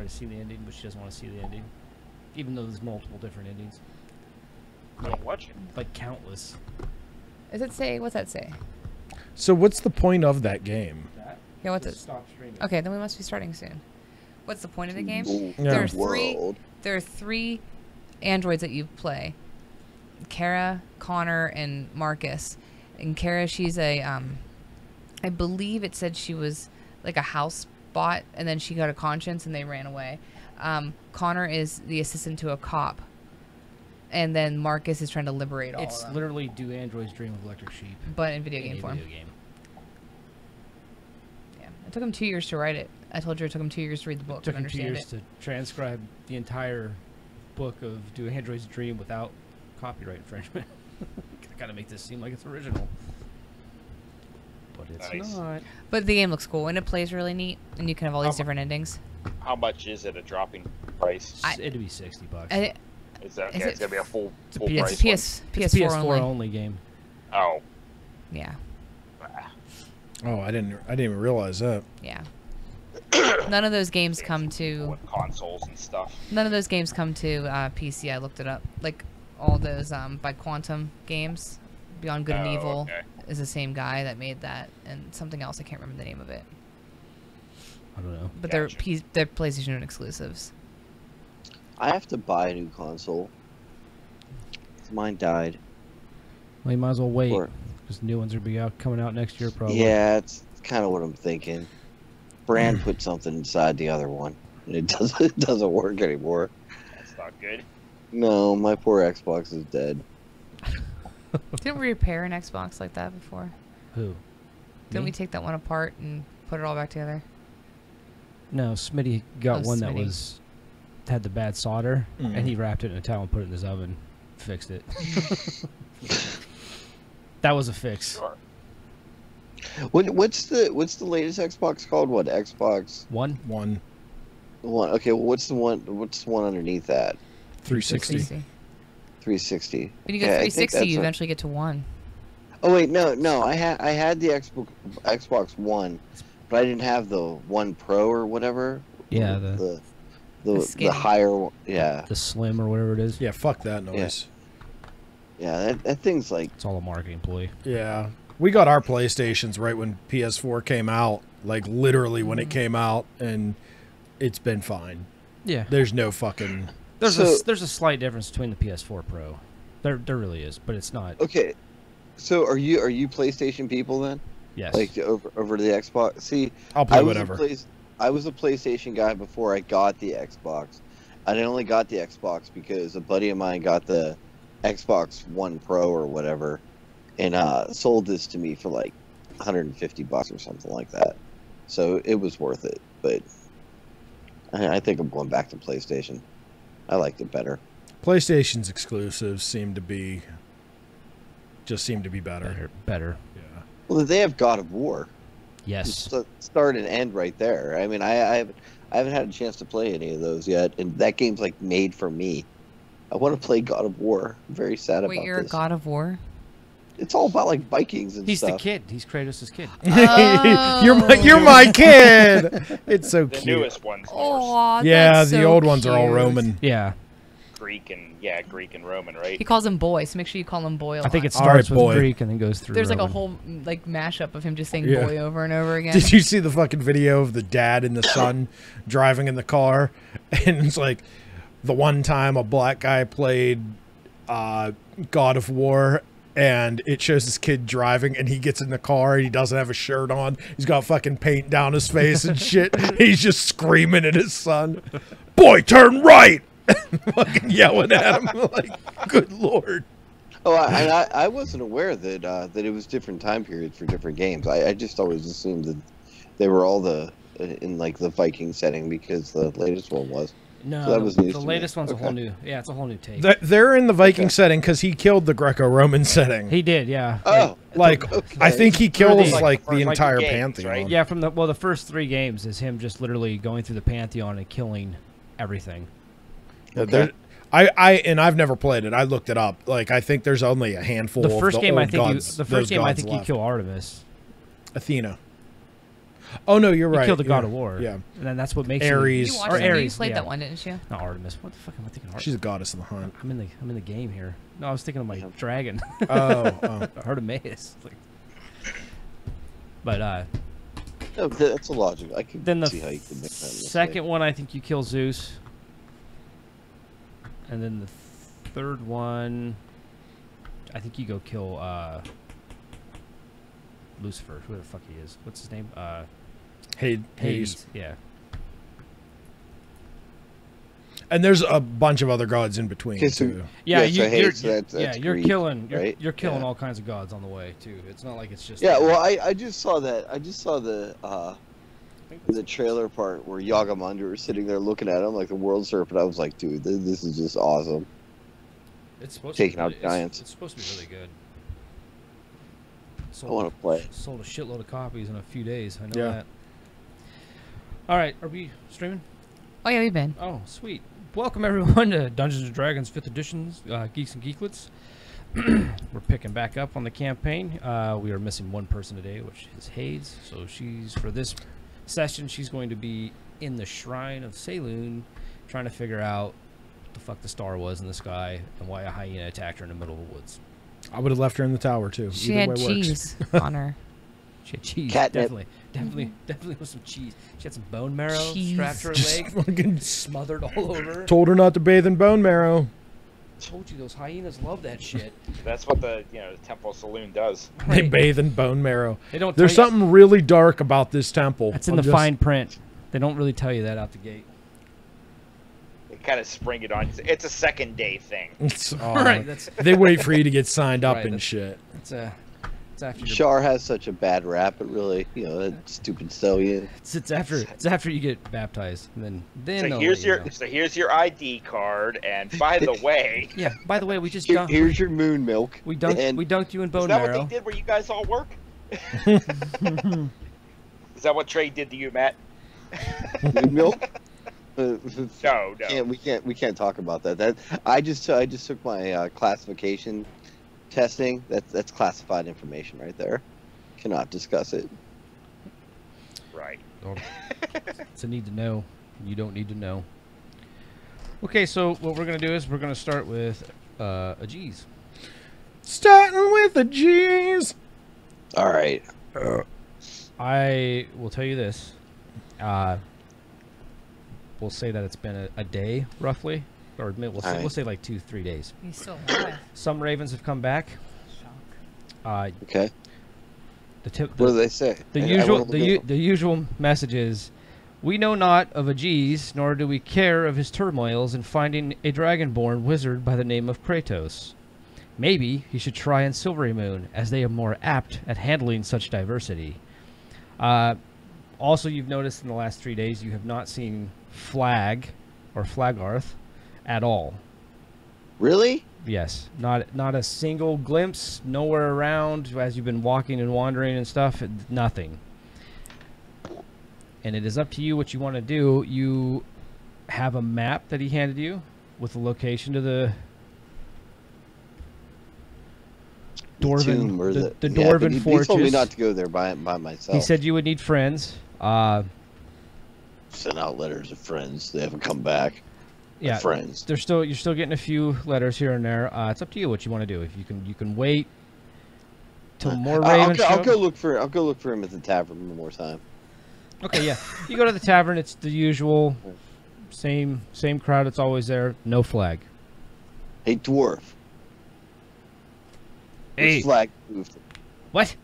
try to see the ending, but she doesn't want to see the ending, even though there's multiple different endings. Don't watch it. Like countless. Does it say? What's that say? So what's the point of that game? Yeah, what's it? Stop streaming. Okay, then we must be starting soon. What's the point of the game? Yeah. There are three androids that you play. Kara, Connor, and Marcus. And Kara, she's a I believe it said she was like a house bot, and then she got a conscience and they ran away. Connor is the assistant to a cop. And then Marcus is trying to liberate all of them. It's literally Do Androids Dream of Electric Sheep. But in video game form. Yeah. It took him 2 years to write it. I told you it took him 2 years to read the book It took and him 2 understand years it. to transcribe the entire book of Do Androids Dream without copyright infringement. Gotta make this seem like it's original. But it's not. But the game looks cool, and it plays really neat, and you can have all these different endings. How much is it a dropping price? It'd be $60. Is that okay? Is It's gonna be a full It's a price. PS4 PS4 only. only game. Oh. Yeah. Oh, I didn't even realize that. Yeah. None of those games come to With consoles and stuff. None of those games come to PC. I looked it up. Like all those by Quantum games, Beyond Good and Evil is the same guy that made that, and something else I can't remember the name of it. I don't know. But they're PlayStation exclusives. I have to buy a new console. Mine died. Well, you might as well wait, because new ones will be coming out next year probably. Yeah, it's kind of what I'm thinking. Brand put something inside the other one, and it doesn't work anymore. That's not good. No, my poor Xbox is dead. Didn't we repair an Xbox like that before? Who? Didn't we take that one apart and put it all back together? No, Smitty got one that Smitty. had the bad solder, and he wrapped it in a towel and put it in his oven, fixed it. That was a fix. Sure. What's the latest Xbox called? What, Xbox One. One? Okay, well, what's the one underneath that? 360. 360. When you get 360, you eventually get to one. Oh wait, no. I had the Xbox One, but I didn't have the One Pro or whatever. Yeah, the higher one. Yeah. The Slim or whatever it is. Yeah, fuck that noise. Yeah, that thing's like... It's all a marketing ploy. Yeah. We got our PlayStations right when PS4 came out, like literally when it came out, and it's been fine. Yeah. There's no fucking... There's a slight difference between the PS4 Pro. There really is, but it's not. Okay. So are you PlayStation people then? Yes. Like over to the Xbox? See, I'll play whatever. I was a PlayStation guy before I got the Xbox. I only got the Xbox because a buddy of mine got the Xbox One Pro or whatever, and sold this to me for like $150 or something like that. So it was worth it. But I think I'm going back to PlayStation. I liked it better. PlayStation's exclusives seem to be better. Better. Yeah. Well, they have God of War. Yes. Start and end right there. I mean, I haven't had a chance to play any of those yet, and that game's like made for me. I want to play God of War. I'm very sad about this. Wait, you're a God of War? It's all about like Vikings and He's stuff. the kid. He's Kratos' kid. You're my kid. It's so The cute. newest ones. Oh, yeah, that's the so old ones are all cute. Roman. Yeah. Greek and Roman, right? He calls him boy, so make sure you call him boy a lot. I think it All right, starts with boy. Greek and then goes through There's like a Roman. whole like mashup of him just saying Yeah. boy over and over again. Did you see the fucking video of the dad and the son driving in the car? And it's like the one time a black guy played God of War, and it shows this kid driving, and he gets in the car and he doesn't have a shirt on. He's got fucking paint down his face and shit. He's just screaming at his son, "Boy, turn right!" Fucking yelling at him. Like, good lord. Oh, I wasn't aware that that it was different time periods for different games. I just always assumed that they were all in like the Viking setting because the latest one was. No, So that was news the to latest me. one's a Okay. whole new. Yeah, it's a whole new take. They're in the Viking setting because he killed the Greco-Roman setting. He did, yeah. Oh, Like, okay. I think he kills Like, like for, the like, entire the games, pantheon. right? Yeah, from the first 3 games is him just literally going through the pantheon and killing everything. Okay. I've never played it. I looked it up. Like, I think there's only a handful The of first the game old I think gods, you those gods you left. kill Artemis. Athena. Oh no, you're You right. kill the god yeah. of war. Yeah. And then that's what makes Ares. You You, watched or that? You Ares. played yeah. that one, didn't you? Not Artemis. What the fuck am I thinking? She's a goddess of the hunt. I'm in the game here. No, I was thinking of my dragon. Oh. Artemis. Like, but No, that's a logic. I can then the see how you can make that mistake. second one, I think you kill Zeus. And then the third one, I think you go kill Lucifer. Who the fuck he is? What's his name? Hades. Hades. Yeah. And there's a bunch of other gods in between Okay, so- too. Yeah, Yeah, so Hades, you're, that's you're Greek, killing right? you're killing Yeah. all kinds of gods on the way too. It's not like it's just Yeah, well, I just saw that. I just saw the trailer part where Yagamundur was sitting there looking at him like the world serpent. I was like, dude, this is just awesome. it's supposed taking to out be really, giants. It's supposed to be really good. I want to play. Sold a shitload of copies in a few days. I know Yeah. that. All right, are we streaming? Oh yeah, we've been. Oh, sweet. Welcome, everyone, to Dungeons & Dragons 5th Edition, Geeks and Geeklets. We're picking back up on the campaign. We are missing one person today, which is Hades. So for this session, she's going to be in the Shrine of Saloon, trying to figure out what the fuck the star was in the sky and why a hyena attacked her in the middle of the woods. I would have left her in the tower too. She Either had way works. cheese on her. She had cheese, Catnip. definitely with some cheese. She had some bone marrow Cheese. strapped to her Just leg, fucking smothered all over. told her not to bathe in bone marrow. Told you those hyenas love that shit. That's what the Temple Saloon does. They Right. bathe in bone marrow. They don't. There's tell you- something really dark about this temple. That's in I'm the just- fine print. They don't really tell you that out the gate. They kind of spring it on. It's a second day thing. It's, Right. That's they wait for you to get signed up Right, and that's- shit. it's after you're, Shar has such a bad rap. It really, that stupid stallion. it's after you get baptized, and then So they'll here's let you know. here's your ID card, and by the way, Yeah. By the way, we just Here's your moon milk. we dunked and we dunked you in is bone that marrow. what they did where you guys all work? Is that what Trey did to you, Matt? moon milk. No. We can't talk about that. That I just took my classification testing. That's classified information right there. Cannot discuss it. Right. It's a need to know. You don't need to know. Okay, so what we're gonna do is we're gonna start with a G's. Starting with the G's. All right. I will tell you this. We'll say that it's been a day, roughly. Or we'll say like 2-3 days. He's still alive. Some ravens have come back. Shock. Okay. The What do they say? The I usual wanna look at- the usual message is, we know not of a G's, nor do we care of his turmoils in finding a dragonborn wizard by the name of Kratos. Maybe he should try in Silvery Moon, as they are more apt at handling such diversity. Also, you've noticed in the last 3 days you have not seen Flag or Flagarth at all. Really? Yes, not a single glimpse, nowhere around as you've been walking and wandering and stuff. Nothing. And it is up to you what you want to do. You have a map that he handed you with the location to the Dwarven, Tomb, or the yeah, Dwarven but he fortress. told me not to go there by myself. He said you would need friends. Sent out letters of friends. They haven't come back. Yeah, Friends. you're still getting a few letters here and there. It's up to you what you want to do. If you can wait till more ravens show. I'll go look for him at the tavern one more time. Okay, yeah. You go to the tavern. It's the usual, same crowd. It's always there. No flag. Hey, dwarf. Hey. Where's Flag the Poofter? What?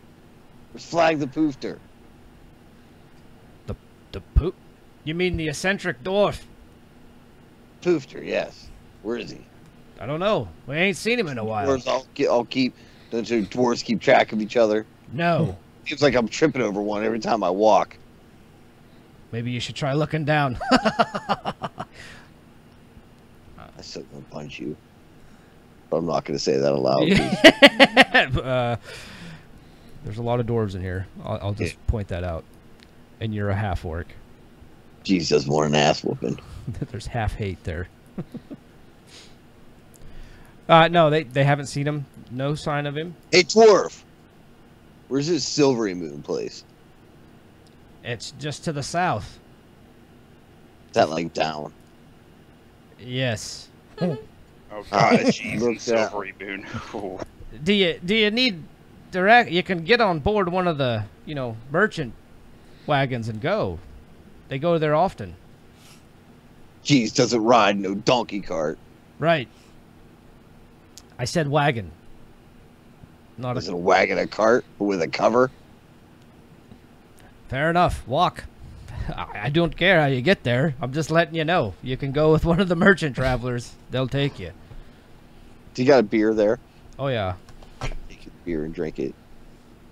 Where's Flag the Poofter? The poop? You mean the eccentric dwarf? Poofter, yes. Where is he? I don't know. We ain't seen him in a while. Dwarves I'll keep. Don't you dwarves keep track of each other? No. Seems like I'm tripping over one every time I walk. Maybe you should try looking down. I still gonna punch you. But I'm not gonna say that aloud. There's a lot of dwarves in here. I'll just point that out. And you're a half orc. Jeez, that's more than ass whooping. There's half hate there. No, they haven't seen him. No sign of him. Hey, dwarf. Where's this Silvery Moon place? It's just to the south. Is that like down? Yes. Oh Ah, god, jeez, look silvery moon. Ooh. Do you need direct? You can get on board one of the merchant wagons and go. They go there often. Jeez, doesn't ride no donkey cart. Right. I said wagon. Not Is it a wagon, a cart with a cover? Fair enough. Walk. I don't care how you get there. I'm just letting you know. You can go with one of the merchant travelers. They'll take you. Do you got a beer there? Oh yeah. Take a beer and drink it.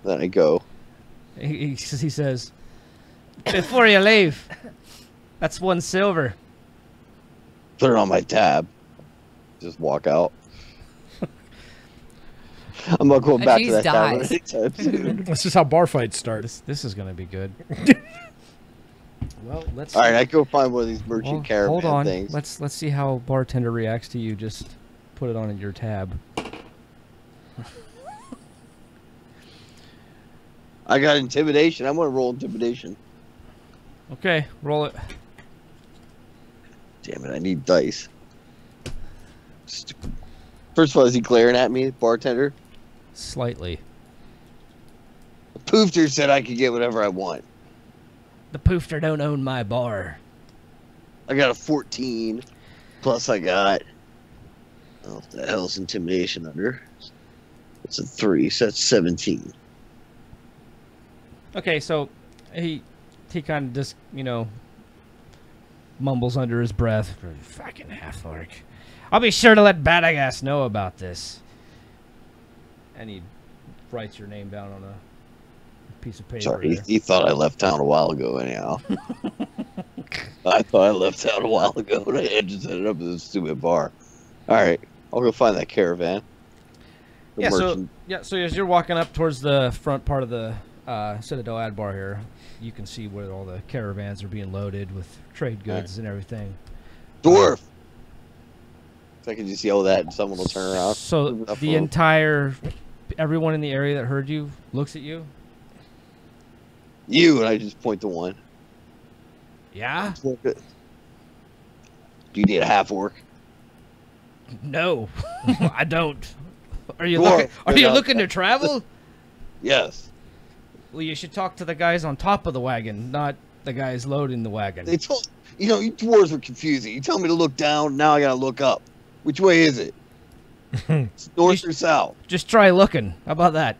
Then I go. He says, before you leave, that's 1 silver. Put it on my tab. Just walk out. I'm not going back to that tavern dies. anytime soon. This is how bar fights start. This is gonna be good. Well, let's. All right, I go find one of these merchant caravan hold on. things. Let's see how bartender reacts to you. Just put it on in your tab. I got intimidation. I'm gonna roll intimidation. Okay, roll it. Damn it! I need dice. Stupid. First of all, is he glaring at me, bartender? Slightly. The poofter said I could get whatever I want. The poofter don't own my bar. I got a 14. Plus I got... Oh, what the hell's intimidation under? It's a 3, so that's 17. Okay, so he kind of just mumbles under his breath. Fucking half-orc. I'll be sure to let Badagass know about this. And he writes your name down on a piece of paper. Sorry, there. he thought I left town a while ago anyhow. I thought I left town a while ago and I just ended up at a stupid bar. Alright, I'll go find that caravan. The merchant. So as you're walking up towards the front part of the Citadel Ad Bar here, you can see where all the caravans are being loaded with trade goods and everything. Dwarf! So I can just yell that and someone will turn around. So the everyone in the area that heard you looks at you? You, and I just point to one. Yeah? Do you need a half orc? No, I don't. Are you Dwarf, looking to travel? Yes. Well, you should talk to the guys on top of the wagon, not the guys loading the wagon. They told you dwarves were confusing. You tell me to look down, now I gotta look up. Which way is it? It's north or south? Just try looking. How about that?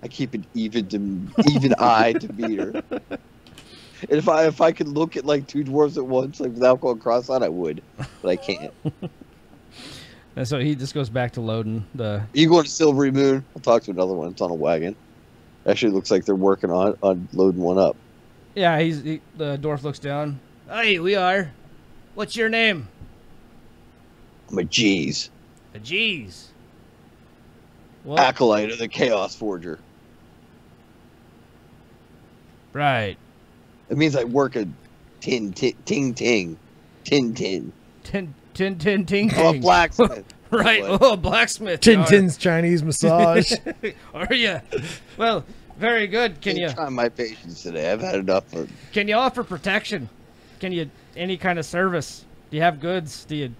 I keep an even eye demeanor. And if I could look at like 2 dwarves at once, like without going cross-eyed, I would, but I can't. And so he just goes back to loading the. You going to Silvery Moon? I'll talk to another one. It's on a wagon. Actually, looks like they're working on loading one up. Yeah, the dwarf looks down. Hey, we are. What's your name? I'm a G's. A G's. What? Acolyte of the Chaos Forger. Right. It means I work a ting ting. Tin ting. I'm a blacksmith. Right. What? Oh, blacksmith. Tintin's Chinese massage. Are you? Well, very good. Can you try my patience today? I've had enough of. Can you offer protection? Can you any kind of service? Do you have goods? Do you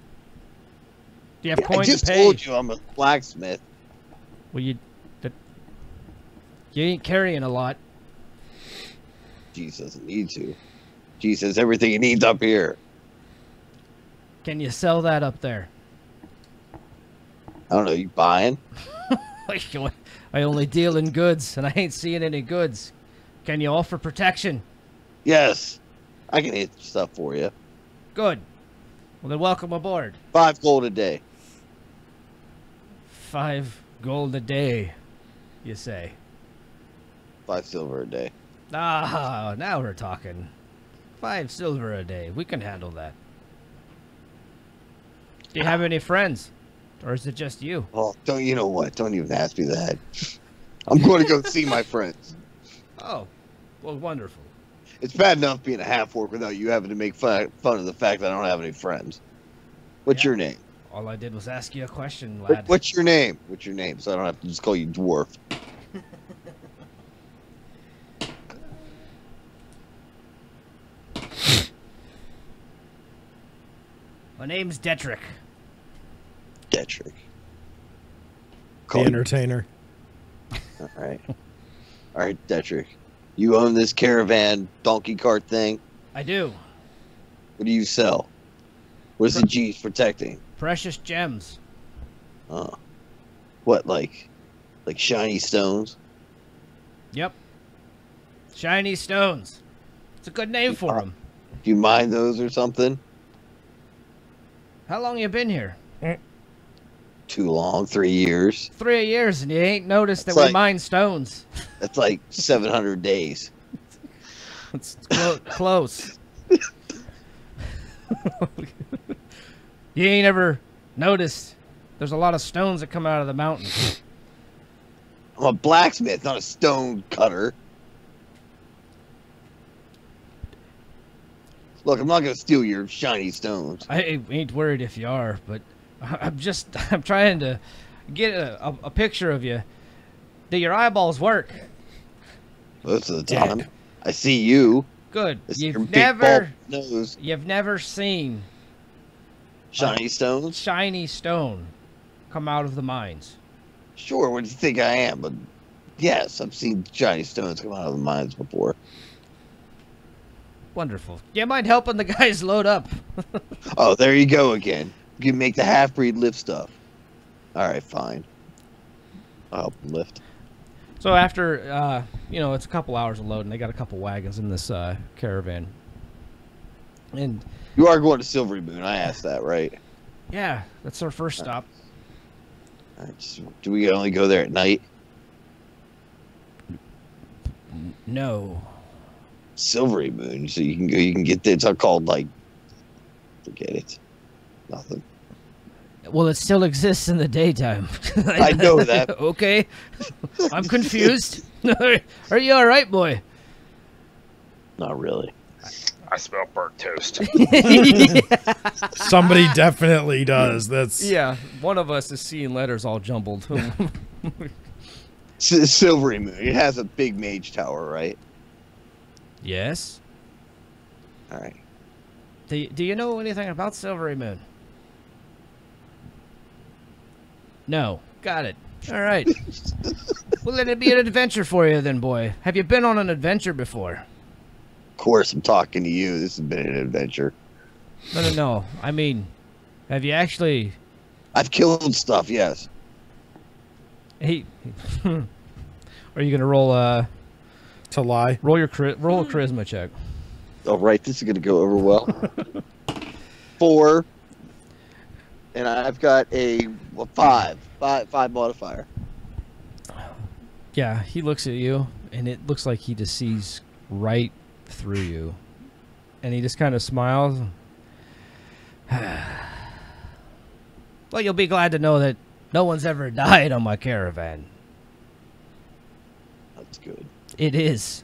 have I coins just to pay? told you I'm a blacksmith. Well, you ain't carrying a lot. Geeks doesn't need to. Geeks has everything he needs up here. Can you sell that up there? I don't know. You buying? I only deal in goods, and I ain't seeing any goods. Can you offer protection? Yes. I can hit stuff for you. Good. Well, then welcome aboard. 5 gold a day. 5 gold a day, you say? 5 silver a day. Ah, now we're talking. 5 silver a day. We can handle that. Do you have any friends? Or is it just you? Oh, you know what? Don't even ask me that. I'm going to go see my friends. Oh, well, wonderful. It's bad enough being a half-orc without you having to make fun of the fact that I don't have any friends. What's your name? All I did was ask you a question, lad. What's your name? What's your name? So I don't have to just call you dwarf. My name's Detrick. Detrick. The entertainer. All right. All right, Detrick. You own this caravan donkey cart thing? I do. What do you sell? What's the G's protecting? Precious gems. Oh. What, like shiny stones? Yep. Shiny stones. It's a good name for them. Do you mine those or something? How long you been here? Too long, 3 years. 3 years, and you ain't noticed that That's we like- mine stones. That's like 700 days. It's close. You ain't ever noticed there's a lot of stones that come out of the mountains. I'm a blacksmith, not a stone cutter. Look, I'm not gonna steal your shiny stones. I ain't worried if you are, but I'm trying to get a picture of you. Do your eyeballs work? Most of the time, I see you. Good. I see your You've big never bulb nose. seen Shiny stones. shiny stone come out of the mines. Sure, what do you think I am? But yes, I've seen shiny stones come out of the mines before. Wonderful. Do you mind helping the guys load up? Oh, there you go again. You can make the half-breed lift stuff. All right, fine. I'll help them lift. So after, it's a couple hours of loading. They got a couple wagons in this caravan. And, You are going to Silvery Moon. I asked that, right? yeah, that's our first stop. All right, so do we only go there at night? No. Silvery Moon, so you can go. You can get there. It's not called like. Forget it. Nothing. Well, it still exists in the daytime. I know that. Okay. I'm confused. Are you all right, boy? Not really. I smell burnt toast. Somebody definitely does. That's Yeah, one of us is seeing letters all jumbled. Silvery Moon. It has a big mage tower, right? Yes. All right. Do you know anything about Silvery Moon? No. Got it. All right. Well, let it be an adventure for you then, boy. Have you been on an adventure before? Of course, I'm talking to you. This has been an adventure. No. I mean, have you actually... I've killed stuff. Yes. Hey, are you gonna roll to lie. roll a charisma check? All right. This is gonna go over well. 4. And I've got a 5 modifier. Yeah, he looks at you, and it looks like he just sees right through you, and he just kind of smiles. Well, you'll be glad to know that no one's ever died on my caravan. That's good. It is.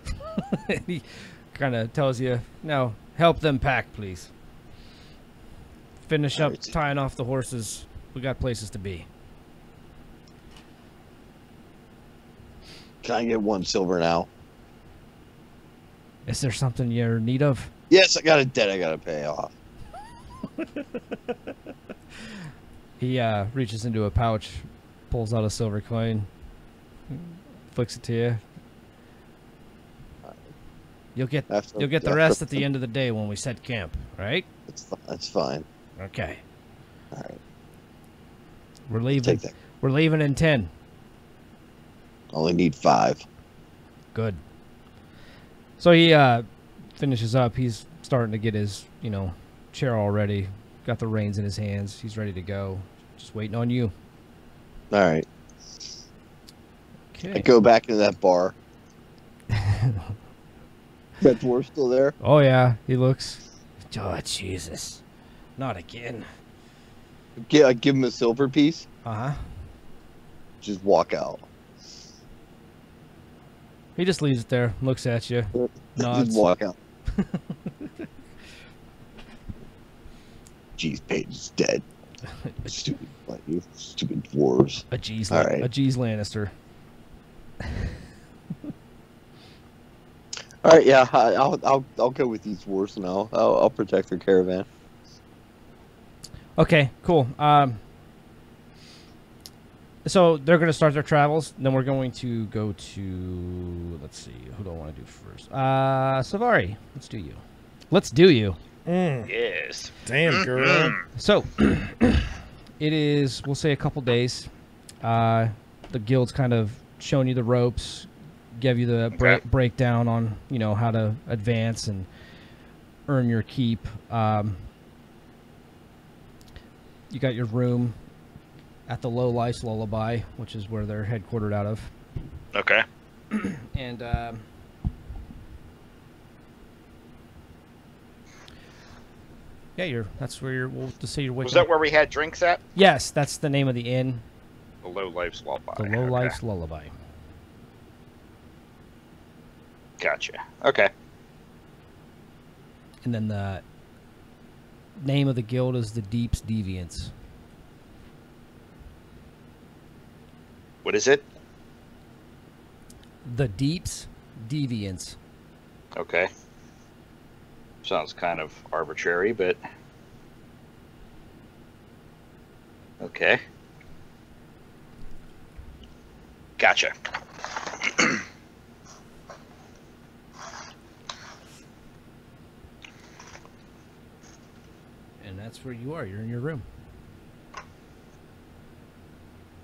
He kind of tells you, now help them pack, please. Finish up Alright. tying off the horses. We got places to be. Can I get 1 silver now? Is there something you're in need of? Yes, I got a debt I gotta pay off. He reaches into a pouch, pulls out a silver coin, flicks it to you. You'll get the rest at the end of the day when we set camp, right? That's fine. Okay. All right. We're leaving. Take that. We're leaving in 10. Only need 5. Good. So he finishes up. He's starting to get his, chair all ready. Got the reins in his hands. He's ready to go. Just waiting on you. All right. Okay. I go back into that bar. That dwarf still there? Oh yeah, he looks. Oh Jesus, not again. I give him a silver piece. Uh-huh. Just walk out. He just leaves it there, looks at you, nods. Just walk out. Jeez, Page is dead. Stupid, like you stupid dwarves. A G's, All right. a G's Lannister. All right, yeah, I'll go with these dwarves now. I'll protect their caravan. Okay, cool. So they're going to start their travels. Then we're going to go to, let's see, who do I want to do first? Savari, let's do you. Let's do you. Yes. Damn, girl. So it is, we'll say, a couple days. The guild's kind of showing you the ropes, give you the breakdown on, you know, how to advance and earn your keep. You got your room at the Low Life's Lullaby, which is where they're headquartered out of. Okay. And yeah, that's where we'll just say you're waking Was that up. where we had drinks at? Yes, that's the name of the inn. The Low Life's Lullaby. The Low Life's Lullaby. Gotcha. Okay. And then the name of the guild is the Deep's Deviants. What is it? The Deep's Deviants. Okay. Sounds kind of arbitrary, but okay. Gotcha. And that's where you are. You're in your room.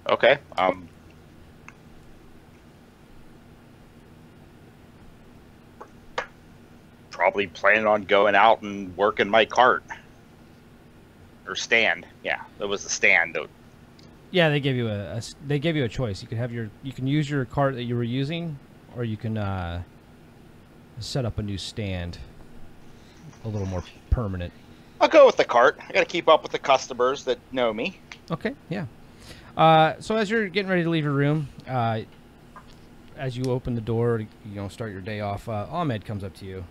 Okay. Probably planning on going out and working my cart or stand. Yeah, that was the stand. Though. Yeah, they gave you a choice. You can use your cart that you were using, or you can set up a new stand, a little more permanent. I'll go with the cart. I got to keep up with the customers that know me. Okay, yeah. So as you're getting ready to leave your room, as you open the door, start your day off, Ahmed comes up to you.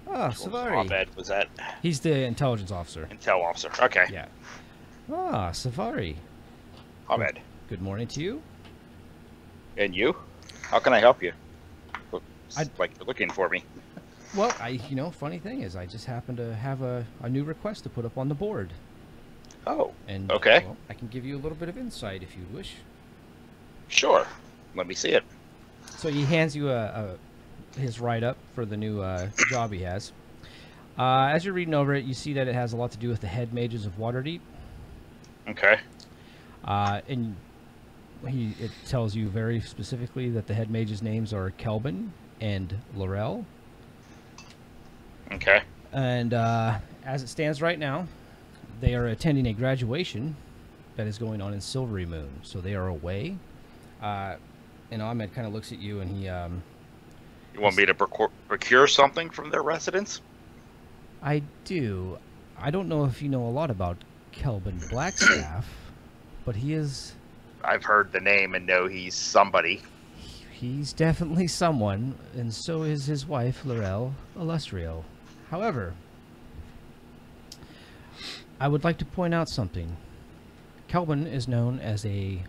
Ah, Savari. Ahmed, was that? He's the intelligence officer. Intel officer. Okay. Yeah. Ah, Savari. Ahmed. Good morning to you. And you? How can I help you? Like you're looking for me. Well, funny thing is, I just happen to have a new request to put up on the board. Oh. And okay. Well, I can give you a little bit of insight if you wish. Sure. Let me see it. So he hands you his write-up for the new job he has. As you're reading over it, you see that it has a lot to do with the head mages of Waterdeep. Okay. And it tells you very specifically that the head mages' names are Kelvin and Laurel. Okay. And as it stands right now, they are attending a graduation that is going on in Silvery Moon. So they are away. And Ahmed kind of looks at you and he... you want me to procure something from their residence? I do. I don't know if you know a lot about Kelvin Blackstaff, but he is... I've heard the name and know he's somebody. He's definitely someone, and so is his wife, Laurel Illustrio. However, I would like to point out something. Kelvin is known as a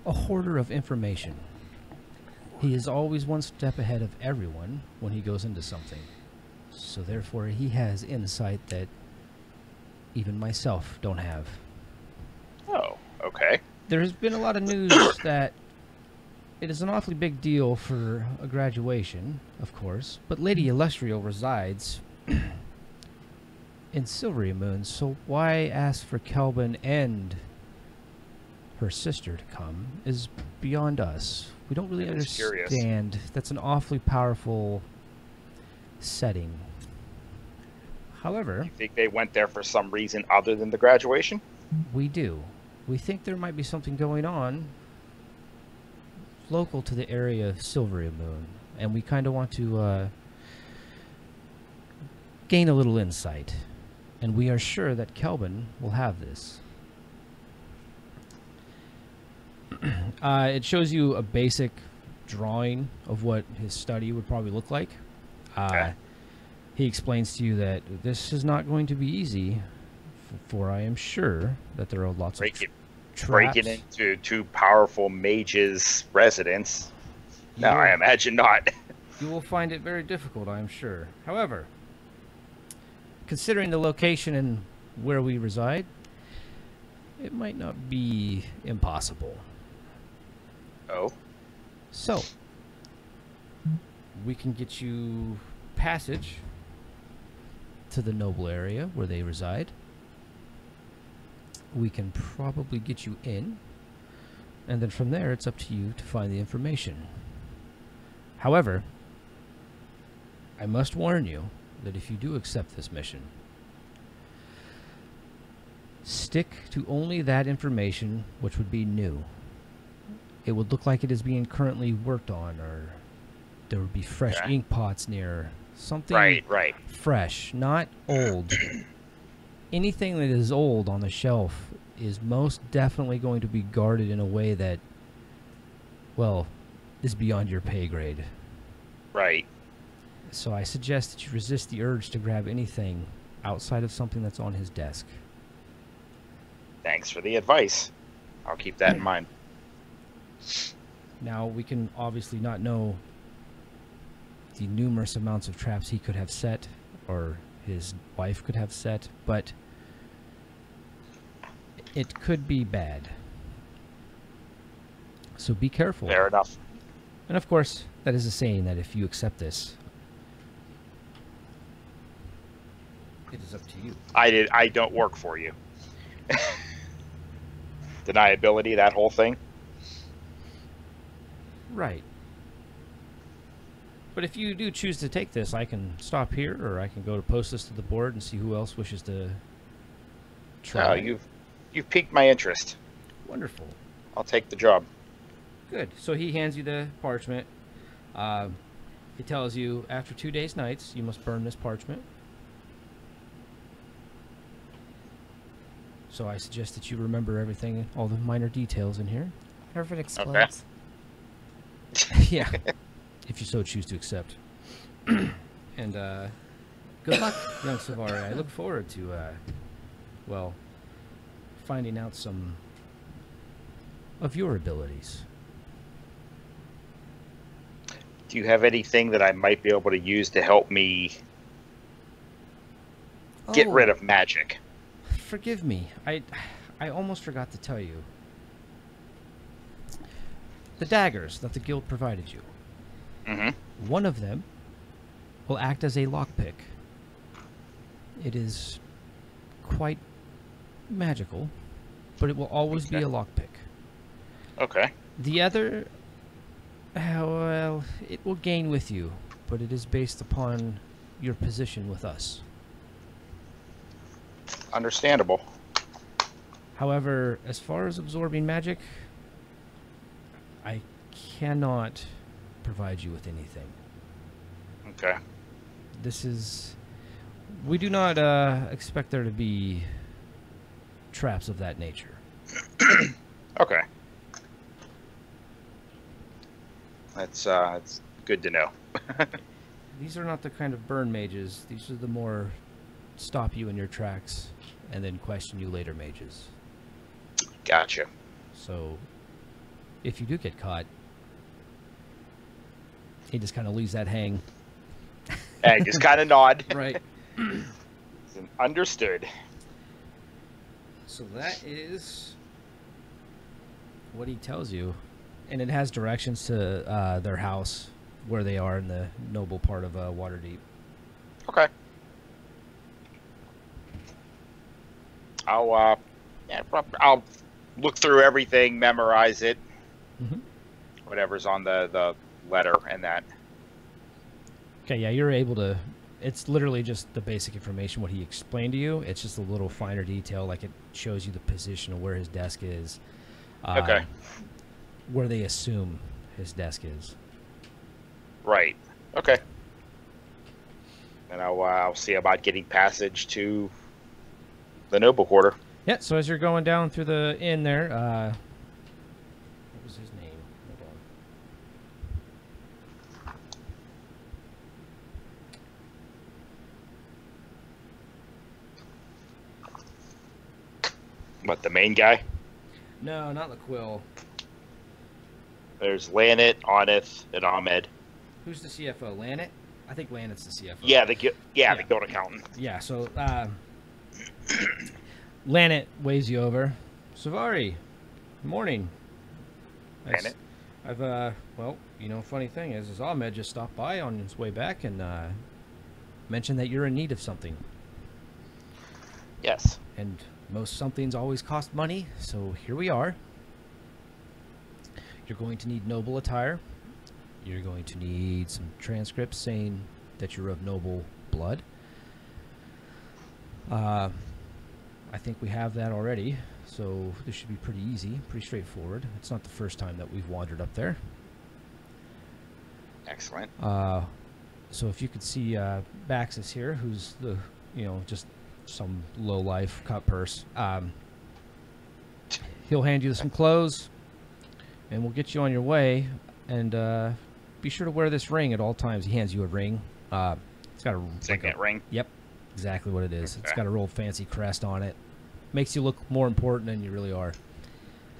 hoarder of information. He is always one step ahead of everyone when he goes into something. So therefore, he has insight that even myself don't have. Oh, okay. There has been a lot of news that it is an awfully big deal for a graduation, of course, but Lady Illustrio resides in Silvery Moon, so why ask for Kelvin and her sister to come is beyond us. We don't really understand. That's an awfully powerful setting. However... You think they went there for some reason other than the graduation? We do. We think there might be something going on local to the area of Silvery Moon, and we kind of want to gain a little insight, and we are sure that Kelvin will have this. It shows you a basic drawing of what his study would probably look like. Okay. He explains to you that this is not going to be easy, for I am sure that there are lots of traps. Breaking into two powerful mages' residence? No, I imagine not. You will find it very difficult, I am sure. However, considering the location and where we reside, it might not be impossible. Oh. So, we can get you passage to the noble area where they reside. We can probably get you in, and then from there it's up to you to find the information. However, I must warn you that if you do accept this mission, stick to only that information which would be new. It would look like it is being currently worked on, or there would be fresh ink pots near. Something Right. fresh, not old. Anything that is old on the shelf is most definitely going to be guarded in a way that, well, is beyond your pay grade. Right. So I suggest that you resist the urge to grab anything outside of something that's on his desk. Thanks for the advice. I'll keep that in mind. Now, we can obviously not know the numerous amounts of traps he could have set, or his wife could have set, but it could be bad. So be careful. Fair enough. And of course, that is a saying that if you accept this, it is up to you. I don't work for you. Deniability, that whole thing. Right. But if you do choose to take this, I can stop here, or I can go to post this to the board and see who else wishes to try. Oh, you've piqued my interest. Wonderful. I'll take the job. Good. So he hands you the parchment. He tells you after 2 days' nights, you must burn this parchment. So I suggest that you remember everything, all the minor details in here. Or if it explodes. Yeah. If you so choose to accept. And good luck, young Savare. I look forward to, well, finding out some of your abilities. Do you have anything that I might be able to use to help me get rid of magic? Forgive me. I almost forgot to tell you. The daggers that the guild provided you. Mm-hmm. One of them will act as a lockpick. It is quite magical, but it will always be a lockpick. Okay. The other, well, it will gain with you, but it is based upon your position with us. Understandable. However, as far as absorbing magic, I cannot provide you with anything. Okay. This is... We do not expect there to be traps of that nature. Okay. That's good to know. These are not the kind of burn mages. These are the more stop you in your tracks and then question you later mages. Gotcha. So, if you do get caught, he just kind of leaves that hang. Hey, just kind of nod. Right. Understood. So that is what he tells you. And it has directions to their house, where they are in the noble part of Waterdeep. Okay. I'll look through everything, memorize it, whatever's on the letter and that. Okay, yeah, you're able to... It's literally just the basic information, what he explained to you. It's just a little finer detail, like it shows you the position of where his desk is. Okay. Where they assume his desk is. Right. Okay. And I'll see about getting passage to the noble quarter. Yeah, so as you're going down through the inn there, what was his name? Hold on. What, the main guy? No, not LaQuill. There's Lanit, Oneth, and Ahmed. Who's the CFO? Lanit? I think Lanit's the CFO. Yeah, the guild accountant. Yeah, so Lanet waves you over. Savari, morning. Lanet? I've well, you know, funny thing is Ahmed just stopped by on his way back and mentioned that you're in need of something. Yes. And most somethings always cost money, so here we are. You're going to need noble attire. You're going to need some transcripts saying that you're of noble blood. I think we have that already, so this should be pretty easy, pretty straightforward. It's not the first time that we've wandered up there. Excellent. So if you could see Baxis here, who's the, you know, just some low-life cut purse. He'll hand you some clothes, and we'll get you on your way. And be sure to wear this ring at all times. He hands you a ring. It's got a Signet ring. Yep, exactly what it is. It's Okay. got a real fancy crest on it. Makes you look more important than you really are.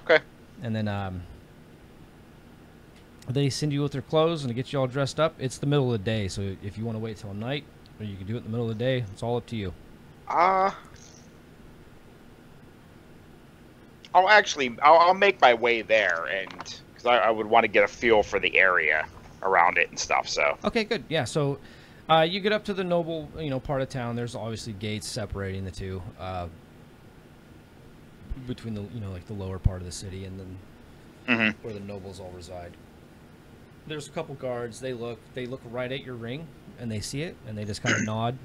Okay. And then they send you with their clothes and to get you all dressed up. It's the middle of the day, so if you want to wait till night, or you can do it in the middle of the day, it's all up to you. I'll make my way there, and because I would want to get a feel for the area around it and stuff. So Okay, good. Yeah, so you get up to the noble, you know, part of town. There's obviously gates separating the two, between the, you know, like the lower part of the city and then where the nobles all reside. There's a couple guards. They look right at your ring, and they see it, and they just kind of nod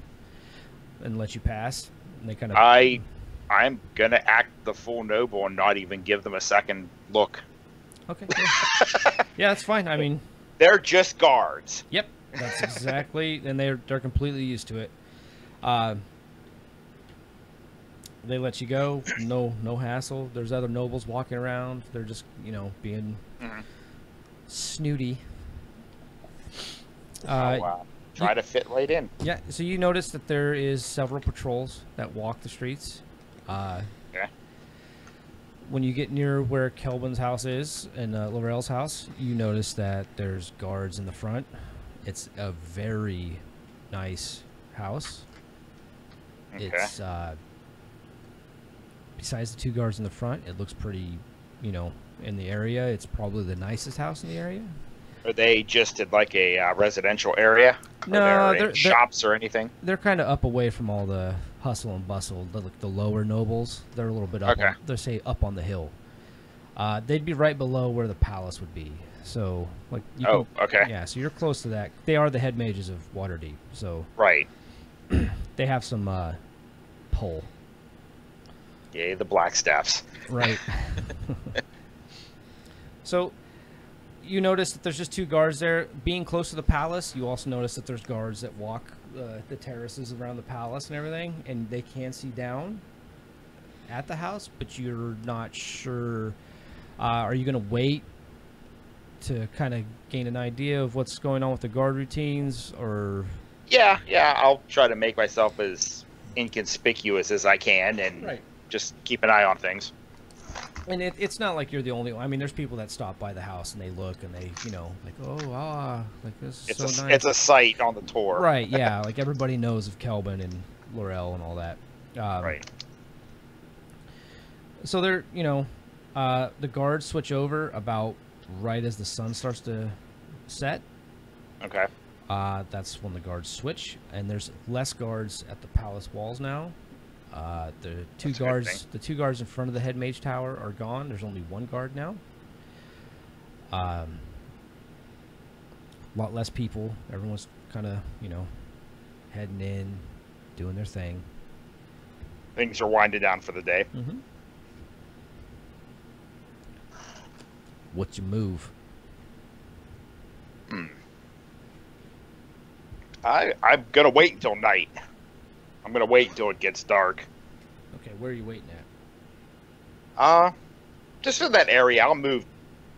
and let you pass. And they kind of I'm gonna act the full noble and not even give them a second look. Okay. Yeah, that's fine. I mean, They're just guards. yep, that's exactly, and they're completely used to it. They let you go, no hassle. There's other nobles walking around. They're just, you know, being snooty. Try to fit right in. Yeah, so you notice that there is several patrols that walk the streets. Okay. When you get near where Kelvin's house is and Laurel's house, you notice that there's guards in the front. It's a very nice house. Okay. It's besides the two guards in the front, it looks pretty, you know, in the area. It's probably the nicest house in the area. Are they just in like a residential area? No, Are there they're any shops or anything? They're kind of up away from all the hustle and bustle. The lower nobles, they're a little bit up. Okay. They say up on the hill. They'd be right below where the palace would be. So, like, okay. Yeah, so you're close to that. They are the head mages of Waterdeep, so Right. they have some pull. Yay, the Blackstaffs. Right. So, you notice that there's just two guards there. Being close to the palace, you also notice that there's guards that walk the terraces around the palace and everything, and they can see down at the house, but you're not sure. Are you going to wait to kind of gain an idea of what's going on with the guard routines, or? Yeah, I'll try to make myself as inconspicuous as I can and just keep an eye on things. And it's not like you're the only one. I mean, there's people that stop by the house and they look and they, you know, like, like this is so nice. It's a sight on the tour. Right, yeah. Like everybody knows of Kelvin and Laurel and all that. Right. So they're, you know, the guards switch over about right as the sun starts to set. Okay. That's when the guards switch, and there's less guards at the palace walls now. The two guards in front of the head mage tower are gone. There's only one guard now. A lot less people. Everyone's kind of, you know, heading in, doing their thing. Things are winding down for the day. Mm-hmm. What's your move? I'm gonna wait until night. I'm gonna wait until it gets dark. Okay, where are you waiting at? Just in that area. I'll move,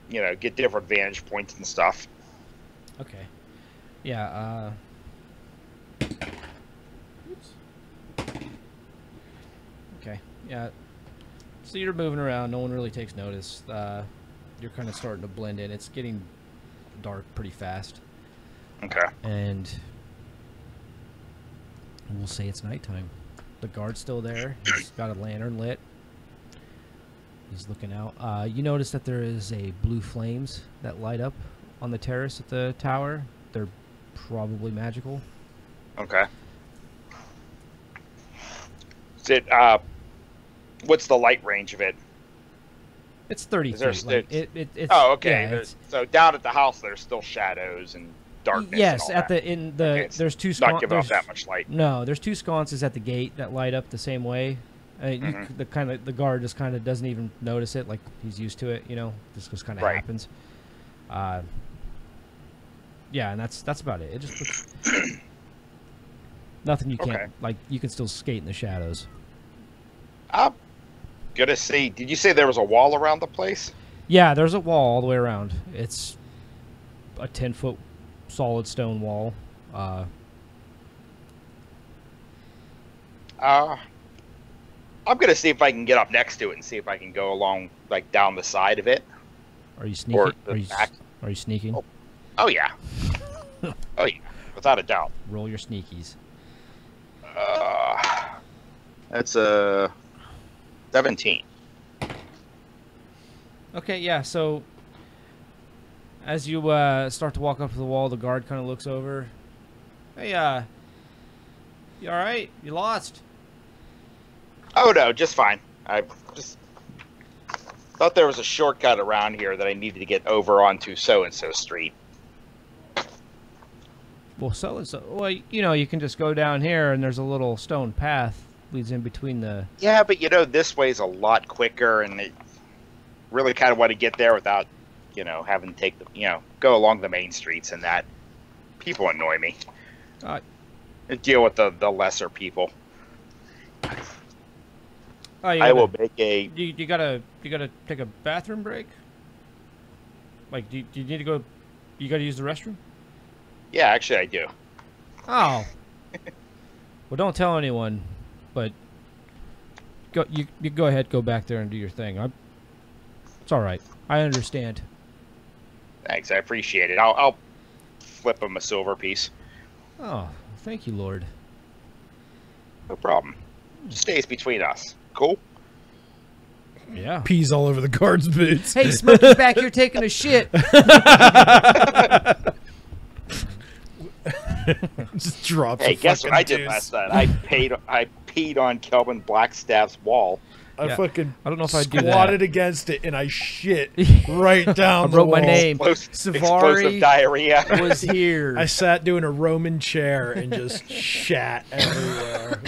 you know, get different vantage points and stuff. Okay. Yeah, oops. Okay, yeah. So you're moving around, no one really takes notice. You're kind of starting to blend in. It's getting dark pretty fast. Okay. And we'll say it's nighttime. The guard's still there. He's got a lantern lit. He's looking out. You notice that there is a blue flames that light up on the terrace at the tower. They're probably magical. Okay. Is it, what's the light range of it? It's 30 Is there feet. Like, it's, oh, okay. yeah, it's, so down at the house, there's still shadows and darkness. yes, and all at that. Okay, there's two not giving off that much light. No, there's two sconces at the gate that light up the same way. The guard just kind of doesn't even notice it, like he's used to it. You know, this just kind of happens. Yeah, and that's about it. It just puts nothing you can't like. You can still skate in the shadows. I'm gonna see. Did you say there was a wall around the place? Yeah, there's a wall all the way around. It's a 10-foot solid stone wall. I'm gonna see if I can get up next to it and see if I can go along, like down the side of it. Are you sneaking? Or the back. Are you sneaking? Oh yeah. Oh yeah, without a doubt. Roll your sneakies. That's a 17. Okay, yeah. So as you start to walk up to the wall, the guard kind of looks over. Hey, you all right? You lost? Oh no, just fine. I just thought there was a shortcut around here that I needed to get over onto so-and-so street. Well, so-and-so. Well, you know, you can just go down here, and there's a little stone path leads in between the... Yeah, but you know, this way's a lot quicker, and it really kind of want to get there without, you know, having to take the, you know, go along the main streets and that. People annoy me. And deal with the lesser people. Oh, I will make a... You gotta take a bathroom break? Like, do you need to go... You gotta use the restroom? Yeah, actually I do. Oh. Well, don't tell anyone, but you go ahead, go back there and do your thing. It's all right. I understand. Thanks, I appreciate it. I'll flip him a silver piece. Oh, thank you, Lord. No problem. Stays between us. Cool? Yeah. Peas all over the guard's boots. Hey, Smokey's back here taking a shit. Just drops. Hey, a guess what fucking I did deuce. last night? I peed on Kelvin Blackstaff's wall. I fucking I don't know if I'd do squatted that. against it and I shit right down I the wrote my wall. name. Explosive Savari diarrhea. was here. I sat doing a Roman chair and just shat everywhere.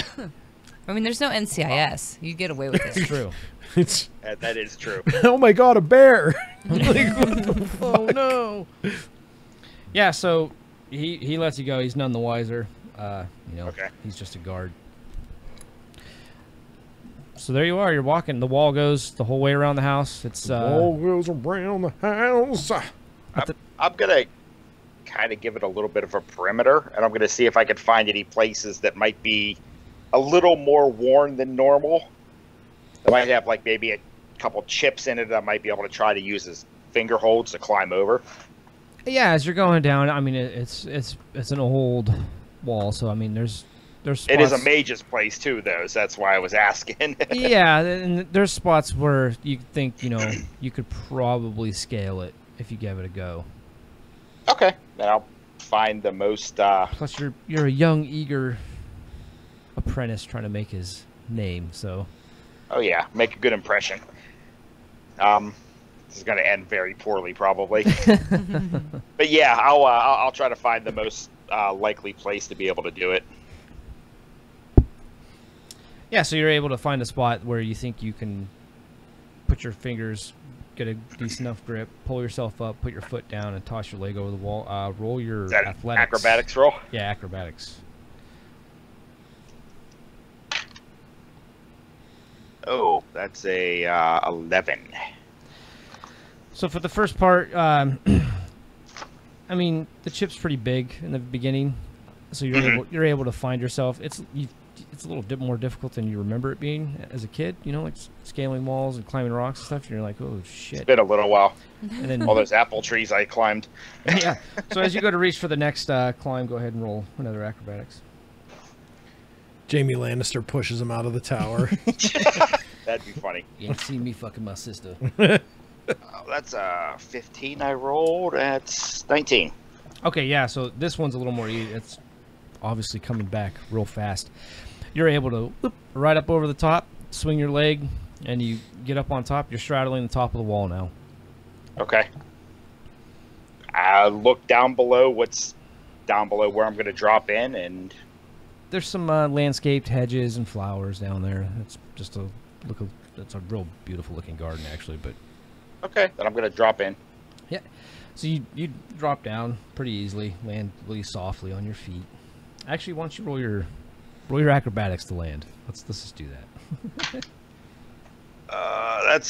I mean, there's no NCIS. You get away with It's it. true. It's That is true. oh my god, a bear! Like, what the fuck? Oh no. Yeah, so he lets you go. He's none the wiser. You know, Okay. he's just a guard. So there you are. You're walking. The wall goes the whole way around the house. It's Wall goes around the house. I'm gonna kind of give it a little bit of a perimeter, and I'm gonna see if I can find any places that might be a little more worn than normal. That might have like maybe a couple chips in it that I might be able to try to use as finger holds to climb over. yeah. As you're going down, I mean, it's an old wall. So I mean, there's spots, It is a mage's place too, though, so that's why I was asking. yeah, and there's spots where you think, you know, you could probably scale it if you gave it a go. Okay, then I'll find the most. Plus, you're a young, eager apprentice trying to make his name. So, Oh yeah, make a good impression. This is going to end very poorly, probably. But yeah, I'll try to find the most likely place to be able to do it. yeah, so you're able to find a spot where you think you can put your fingers, get a decent enough grip, pull yourself up, put your foot down, and toss your leg over the wall. Roll your Is that an athletics. acrobatics roll? Yeah, acrobatics. Oh, that's a 11. So for the first part, I mean, the chip's pretty big in the beginning, so you're able to find yourself. It's a little bit more difficult than you remember it being as a kid. You know, like scaling walls and climbing rocks and stuff. And you're like, oh shit. It's been a little while. And then All those apple trees I climbed. yeah. So as you go to reach for the next climb, go ahead and roll another acrobatics. Jamie Lannister pushes him out of the tower. That'd be funny. You ain't seen me fucking my sister. That's 15 I rolled. That's 19. Okay, yeah, so this one's a little more easy. It's obviously coming back real fast. You're able to whoop, right up over the top, swing your leg, and you get up on top. You're straddling the top of the wall now. Okay. I look down below. What's down below where I'm going to drop in? And There's some landscaped hedges and flowers down there. It's just it's a real beautiful looking garden, actually. But okay, then I'm going to drop in. yeah, so you drop down pretty easily, land really softly on your feet. Actually, why don't you roll your acrobatics to land? Let's just do that. That's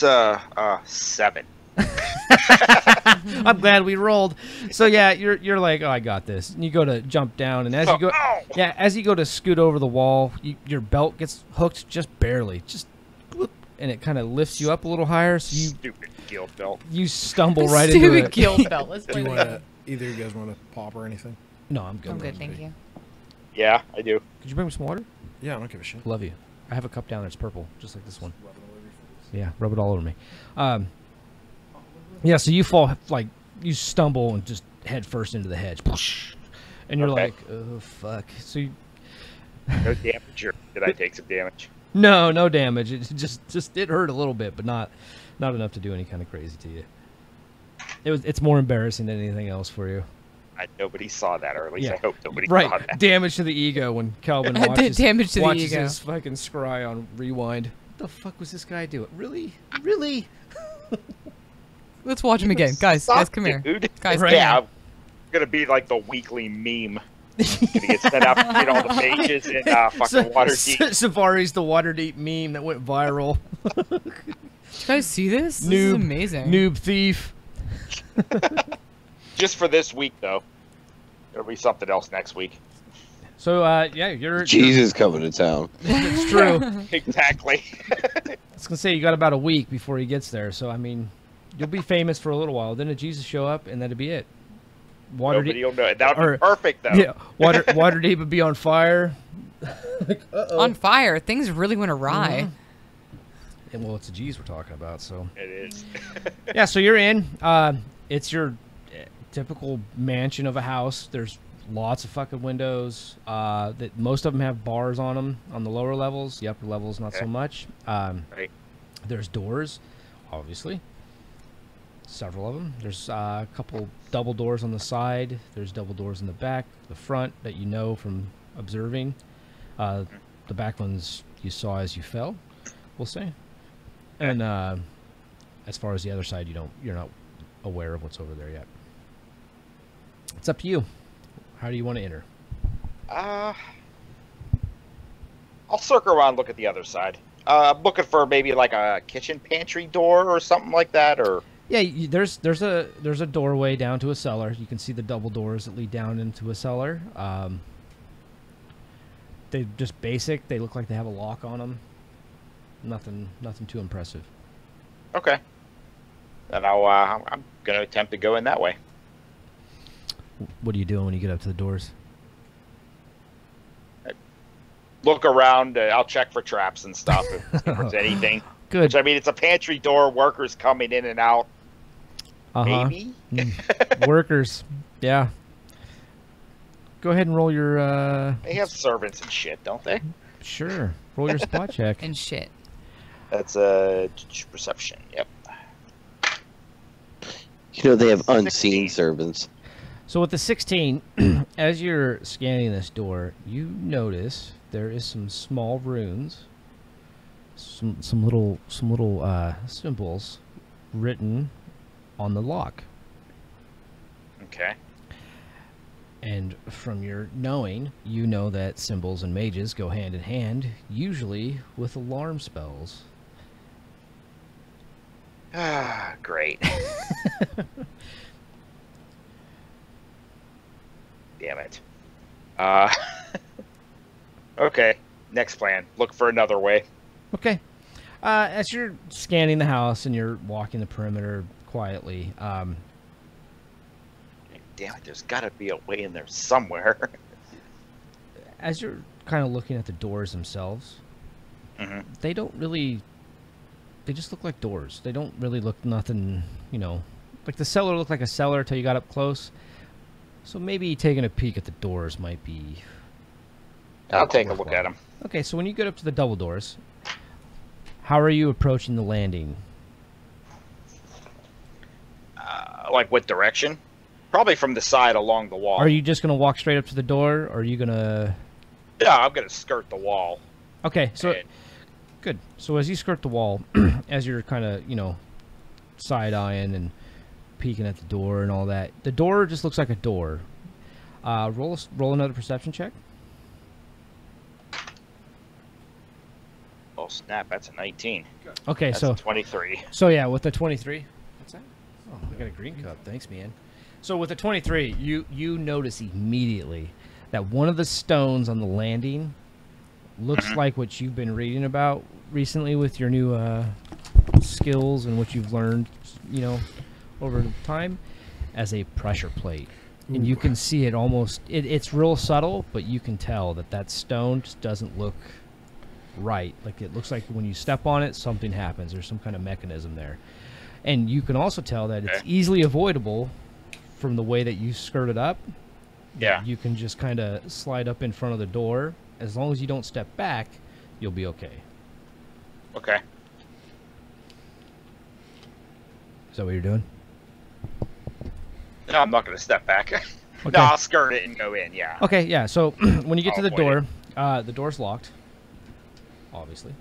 7. I'm glad we rolled. So yeah, you're like, oh, I got this. And you go to jump down, and as you go, as you go to scoot over the wall, your belt gets hooked just barely, just, whoop, and it kind of lifts you up a little higher. So you Stupid guild belt. you stumble right into Stupid it. guild belt. Let's Do play you the want game. to? Either of you guys want to pop or anything? No, I'm good. I'm good, thank you. Yeah, I do. Could you bring me some water? Yeah, I don't give a shit. Love you. I have a cup down there. It's purple, just like this one. Yeah, rub it all over me. Yeah, so you fall, like, you stumble and just head first into the hedge. And you're Okay. like, oh, fuck. So you, No damage. Or did I take some damage? no damage. It just it hurt a little bit, but not enough to do any kind of crazy to you. It's more embarrassing than anything else for you. Nobody saw that, or at least Yeah. I hope nobody Right, saw that. damage to the ego when Calvin watches, Damage to the watches ego. his fucking scry on rewind. What the fuck was this guy doing? Really? Let's watch him again. Guys, Stop, come here. dude. Guys, Right. come Yeah, here. I'm gonna be like the weekly meme. Gonna get sent out to read all the pages in fucking Waterdeep. Safari's the Waterdeep meme that went viral. Did you guys see this? This is Noob. amazing. Noob thief. Just for this week, though. There'll be something else next week. So yeah, you're Jesus coming to town. It's true. Exactly. I was gonna say you got about a week before he gets there, so I mean, you'll be famous for a little while. Then Jesus show up, and that'd be it. Nobody will know. That would or- be perfect, though. Yeah, Waterdeep would be on fire. On fire. Things really went awry. And, well, it's a G's we're talking about, so It is. yeah. So you're in. It's your typical mansion of a house. There's lots of fucking windows. That most of them have bars on them on the lower levels. The upper levels, not so Okay. much. Right. There's doors, obviously. Several of them. There's a couple double doors on the side. There's double doors in the back, the front that you know from observing. The back ones you saw as you fell, we'll say. And as far as the other side, you're not aware of what's over there yet. It's up to you. How do you want to enter? I'll circle around and look at the other side. I'm looking for maybe like a kitchen pantry door or something like that, or... Yeah, there's a doorway down to a cellar. You can see the double doors that lead down into a cellar. They're just basic. They look like they have a lock on them. Nothing too impressive. Okay. Then I'm going to attempt to go in that way. What are you doing when you get up to the doors? Look around. I'll check for traps and stuff if there's anything. Good. Which, I mean, it's a pantry door. Workers coming in and out. Uh-huh. Maybe? Workers. Yeah. Go ahead and roll your They have servants and shit, don't they? sure. Roll your spot check. And shit. That's a perception. Yep. You know they have unseen 16. servants. So with the 16, as you're scanning this door, you notice there is some small runes, some little symbols written on the lock. Okay. And from your knowing, you know that symbols and mages go hand in hand, usually with alarm spells. Ah, great. Damn it. Okay. Next plan. Look for another way. Okay. As you're scanning the house and you're walking the perimeter quietly, Damn it. There's got to be a way in there somewhere. as you're kind of looking at the doors themselves, they don't really. They just look like doors. They don't really look nothing, you know. Like the cellar looked like a cellar until you got up close. So maybe taking a peek at the doors might be. I'll take a look at them. Okay, so when you get up to the double doors, how are you approaching the landing? Like what direction? Probably from the side along the wall. Are you just gonna walk straight up to the door, or are you gonna? Yeah, I'm gonna skirt the wall. Okay, so good. So as you skirt the wall, as you're kind of, you know, side-eyeing and peeking at the door and all that, the door just looks like a door. Roll another perception check. Oh snap! That's a 19. Okay, That's so a 23. So yeah, with the 23, what's that? Oh, I got a green cup. Thanks, man. So with the 23, you notice immediately that one of the stones on the landing looks like what you've been reading about recently with your new skills and what you've learned, you know, over time, as a pressure plate. Ooh. And you can see it almost. It's real subtle, but you can tell that stone just doesn't look right. Like it looks like when you step on it, something happens. There's some kind of mechanism there. And you can also tell that it's easily avoidable from the way that you skirt it up. Yeah. You can just kind of slide up in front of the door. As long as you don't step back, you'll be okay. Okay. Is that what you're doing? No, I'm not going to step back. Okay. No, I'll skirt it and go in, yeah. Okay, yeah. So when you get to the door, the door's locked, obviously.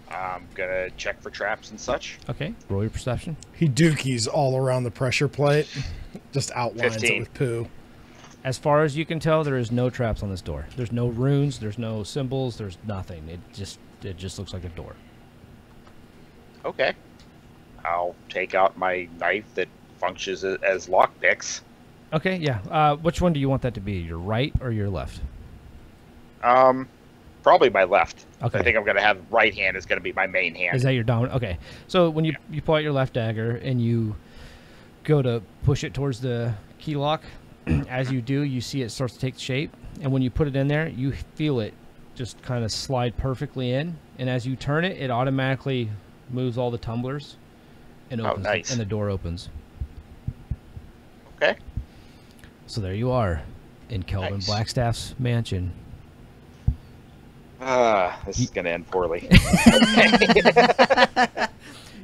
I'm going to check for traps and such. Okay, roll your perception. He dookies all around the pressure plate. Just outlines 15. it with poo. As far as you can tell, there is no traps on this door. There's no runes, there's no symbols, there's nothing. It just looks like a door. Okay. I'll take out my knife that functions as lockpicks. Okay, yeah. Which one do you want that to be? Your right or your left? Probably my left. Okay. I think I'm going to have right hand is going to be my main hand. Is that your dominant? Okay. So when you pull out your left dagger and you go to push it towards the key lock, as you do, you see it starts to take shape. And when you put it in there, you feel it just kind of slide perfectly in. And as you turn it, it automatically moves all the tumblers and opens. Oh, nice. And the door opens. Okay. So there you are in Kelvin Nice. Blackstaff's mansion. This is going to end poorly.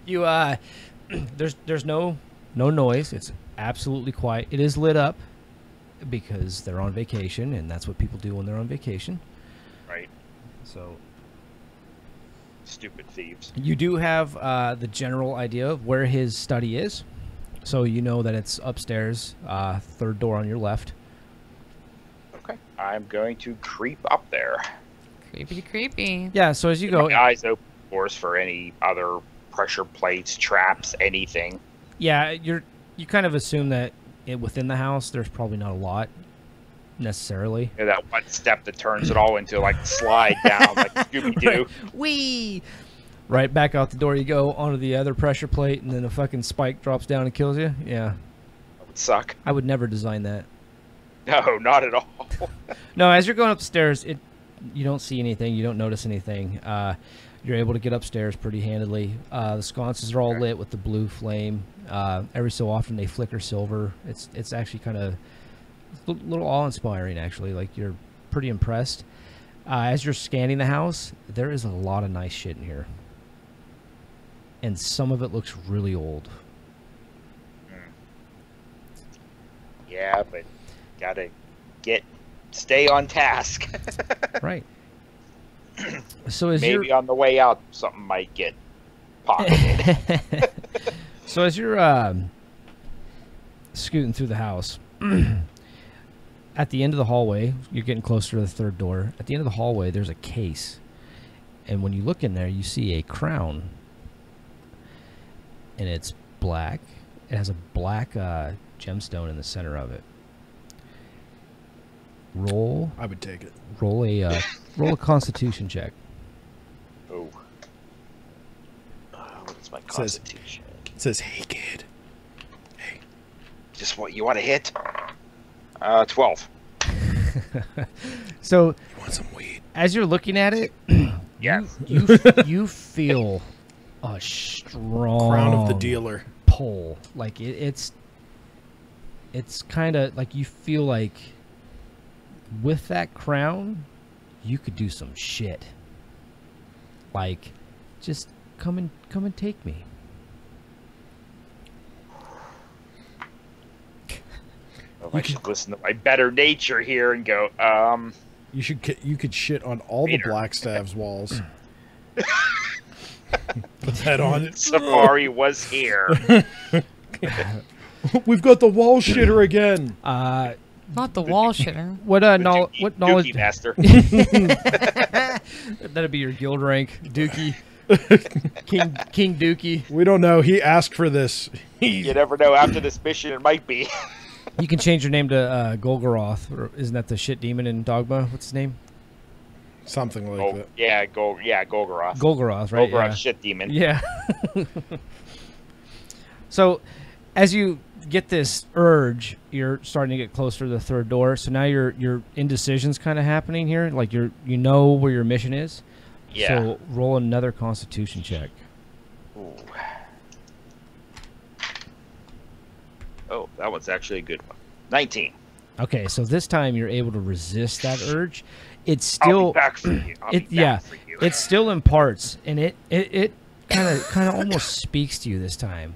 You there's no noise. It's absolutely quiet. It is lit up because they're on vacation, and that's what people do when they're on vacation. Right. So Stupid thieves. you do have the general idea of where his study is. So you know that it's upstairs, third door on your left. Okay. I'm going to creep up there. Creepy, creepy. Yeah, so as you go... My eyes open, of course, for any other pressure plates, traps, anything. Yeah, you kind of assume that within the house, there's probably not a lot, necessarily. You know, that one step that turns it all into, like, slide down like Scooby-Doo. Whee! Right back out the door you go, onto the other pressure plate, and then a fucking spike drops down and kills you. Yeah. That would suck. I would never design that. No, not at all. No, as you're going upstairs, you don't see anything. You don't notice anything. You're able to get upstairs pretty handily. The sconces are all lit with the blue flame. Every so often they flicker silver. It's actually kind of a little awe-inspiring, actually. Like, you're pretty impressed. As you're scanning the house, there is a lot of nice shit in here. And some of it looks really old. Yeah, but gotta stay on task. Right. So as Maybe on the way out, something might get pocketed. So as you're scooting through the house, at the end of the hallway, you're getting closer to the third door. At the end of the hallway, there's a case. And when you look in there, you see a crown. And it's black. It has a black gemstone in the center of it. Roll. I would take it. Roll a Constitution check. Oh. What is my constitution? It says, "Hey kid." Hey. Just what you want to hit? 12. So, You want some weed? as you're looking at it, Yes. you feel a strong Crown of the dealer. pull. Like it's kind of like you feel like with that crown, you could do some shit. Like, just come and take me. Well, I should listen to my better nature here and go, You could shit on all the Peter. Blackstaff's walls. Put that on. Safari was here. We've got the wall shitter again. Not the wall shitter. What what knowledge? Dookie master. That'd be your guild rank, Dookie. King Dookie. We don't know. He asked for this. You never know. After this mission, it might be. You can change your name to Golgoroth, or isn't that the shit demon in Dogma? What's his name? Something like Oh, that. yeah, Golgoroth. Golgoroth, right? Golgoroth, Yeah. shit demon. Yeah. So, as you get this urge, you're starting to get closer to the third door. So now your indecision's kind of happening here. Like you know where your mission is. Yeah. So roll another Constitution check. Ooh. Oh, that one's actually a good one. 19. Okay, so this time you're able to resist that urge. It's I'll still be back for you. I'll be back yeah, for you. it's still in parts, and it kind of almost speaks to you this time,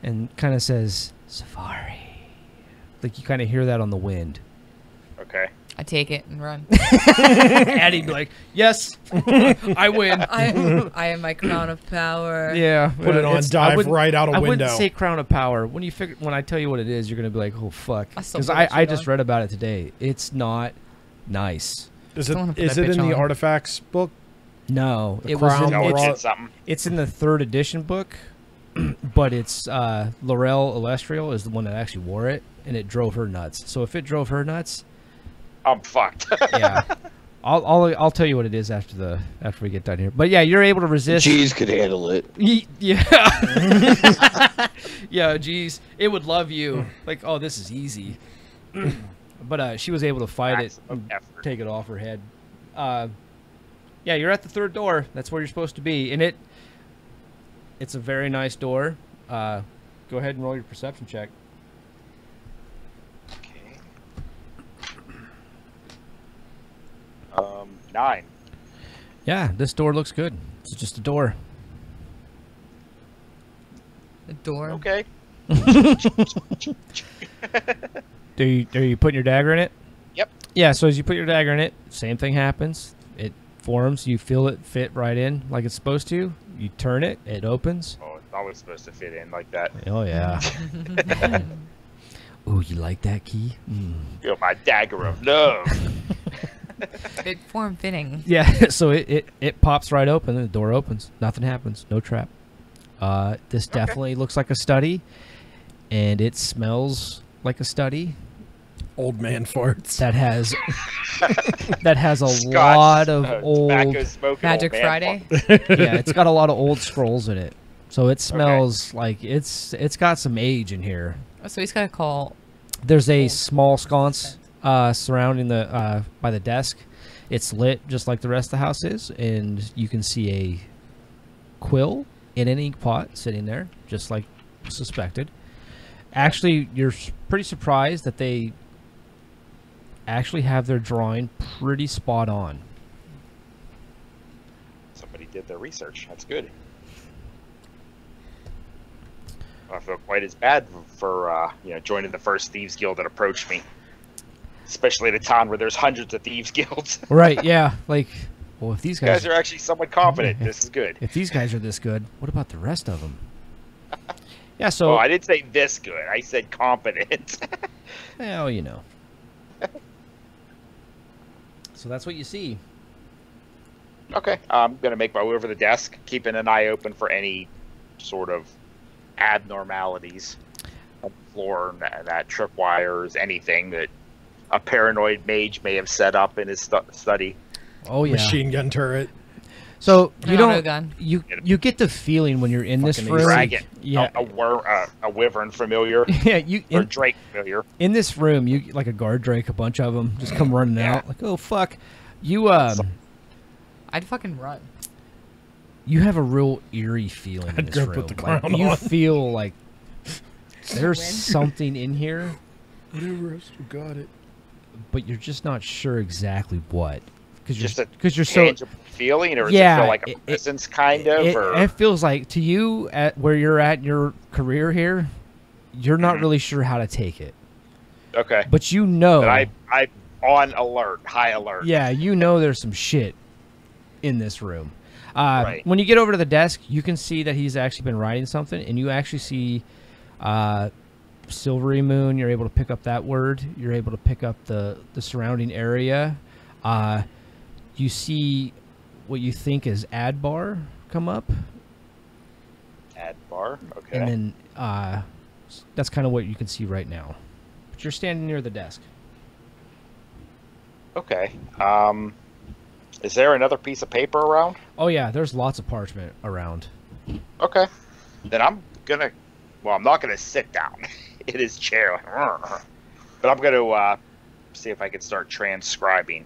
and kind of says Safari. Like you kind of hear that on the wind. Okay. I take it and run. Addie'd be like, "Yes, I win." I am my crown of power. Yeah, Put it on, it's- dive right out a I window. wouldn't say crown of power. When I tell you what it is, you're gonna be like, "Oh fuck," I still because put that I shit just on. read about it today. It's not nice. Is Still wanna it put is that it in bitch the on. artifacts book? No, The it was crown, in, the No, it's, it raw- did something. it's in the 3rd edition book, but it's Laurel Elestrial is the one that actually wore it, and it drove her nuts. So if it drove her nuts, I'm fucked. yeah, I'll tell you what it is after we get done here. But yeah, you're able to resist. Cheese could handle it. Yeah. Yeah, geez. It would love you. Like, oh, this is easy. But she was able to fight it Maximum and effort. take it off her head. Yeah, you're at the 3rd door. That's where you're supposed to be. And it's a very nice door. Go ahead and roll your perception check. Okay. 9. Yeah, this door looks good. It's just a door. The door. Okay. Are you putting your dagger in it? Yep. Yeah, so as you put your dagger in it, same thing happens. It forms, you feel it fit right in like it's supposed to. You turn it, it opens. Oh, it's always supposed to fit in like that. Oh, yeah. Ooh, you like that key? Mm. Feel my dagger of love. Fit form fitting. Yeah, so it pops right open, and the door opens. Nothing happens. No trap. This definitely looks like a study, and it smells like a study. Old man farts. That has a Scotch, lot of tobacco old. smoking Magic old man Friday. Yeah, it's got a lot of old scrolls in it, so it smells like it's got some age in here. Oh, so he's got to call. There's a small sconce surrounding the by the desk. It's lit just like the rest of the house is, and you can see a quill in an ink pot sitting there, just like suspected. Actually, you're pretty surprised that they actually have their drawing pretty spot on. Somebody did their research. That's good. I feel quite as bad for joining the first thieves guild that approached me, especially in a town where there's hundreds of thieves guilds. Right? Yeah. Like, well, if these You guys guys are actually somewhat competent. This is good. if these guys are this good, what about the rest of them? Yeah. So, Oh, I didn't say this good. I said competent. well, you know. So that's what you see. Okay, I'm gonna make my way over to the desk, keeping an eye open for any sort of abnormalities on the floor, that tripwires, anything that a paranoid mage may have set up in his study. Oh yeah. Machine gun turret. So you An don't. autogun. You get the feeling when you're in this Fucking room. Dragon. Yeah. A wyvern familiar. Yeah. You Or in, Drake familiar. in this room, you like a guard drake, a bunch of them just come running Yeah. out. Like, oh fuck, you I'd fucking run. you have a real eerie feeling in I'd this grip room. with the Like, crown you on. feel like there's Win. something in here, Whatever else, we got it. but you're just not sure exactly what. Just a Because you're so. tangible feeling, or does Yeah, it feel like a it- presence, kind of? It, or it feels like to you at where you're at in your career here, you're not Mhm. really sure how to take it, okay. but you know. But I'm on alert, high alert. Yeah, you know there's some shit in this room. Right. When you get over to the desk, you can see that he's actually been writing something, and you actually see Silvery Moon. You're able to pick up that word. You're able to pick up the surrounding area. You see what you think is ad bar come up, Ad bar. Okay. and then that's kind of what you can see right now. But you're standing near the desk. Okay. Is there another piece of paper around? Oh yeah, there's lots of parchment around. Okay. Then I'm gonna. Well, I'm not gonna sit down in his chair, but I'm gonna see if I can start transcribing,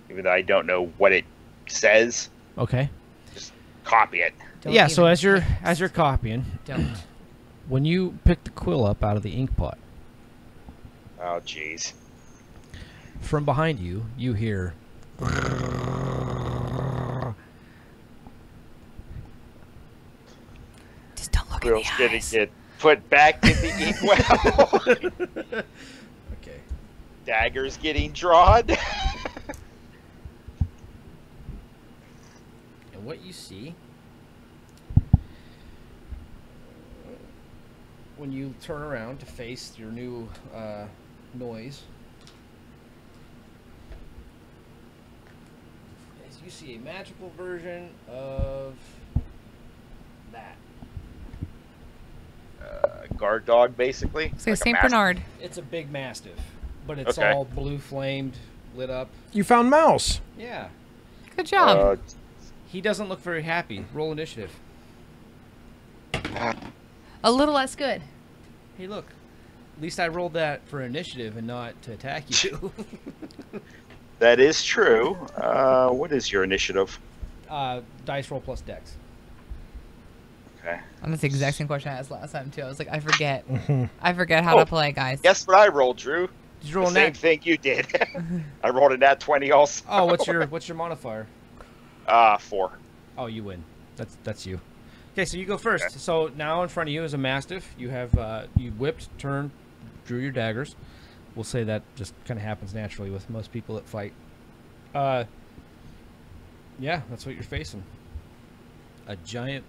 even though I don't know what it says. Okay. Copy it. Don't Yeah. So even- as you're copying, Don't. when you pick the quill up out of the ink pot, Oh, jeez. from behind you, you hear. Just don't look Quill's in the gonna eyes. get put back in the inkwell. Okay. Daggers getting drawn. And what you see when you turn around to face your new noise is you see a magical version of that. Guard dog, basically. It's like a Saint mastiff. Bernard. It's a big mastiff, but it's Okay. all blue flamed, lit up. You found Mouse. Yeah. Good job. He doesn't look very happy. Roll initiative. A little less good. Hey, look. At least I rolled that for initiative and not to attack you. That is true. What is your initiative? Dice roll plus dex. Okay. And that's the exact same question I asked last time too. I was like, I forget. I forget how Oh. to play, guys. Guess what I rolled, Drew? Did you The roll a same nat? thing you did. I rolled a nat 20 also. Oh, what's your modifier? 4. Oh, you win. That's you. Okay, so you go first. Okay. So now in front of you is a mastiff. You have you whipped, turned, drew your daggers. We'll say that just kind of happens naturally with most people that fight. Yeah, that's what you're facing. A giant,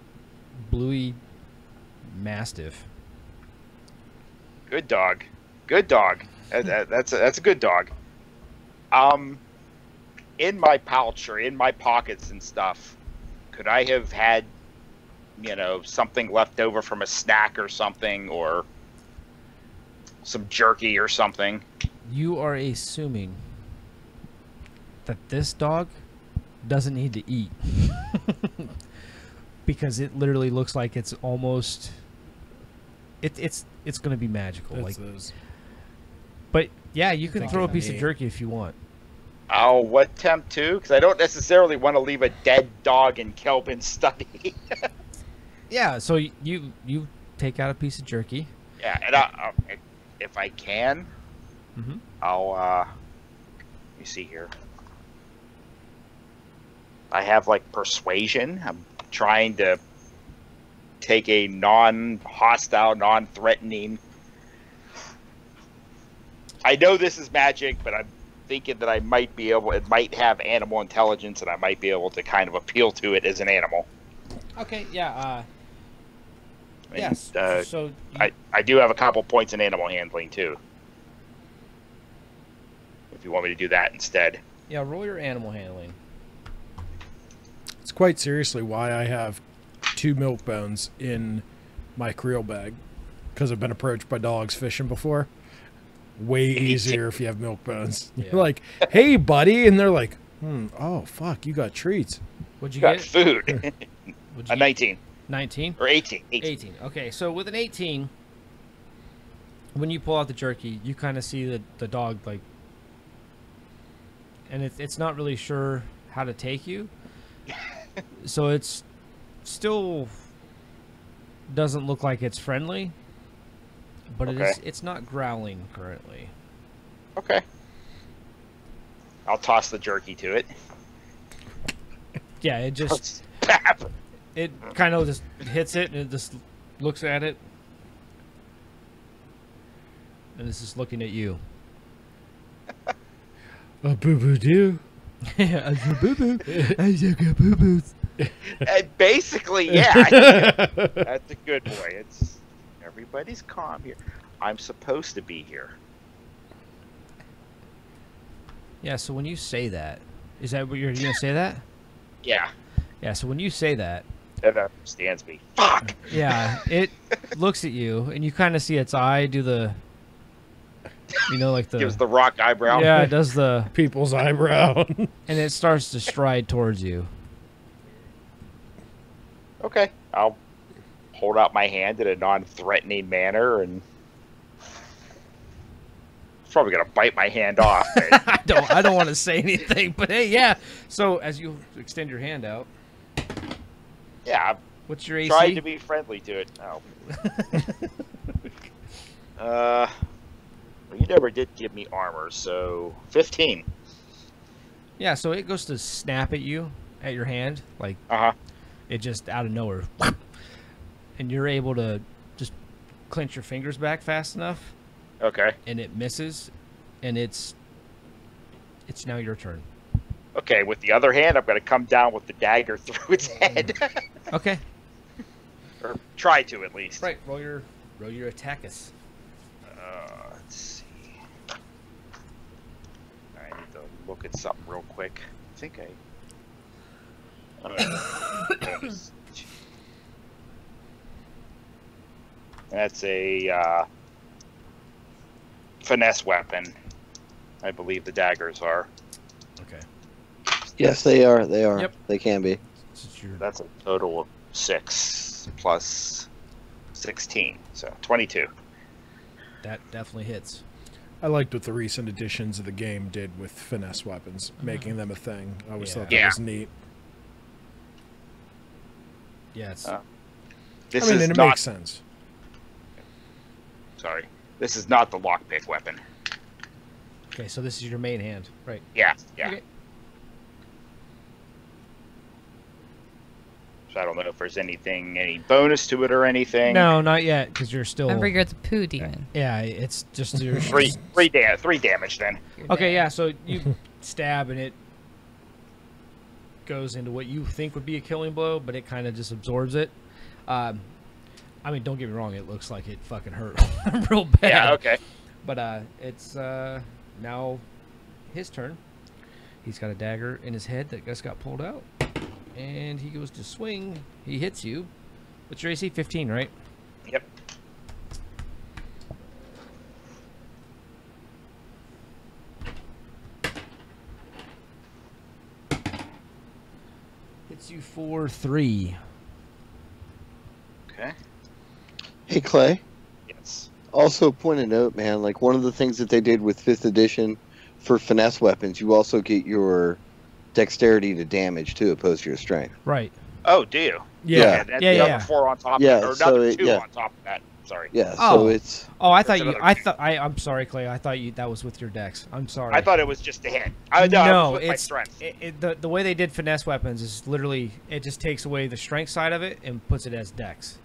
bluey mastiff. Good dog. Good dog. That's a good dog. In my pouch or in my pockets and stuff, could I have had, something left over from a snack or something, or some jerky or something? You are assuming that this dog doesn't need to eat because it literally looks like it's almost it's going to be magical. That's Like, those. but yeah, you can Think throw a of piece of me. jerky if you want. I'll attempt to, because I don't necessarily want to leave a dead dog in Kelvin's study. Yeah, so you take out a piece of jerky. Yeah, and if I can, Mm-hmm. I'll let me see here. I have like persuasion. I'm trying to take a non-hostile, non-threatening. I know this is magic, but I'm thinking that I might be able. It might have animal intelligence, and I might be able to kind of appeal to it as an animal. Okay, yeah. And, Yes. So I do have a couple points in animal handling too. If you want me to do that instead. yeah, roll your animal handling. It's quite seriously why I have 2 milk bones in my creel bag, because I've been approached by dogs fishing before. Way easier if you have milk bones. Yeah. You're like, hey, buddy. And they're like, oh, fuck, you got treats. What'd you Got get? food. What'd you A get? 19 19? or 18. 18. Okay, so with an 18, when you pull out the jerky, you kind of see the dog, like, and it's not really sure how to take you. So it's still doesn't look like it's friendly, but Okay. it's not growling currently. Okay. I'll toss the jerky to it. Yeah, it just Pap! it kind of just hits it and it just looks at it, and it's just looking at you. A boo boo doo. Yeah, boo boo. I got boo boos. Basically, yeah. That's a good boy. It's everybody's calm here. I'm supposed to be here. Yeah, so when you say that, is that what you're gonna say that? Yeah. Yeah, so when you say that, That understands me. Fuck! yeah, it looks at you and you kind of see its eye do the, you know, like the, Gives the rock eyebrow. yeah, it does the, People's eyebrow. and it starts to stride towards you. Okay. I'll hold out my hand in a non-threatening manner and it's probably gonna bite my hand off. But I don't want to say anything, but hey, yeah. So as you extend your hand out, yeah, what's your I'm AC? trying to be friendly to it. Oh. Well, you never did give me armor, so 15. Yeah, so it goes to snap at you, at your hand, like Uh-huh. it just out of nowhere, and you're able to just clench your fingers back fast enough, Okay. and it misses, and it's now your turn. Okay, with the other hand, I'm going to come down with the dagger through its head. Okay. Or try to, at least. Right. Roll your attackers. Let's see. I need to look at something real quick. I think That's a finesse weapon. I believe the daggers are. Okay. Yes, they are. They are. Yep. They can be. Since you're, That's a total of 6 plus 16, so 22. that definitely hits. I liked what the recent editions of the game did with finesse weapons, making them a thing. I always thought that Yeah. was neat. Yeah. It's, This I mean, is and it not. makes sense. Sorry, this is not the lockpick weapon. okay. So this is your main hand, right? Yeah, yeah. Okay. So I don't know if there's any bonus to it or anything. No, not yet, because you're still. Remember, you're the poo demon. Yeah, it's just your Three damage then. You're Okay, dead. yeah. So you stab and it goes into what you think would be a killing blow, but it kind of just absorbs it. I mean, don't get me wrong; it looks like it fucking hurt real bad. Yeah, okay. But it's now his turn. He's got a dagger in his head that just got pulled out, and he goes to swing. He hits you. What's your AC? 15, right? Yep. Hits you for 3. Okay. Hey, Clay. Yes. Also, point of note, man. Like one of the things that they did with 5th edition for finesse weapons, you also get your dexterity to damage too, opposed to your strength. Right. Oh, do you? Yeah. That's Yeah, another yeah. 4 on top Yeah, of that, or so another it- 2 yeah. on top of that. Sorry. Yeah. Oh. So it's Oh, I thought That's you. another I two. thought. I'm sorry, Clay. I thought you. That was with your dex. I'm sorry. I thought it was just a hit. No, it no, was with my it's strength. the way they did finesse weapons is literally it just takes away the strength side of it and puts it as dex,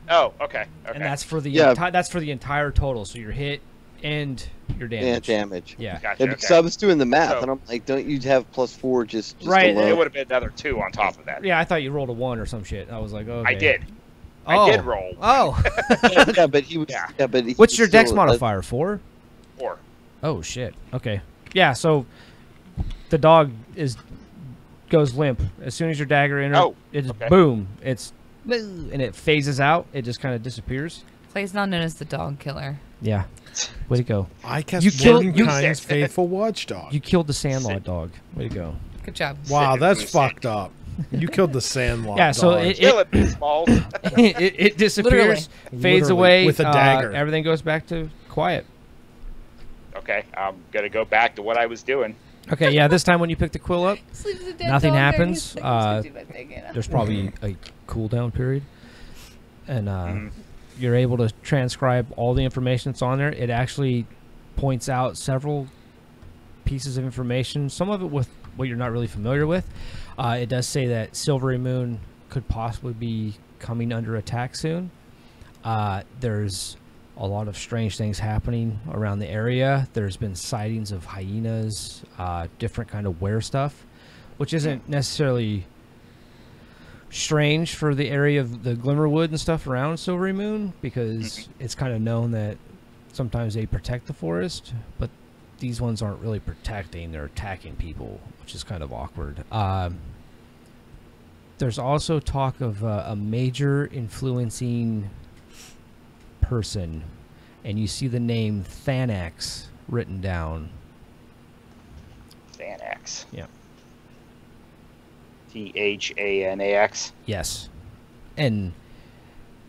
Oh, okay. Okay. and that's for the Yeah. that's for the entire total. So your hit and your yeah, damage. damage. Yeah. Gotcha. And Okay. because I was doing the math, So- and I'm like, don't you have +4 just Right, alone? It would have been another 2 on top of that. Yeah, I thought you rolled a 1 or some shit. I was like, okay. I did. Oh. I did roll. Oh. yeah, but he was. Yeah. Yeah, but he What's your dex still- modifier? 4? 4. Oh shit. Okay. Yeah. So the dog goes limp as soon as your dagger enters. Oh, It's okay. boom. It's and it phases out. It just kind of disappears. Clay's now known as the dog killer. Yeah. Way to go. I cast You killed- you- Mordenkainen's faithful watchdog. You killed the Sandlot dog. Way to go. Good job. Wow, Sick that's of fucked up. You killed the Sandlot. Yeah, so dog. Kill it, Beastballs. it disappears, fades Literally, away with a dagger. Everything goes back to quiet. Okay, I'm gonna go back to what I was doing. Okay, yeah. This time when you pick the quill up, Sleeps a dead nothing dog, happens. 30 seconds, 50 by taking it. There's probably a cooldown period, and you're able to transcribe all the information that's on there. It actually points out several pieces of information, some of it with what you're not really familiar with. It does say that Silvery Moon could possibly be coming under attack soon. There's a lot of strange things happening around the area. There's been sightings of hyenas, different kind of were stuff, which isn't necessarily strange for the area of the Glimmerwood and stuff around Silvery Moon, because it's kind of known that sometimes they protect the forest, but these ones aren't really protecting, they're attacking people, which is kind of awkward. There's also talk of a major influencing person, and you see the name Thanax written down. Thanax. Yeah. Thanax. Yes. And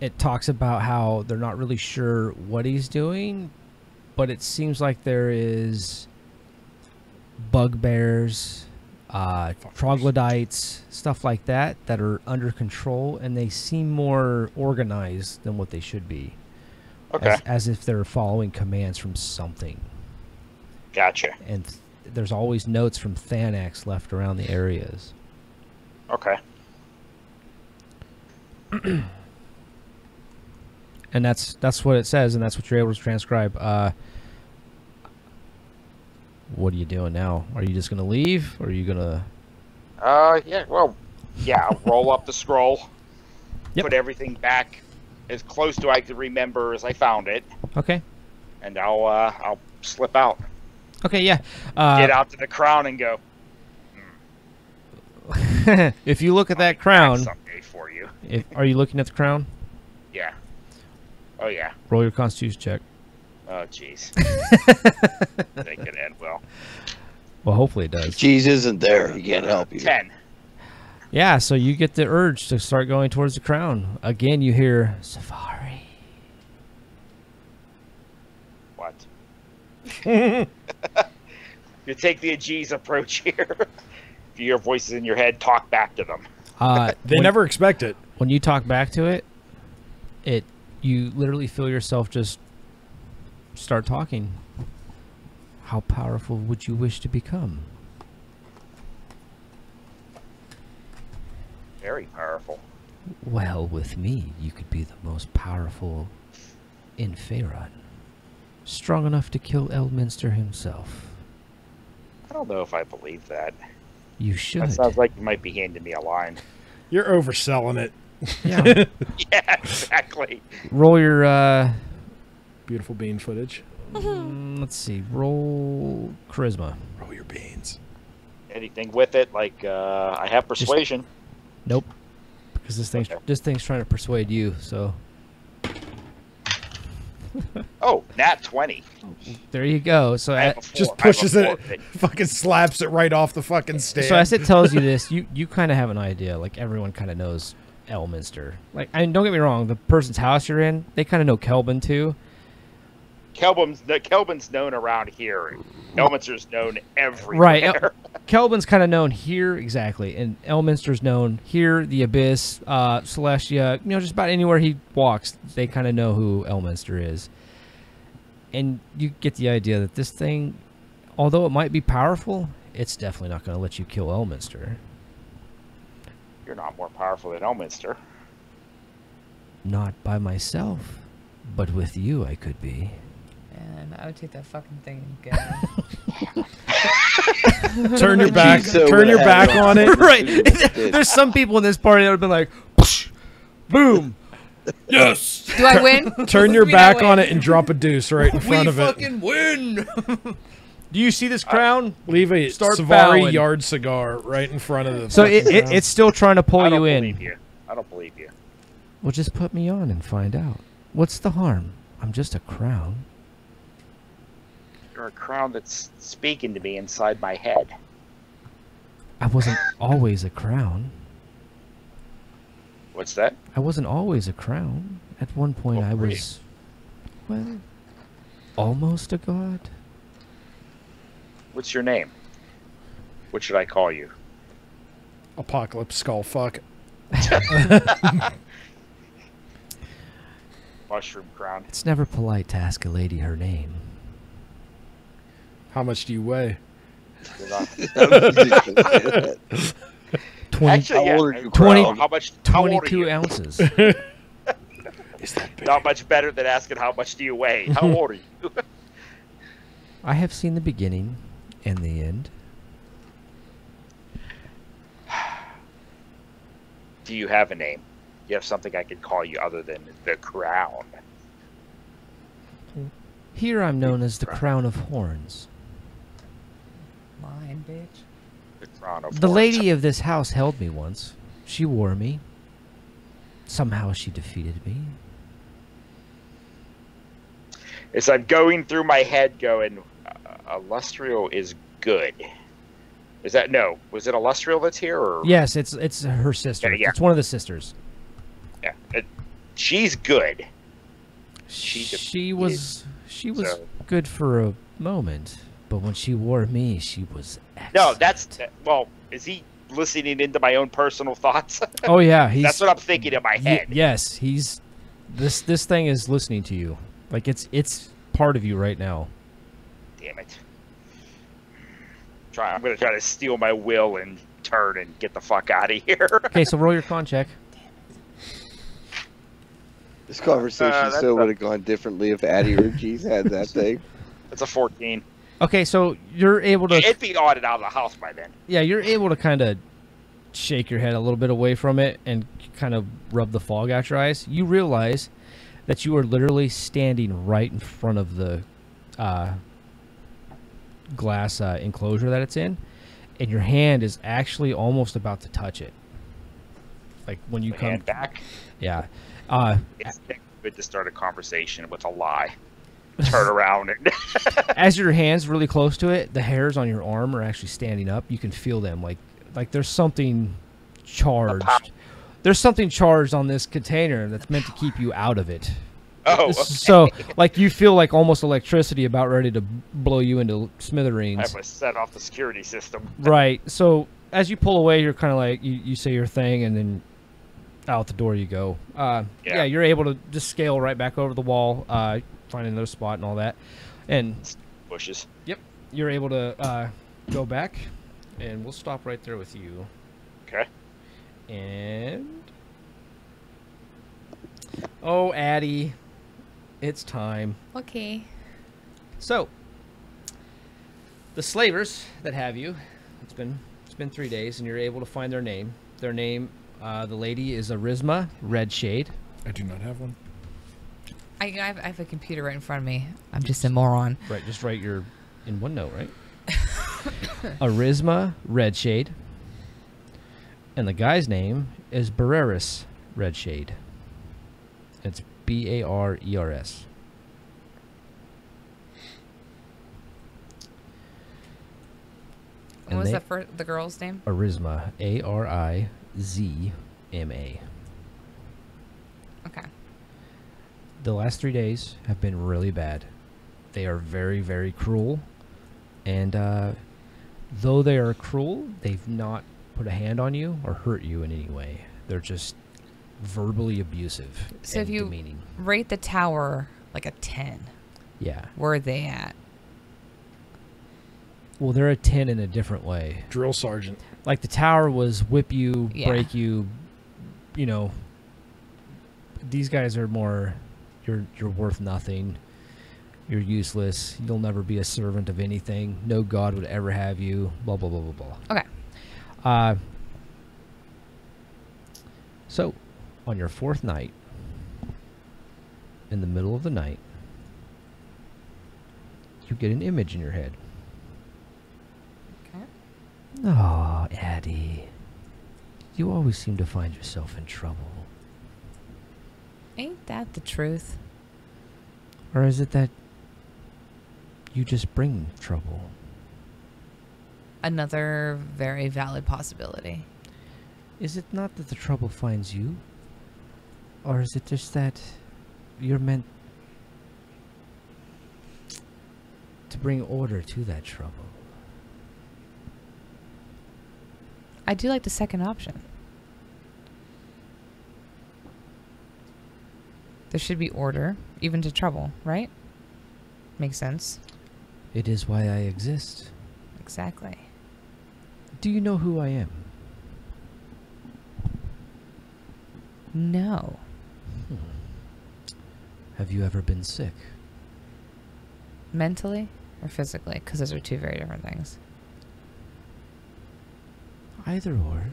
it talks about how they're not really sure what he's doing, but it seems like there is bugbears, troglodytes, stuff like that are under control, and they seem more organized than what they should be. Okay. As if they're following commands from something. Gotcha. And there's always notes from Thanax left around the areas. Okay. And that's what it says, and that's what you're able to transcribe. What are you doing now? Are you just gonna leave, or are you gonna? Yeah. Well, yeah. I'll roll up the scroll. Yep. Put everything back as close to I can remember as I found it, Okay. and I'll slip out. Okay. Yeah. Get out to the crown and go. If you look at that Back crown, someday for you. are you looking at the crown? Yeah. Oh yeah. Roll your Constitution check. Oh jeez. That could end well. Well, hopefully it does. Cheese isn't there. He can't help you. 10. Yeah. So you get the urge to start going towards the crown. Again, you hear Safari. What? You take the Agee's approach here. If you hear voices in your head, talk back to them. They never expect it. When you talk back to it, you literally feel yourself just start talking. How powerful would you wish to become? Very powerful. Well, with me, you could be the most powerful in Faerun. Strong enough to kill Elminster himself. I don't know if I believe that. You should. That sounds like you might be handing me a line. You're overselling it. Yeah. Yeah, exactly. Roll your, Beautiful bean footage. let's see. Roll charisma. Roll your beans. Anything with it, like I have persuasion. Nope. Because this thing's trying to persuade you, so. Oh, nat 20. There you go. So I have a Just four- I have a pushes it, four. fucking slaps it right off the fucking stand. So as it tells you this, you kind of have an idea. Like, everyone kind of knows Elminster. Like, I mean, don't get me wrong. The person's house you're in, they kind of know Kelvin too. Kelvin's known around here. Elminster's known everywhere. Right. Kelvin's kind of known here, exactly, and Elminster's known here, the Abyss, Celestia. Just about anywhere he walks, they kind of know who Elminster is. And you get the idea that this thing, although it might be powerful, it's definitely not going to let you kill Elminster. You're not more powerful than Elminster. Not by myself, but with you I could be. And I would take that fucking thing and go. turn your back. So Turn your would back have on it. Right. There's some people in this party that would have been like, boom. Yes. Do I win? Turn your Mean I back win. on it and drop a deuce right in front of it. fucking win. Do you see this crown? Leave a Start Savari bowing. yard cigar right in front of the. So fucking crown. it's still trying to pull I don't you believe in. you. I don't believe you. Well, just put me on and find out. What's the harm? I'm just a crown. You're a crown that's speaking to me inside my head. I wasn't always a crown. What's that? I wasn't always a crown. At one point, Oh, I great. was, well, almost a god. What's your name? What should I call you? Apocalypse Skullfuck. Mushroom Crown. It's never polite to ask a lady her name. How much do you weigh? You're not- 20, Actually, yeah. How old are you, 20 Crown? How much? How old are 22 you? ounces. Is that big? Not much better than asking how much do you weigh. How old are you? I have seen the beginning and the end. Do you have a name? Do you have something I could call you other than the Crown? Here I'm known as the Crown of Horns. Lying, bitch. The Crown of The Horns. lady of this house held me once. She wore me. Somehow she defeated me. As I'm going through my head, going, Illustrio is good. Is that no? Was it Illustrio that's here? Or Yes, it's her sister. Yeah, yeah. It's one of the sisters. yeah, she's good. She was so- good for a moment, but when she wore me, she was excellent. No, that's well. Is he listening into my own personal thoughts? Oh yeah, he's That's what I'm thinking in my head. yes, he's this thing is listening to you. Like it's part of you right now. Damn it. I'm gonna try to steal my will and turn and get the fuck out of here. Okay, so roll your con check. This conversation that's still a- would have gone differently if Addy or G's had that thing. It's a 14. Okay, so you're able to It'd be audited out of the house by then. yeah, you're able to kind of shake your head a little bit away from it and kind of rub the fog out your eyes. You realize that you are literally standing right in front of the glass enclosure that it's in, and your hand is actually almost about to touch it. Like when you My come hand back. yeah. It's good to start a conversation with a lie. Turn around and As your hand's really close to it, the hairs on your arm are actually standing up. You can feel them like there's something charged. There's something charged on this container that's meant to keep you out of it. oh, okay. So, like, you feel like almost electricity about ready to blow you into I smithereens. must set off the security system. Right. So, as you pull away, you're kind of like, you say your thing, and then out the door you go. Yeah, you're able to just scale right back over the wall, find another spot and all that. And Bushes. you're able to go back, and we'll stop right there with you. Okay. And oh, Addie, it's time. Okay. So the slavers that have you, it's been 3 days, and you're able to find their name. Their name, the lady is Arisma Redshade. I do not have one. I have a computer right in front of me. I'm just a moron. Right, just write your in OneNote, right? Arisma Redshade. And the guy's name is Barreris Redshade. It's Bareres. What was the girl's name? Arisma, Arizma. Okay. The last 3 days have been really bad. They are very, very cruel. And though they are cruel, they've not put a hand on you or hurt you in any way. They're just verbally abusive So and if you demeaning. rate the tower like a 10, Yeah. where are they at? Well, they're a 10 in a different way. Drill sergeant. Like the tower was whip you, Yeah. break you, you know. These guys are more, you're worth nothing. You're useless. You'll never be a servant of anything. No god would ever have you. Blah, blah, blah, blah, blah. Okay. So, on your fourth night, in the middle of the night, you get an image in your head. Okay. Oh, Addie. You always seem to find yourself in trouble. Ain't that the truth? Or is it that you just bring trouble? Another very valid possibility. Is it not that the trouble finds you? Or is it just that you're meant to bring order to that trouble? I do like the second option. There should be order, even to trouble, right? Makes sense. It is why I exist. Exactly. Do you know who I am? No. Have you ever been sick? Mentally or physically? Because those are two very different things. Either or.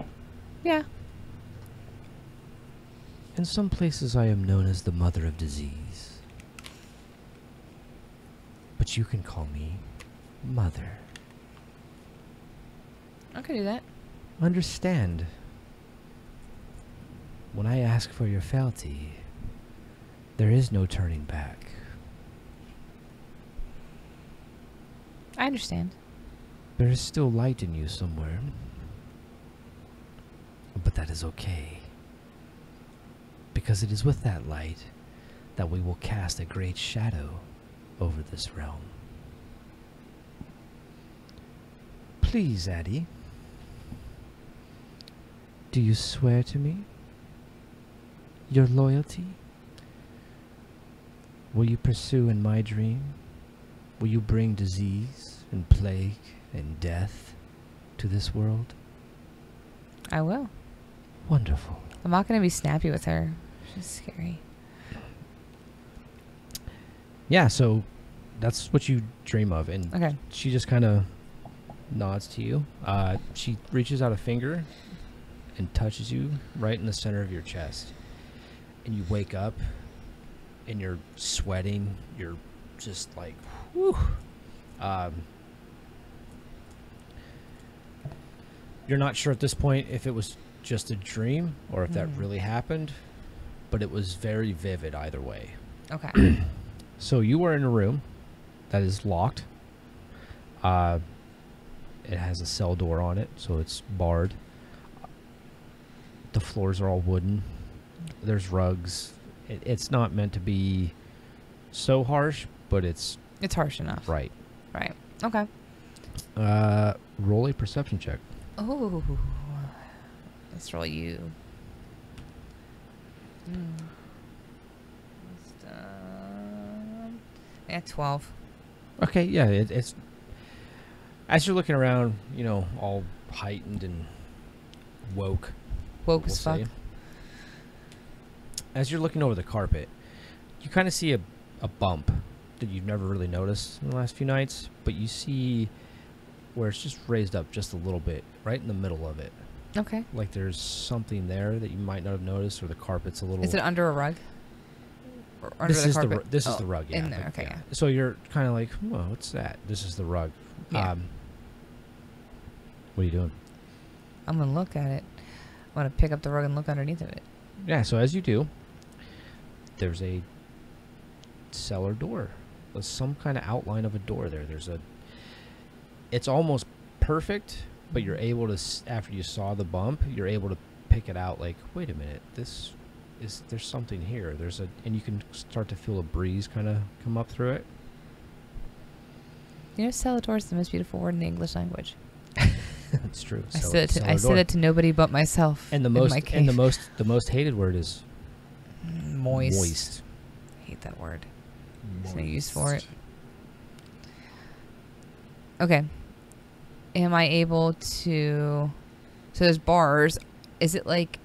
Yeah. In some places I am known as the mother of disease. But you can call me Mother. I could do that. Understand, when I ask for your fealty, there is no turning back. I understand. There is still light in you somewhere. But that is okay. Because it is with that light that we will cast a great shadow over this realm. Please, Addie. Do you swear to me your loyalty? Will you pursue in my dream? Will you bring disease and plague and death to this world? I will. Wonderful. I'm not going to be snappy with her. She's scary. Yeah, so that's what you dream of. And Okay. she just kind of nods to you. She reaches out a finger and touches you right in the center of your chest. And you wake up and you're sweating. You're just like, whew. You're not sure at this point if it was just a dream or if that really happened, but it was very vivid either way. Okay. So you are in a room that is locked. It has a cell door on it, so it's barred. The floors are all wooden. There's rugs. It's not meant to be so harsh, but it's It's harsh enough. right. Right. Okay. Roll a perception check. Oh. Let's roll you. Yeah, 12. Okay, yeah, it's as you're looking around, you know, all heightened and woke. Woke we'll as fuck. say. As you're looking over the carpet, you kind of see a bump that you've never really noticed in the last few nights, but you see where it's just raised up just a little bit, right in the middle of it. Okay. Like there's something there that you might not have noticed, or the carpet's a little. Is it under a rug? Or under This the is carpet? this is the rug, yeah. In there, but okay, yeah. So you're kind of like, whoa, what's that? This is the rug. Yeah. What are you doing? I'm going to look at it. I'm going to pick up the rug and look underneath of it. Yeah, so as you do, there's a cellar door. There's some kind of outline of a door there. It's almost perfect, but you're able to, after you saw the bump, you're able to pick it out like, wait a minute, there's something here. And you can start to feel a breeze kind of come up through it. You know, cellar door is the most beautiful word in the English language. It's true. I said it to nobody but myself. And the most hated word is moist. I hate that word. There's no use for it. Okay. Am I able to... So there's bars. Is it like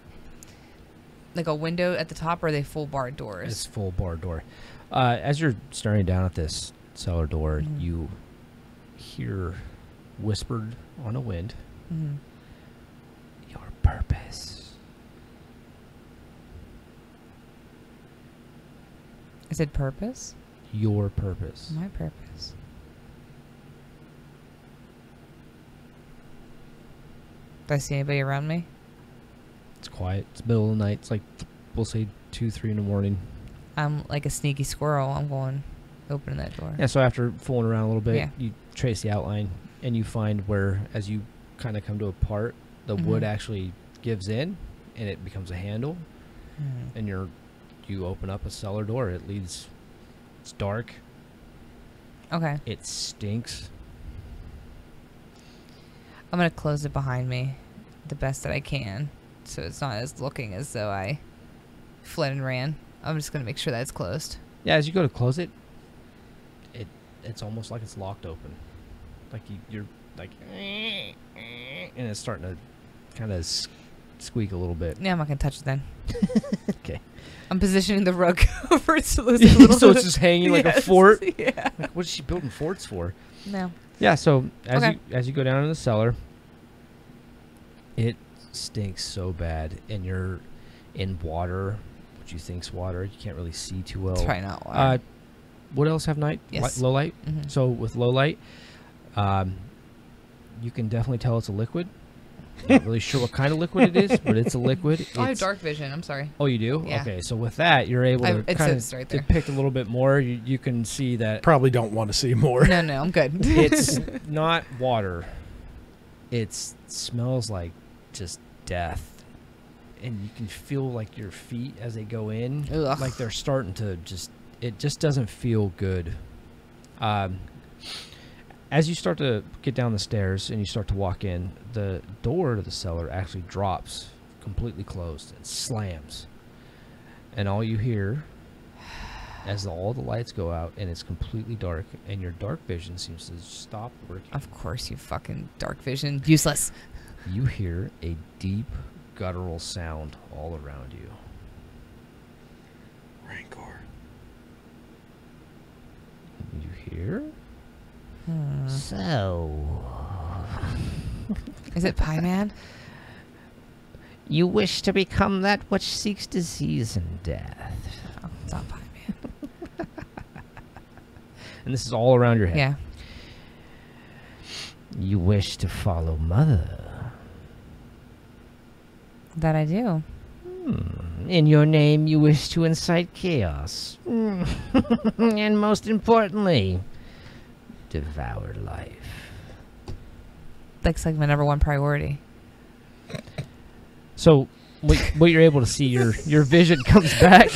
a window at the top, or are they full barred doors? It's full bar door. As you're staring down at this cellar door, you hear whispered on a wind, your purpose. Is it purpose? Your purpose. My purpose. Do I see anybody around me? It's quiet. It's middle of the night. It's like, we'll say 2, 3 in the morning. I'm like a sneaky squirrel. I'm going opening that door. Yeah, so after fooling around a little bit, Yeah. you trace the outline, and you find where, as you kind of come to a part, the wood actually gives in, and it becomes a handle, and you're you open up a cellar door. It leads. It's dark. Okay. It stinks. I'm gonna close it behind me, the best that I can, so it's not as looking as though I fled and ran. I'm just gonna make sure that it's closed. Yeah, as you go to close it, it's almost like it's locked open. Like you're like, and it's starting to kind of squeak a little bit. Yeah, I'm not gonna touch it then. Okay. I'm positioning the rug over it so there's a little So it's just hanging like a Yes, fort. Yeah. Like, what is she building forts for? No. Yeah. So Okay. as you go down in the cellar, it stinks so bad, and you're in water, what you think's water. You can't really see too well. It's probably not water. What else have night? Yes. Low light. Mhm. So with low light, you can definitely tell it's a liquid. Not really sure what kind of liquid it is, but it's a liquid. I have dark vision. I'm sorry. Oh, you do? Yeah. Okay, so with that, you're able to It kind says of right there. depict a little bit more. You can see that Probably don't want to see more. No, I'm good. it's not water. It smells like just death. And you can feel like your feet as they go in, Ugh. like they're starting to it just doesn't feel good. As you start to get down the stairs and you start to walk in, the door to the cellar actually drops, completely closed, and slams. And all you hear, as all the lights go out and it's completely dark, and your dark vision seems to stop working, Of course, you fucking dark vision. Useless. you hear a deep, guttural sound all around you. Rancor. You hear? So, Is it Pie Man? you wish to become that which seeks disease and death. Oh, it's not Pie Man. And this is all around your head. Yeah. You wish to follow Mother. That I do. In your name, you wish to incite chaos. And most importantly, devour life. That's like my number one priority. So what you're able to see, your vision comes back,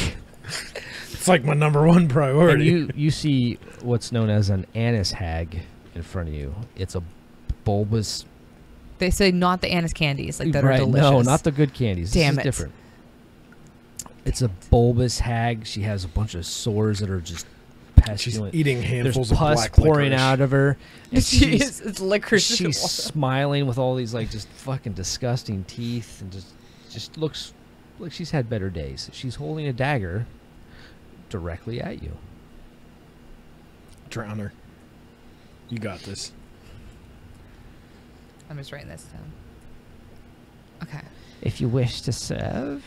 It's like my number one and priority. you see what's known as an anise hag in front of you. It's a bulbous. They say not the anise candies, like that Right, are delicious. no, not the good candies. Damn This it. is different. It's a bulbous hag. She has a bunch of sores that are just She's pestilent. eating There's handfuls of pus black pouring licorice. out of her. And she's It's licorice. she's smiling with all these like just fucking disgusting teeth, and just looks like she's had better days. She's holding a dagger directly at you. Drown her. You got this. I'm just writing this down. Okay. If you wish to serve,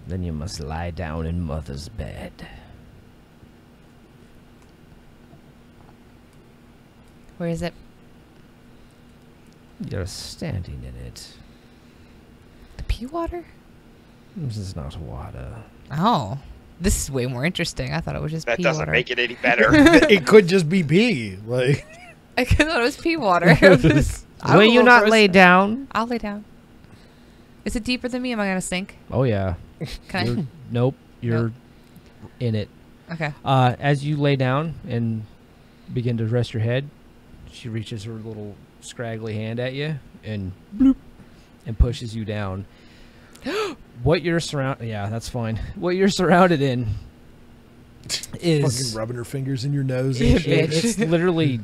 then you must lie down in Mother's bed. Where is it? You're standing in it. The pea water? This is not water. Oh. This is way more interesting. I thought it was just That pea doesn't water. make it any better. It could just be pee. Like, I thought it was pea water. Will you not lay down? I'll lay down. Is it deeper than me? Am I gonna sink? Oh yeah. Can Nope. You're in it. I? Okay. As you lay down and begin to rest your head, she reaches her little scraggly hand at you and bloop, and pushes you down. What you're yeah, that's fine. What you're surrounded in is fucking rubbing her fingers in your nose Yeah, and shit. bitch. it's literally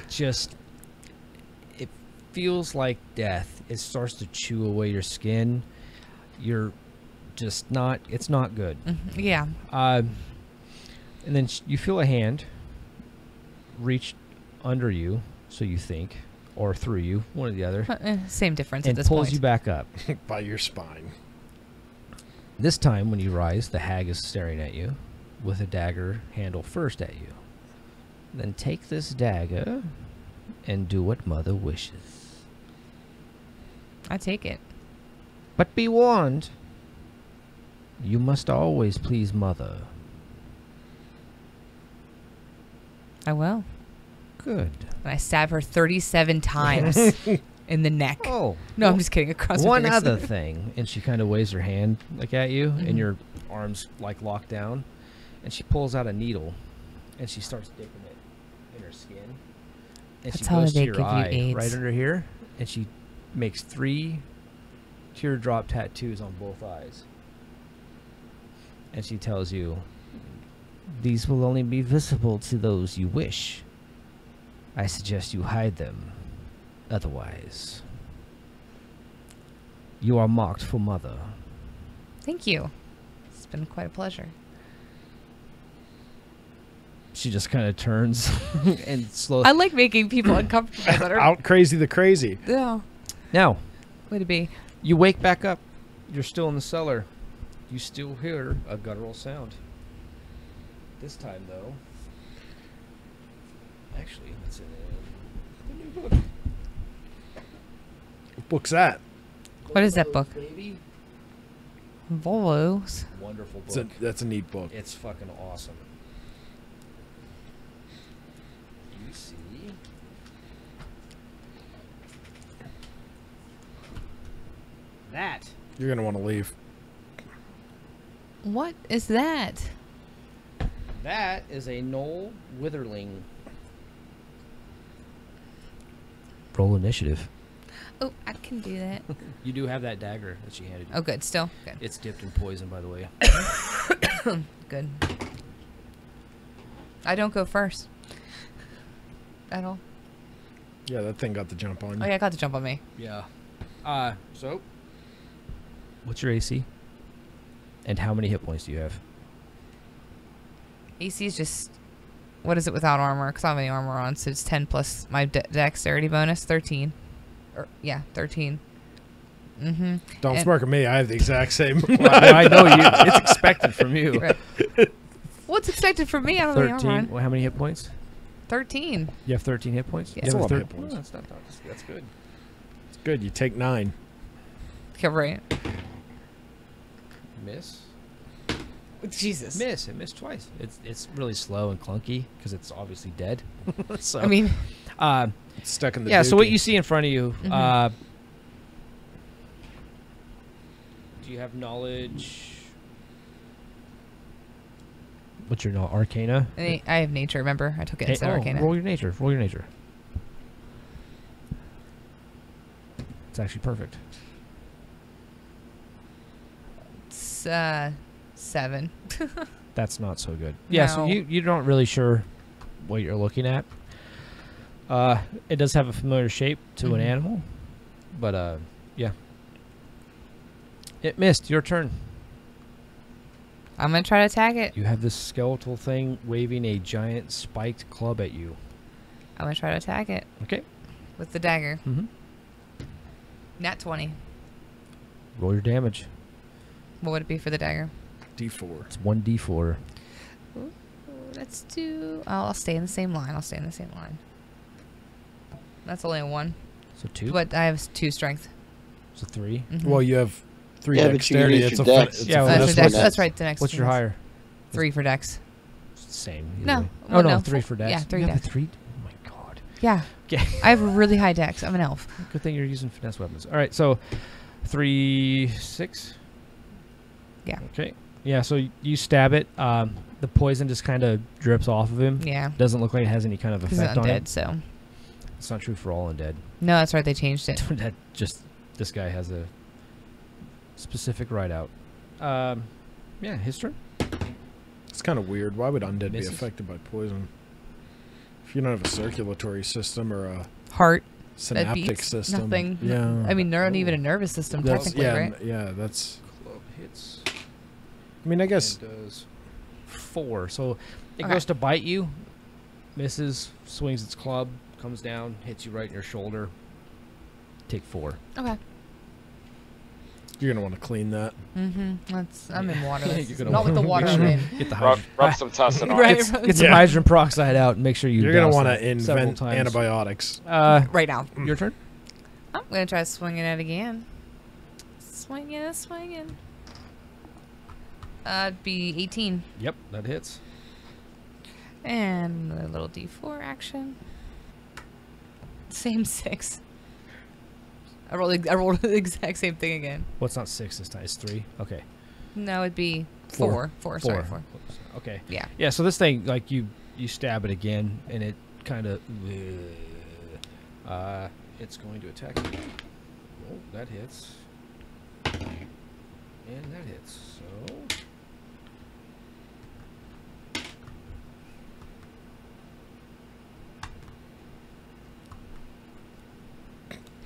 just, it feels like death. It starts to chew away your skin. You're just not, it's not good. Yeah. And then you feel a hand reach under you, so you think, or through you, one or the other, Same difference and at this pulls point. you back up. By your spine. This time, when you rise, the hag is staring at you with a dagger handle first at you. Then take this dagger and do what Mother wishes. I take it. But be warned, you must always please Mother. I will. Good. And I stab her 37 times in the neck. Oh, No, I'm just kidding. Across her one fingers. other thing, and she kind of waves her hand like at you, and your arms like locked down, and she pulls out a needle, and she starts dipping it in her skin, and That's she how goes they to your give you eye AIDS. right under here, and she makes 3 teardrop tattoos on both eyes, and she tells you, "These will only be visible to those you wish. I suggest you hide them. Otherwise, you are marked for mother." Thank you. It's been quite a pleasure. She just kind of turns and slowly. I like making people uncomfortable. That are, Out crazy the crazy. yeah. Now, Way to be. you wake back up. You're still in the cellar. You still hear a guttural sound. This time, though, actually, it's in the new book. What book's that? What is that Volvos, book? Baby. Volvos. Wonderful book. That's a neat book. It's fucking awesome. You see. That. You're gonna want to leave. What is that? That is a Knoll Witherling. Roll initiative. Oh, I can do that. You do have that dagger that she handed you. Oh, good. Still good. It's dipped in poison, by the way. Good. I don't go first. At all. Yeah, that thing got the jump on you. Oh yeah, I got to jump on me. Yeah. So, what's your AC? And how many hit points do you have? AC is just. What is it without armor? Because I don't have any armor on, so it's 10 plus my dexterity bonus, 13. Yeah, 13. Mm-hmm. Don't And- smirk at me. I have the exact same. Well, I know you. It's expected from you. Right. What's expected from me? I don't have any armor 13. on. Well, how many hit points? 13. You have 13 hit points? Yeah. You That's a have lot of thir- hit points. Oh, that's not that's good. It's good. You take 9. Yeah, right. Miss. Jesus. Miss. It missed twice. It's really slow and clunky because it's obviously dead. So, I mean, It's stuck in the. yeah. So what dookie. you see in front of you? Mhm. Do you have knowledge? What's your arcana? I have nature, remember? I took it instead of arcana. Roll your nature. Roll your nature. It's actually perfect. It's 7. That's not so good. Yeah, so No. you're not really sure what you're looking at. It does have a familiar shape to an Mhm. animal, but yeah. It missed. Your turn. I'm going to try to attack it. You have this skeletal thing waving a giant spiked club at you. I'm going to try to attack it Okay. with the dagger. Mm-hmm. Nat 20. Roll your damage. What would it be for the dagger? D4. It's 1d4. Ooh, let's do... Oh, I'll stay in the same line. I'll stay in the same line. That's only a 1. So 2. But I have 2 strength. So 3. Mhm. Well, you have 3 Yeah, but you dexterity. use It's your a fin- dex. it's Yeah, a well, That's, finesse for dex. weapon. That's right. The next What's your one is higher? 3 for dex. Same. No. either way. Well, Oh, no. no, 3 four- for dex. yeah, 3 you have a dex. 3? Oh, my God. Yeah. Okay. I have a really high dex. I'm an elf. Good thing you're using finesse weapons. All right, so 3, 6. Yeah. Okay. Yeah, so you stab it. The poison just kind of drips off of him. Yeah. Doesn't look like it has any kind of Because it's effect on him. undead, so... It's not true for all undead. No, that's right. They changed it. That just this guy has a specific right out. Yeah, his turn. It's kind of weird. Why would undead Misses. be affected by poison? If you don't have a circulatory system or a Heart. synaptic beats system, Nothing. yeah, I mean, not even a nervous system, that's technically, yeah, right? yeah. That's. Club hits. I mean, I guess And does 4. So it Okay. goes to bite you, misses, swings its club, comes down, hits you right in your shoulder. Take 4. Okay. you're gonna want to clean that. Mm-hmm. I'm in water. You're gonna Not with the water I'm in. Get the Rub, hydrogen. rub some tussin on Right. it. Get some Yeah. hydrogen peroxide out and make sure you. You're gonna douse want that to several invent times. antibiotics. Right now. Your turn. I'm going to try swinging it again. Swinging. It'd be 18. Yep, that hits. And a little D4 action. Same 6. I rolled the exact same thing again. Well, it's not 6 this time. It's 3. Okay. No, it'd be Four. Sorry, 4. Okay. Yeah. Yeah. So this thing, like you stab it again, and it kind of, it's going to attack you. Oh, that hits. And that hits. So.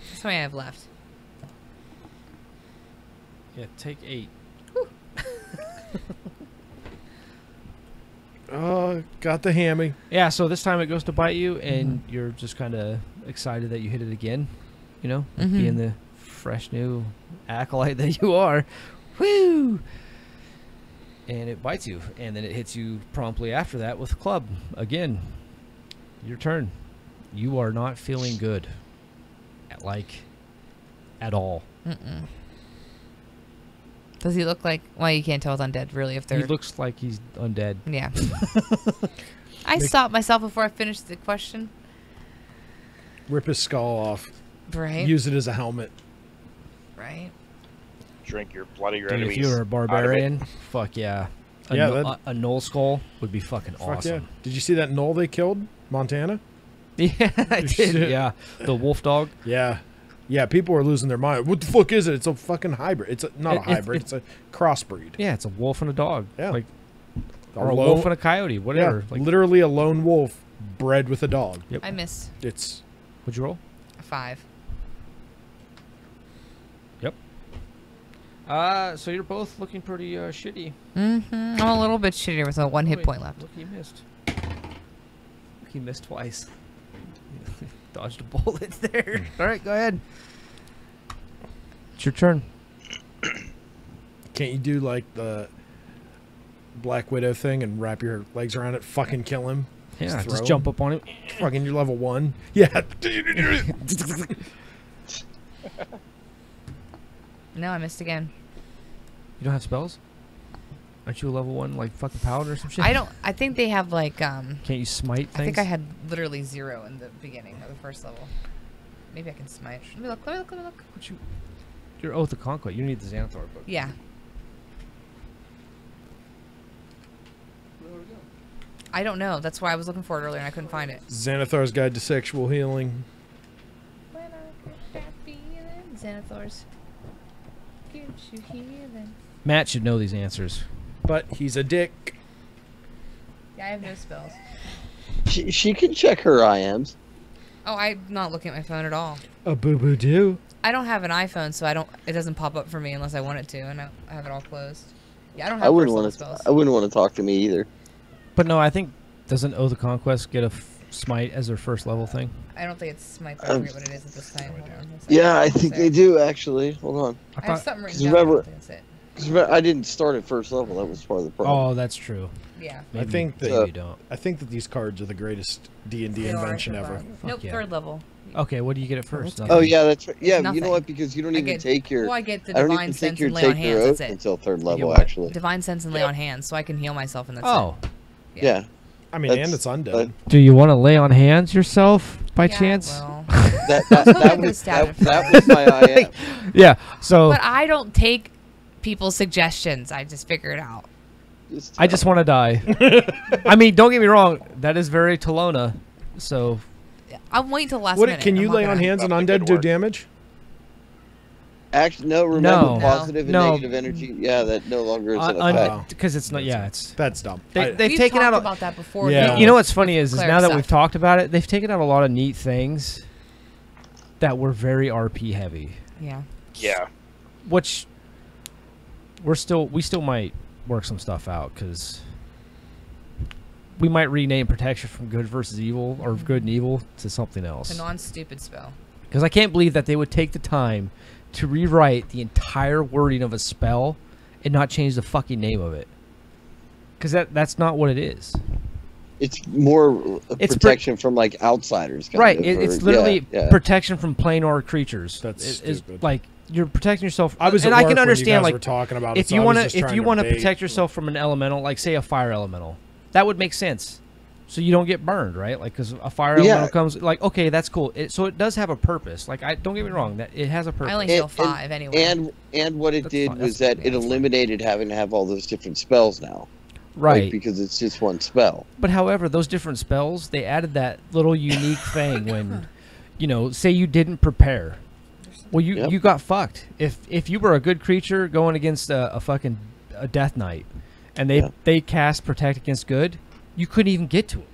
That's how many I have left. Yeah, take 8. Oh, got the hammy. Yeah, so this time it goes to bite you, and you're just kind of excited that you hit it again. You know, like being the fresh new acolyte that you are. Woo! And it bites you, and then it hits you promptly after that with a club. Again, your turn. You are not feeling good. At all. Does he look like? Well, you can't tell it's undead, really. If they're. He looks like he's undead. Yeah. I stopped myself before I finished the question. Rip his skull off. Right. Use it as a helmet. Right. Drink your blood of your Dude, enemies. if you were a out of it. barbarian, fuck yeah. Yeah, A knoll skull would be fucking Fuck awesome. yeah. Did you see that knoll they killed? Montana? Yeah, I did. Shit. Yeah, the wolf dog. Yeah. Yeah, people are losing their mind. What the fuck is it? It's a fucking hybrid. It's not a hybrid. It's a crossbreed. Yeah, it's a wolf and a dog. Yeah. Like, A or a lone- wolf and a coyote, whatever. Yeah, Like, literally a lone wolf bred with a dog. Yep. I missed It's What'd you roll? a 5. Yep. So you're both looking pretty shitty. I'm a little bit shittier with a 1 hit Wait, point left. Look, he missed. Look, he missed twice. Dodged a bullet there. All right, go ahead. It's your turn. can't you do like the Black Widow thing and wrap your legs around it, fucking kill him? Yeah, throw just him. jump up on him. Fucking you're level 1. Yeah. No, I missed again. You don't have spells? Aren't you a level 1, like fucking paladin or some shit? I don't. I think they have like. Can't you smite things? I think I had literally 0 in the beginning of the first level. Maybe I can smite. Let me look. Let me look. What you? Your Oath of Conquest. You need the Xanathar book. Yeah. I don't know. That's why I was looking for it earlier and I couldn't find it. Xanathar's Guide to Sexual Healing. When I get that feeling, Xanathars gives you healing. Matt should know these answers. But he's a dick. Yeah, I have no spells. She can check her IMs. Oh, I'm not looking at my phone at all. A boo-boo doo. I don't have an iPhone, so it doesn't pop up for me unless I want it to, and I have it all closed. Yeah, I don't have I wouldn't first level want spells. to. I wouldn't want to talk to me either. But no, I think doesn't Oath of Conquest get a smite as their first level thing? I don't think it's smite. I forget what it is at this time. Hold on. One second. Yeah, I think they do actually. Hold on. I have something written 'cause down. but I remember- don't think that's it. 'Cause I didn't start at first level. That was part of the problem. Oh, that's true. Yeah. Maybe, think that- maybe you don't. I think that these cards are the greatest D&D They are invention so ever. far. Fuck Nope, yeah. 3rd level. Okay, what do you get at first? Oh yeah, that's right. Yeah, you Nothing. know what? Because you don't I even get- take your. Well, I get the I don't divine even sense take your and lay on take your hands. oath That's it. until 3rd get level, what? actually. Divine sense and lay Yep. on hands, so I can heal myself, and that's Oh, it. Yeah. I mean, That's- and it's undead. that- do you want to lay on hands yourself by Yeah, chance? well. That was that was my IM. Yeah. So But I don't take people's suggestions. I just figure it out. I just want to die. I mean, don't get me wrong. That is very Talona. So I'm waiting till the last What? minute. Can I'm you not lay on gonna- hands and That's a undead good do word. damage? Actually, no. Remember, No. positive and No. negative energy. Yeah, that no longer is an un- effect. because it's not. Yeah, it's That's dumb. they've We've taken talked out. about that before. Yeah. didn't You know we? what's funny is Cleric now that stuff. we've talked about it, they've taken out a lot of neat things that were very RP heavy, Yeah. Yeah. which we still might work some stuff out because we might rename protection from good versus evil or good and evil to something A else. non-stupid spell. Because I can't believe that they would take the time to rewrite the entire wording of a spell and not change the fucking name of it. Because that's not what it is. It's more It's protection from like outsiders. Kind Right. of, It's or- literally yeah. protection from planar creatures. That's It's stupid. like you're protecting yourself. I was and at I work can when understand you guys like were talking about it, if so you I was want just to trying to protect debate. yourself from an elemental, like say a fire elemental, that would make sense. so you don't get burned, right? Like, because a fire Yeah. elemental comes, like, okay, that's cool. So it does have a purpose. Like, don't get me wrong, that it has a purpose. I only heal 5 anyway. And what it That's did fine, was that's- that it eliminated having to have all those different spells now. Right. Like, because it's just one spell. But however, those different spells, they added that little unique thing when, say you didn't prepare. Well, you got fucked. If you were a good creature going against a fucking Death Knight, and they cast Protect Against Good, you couldn't even get to him.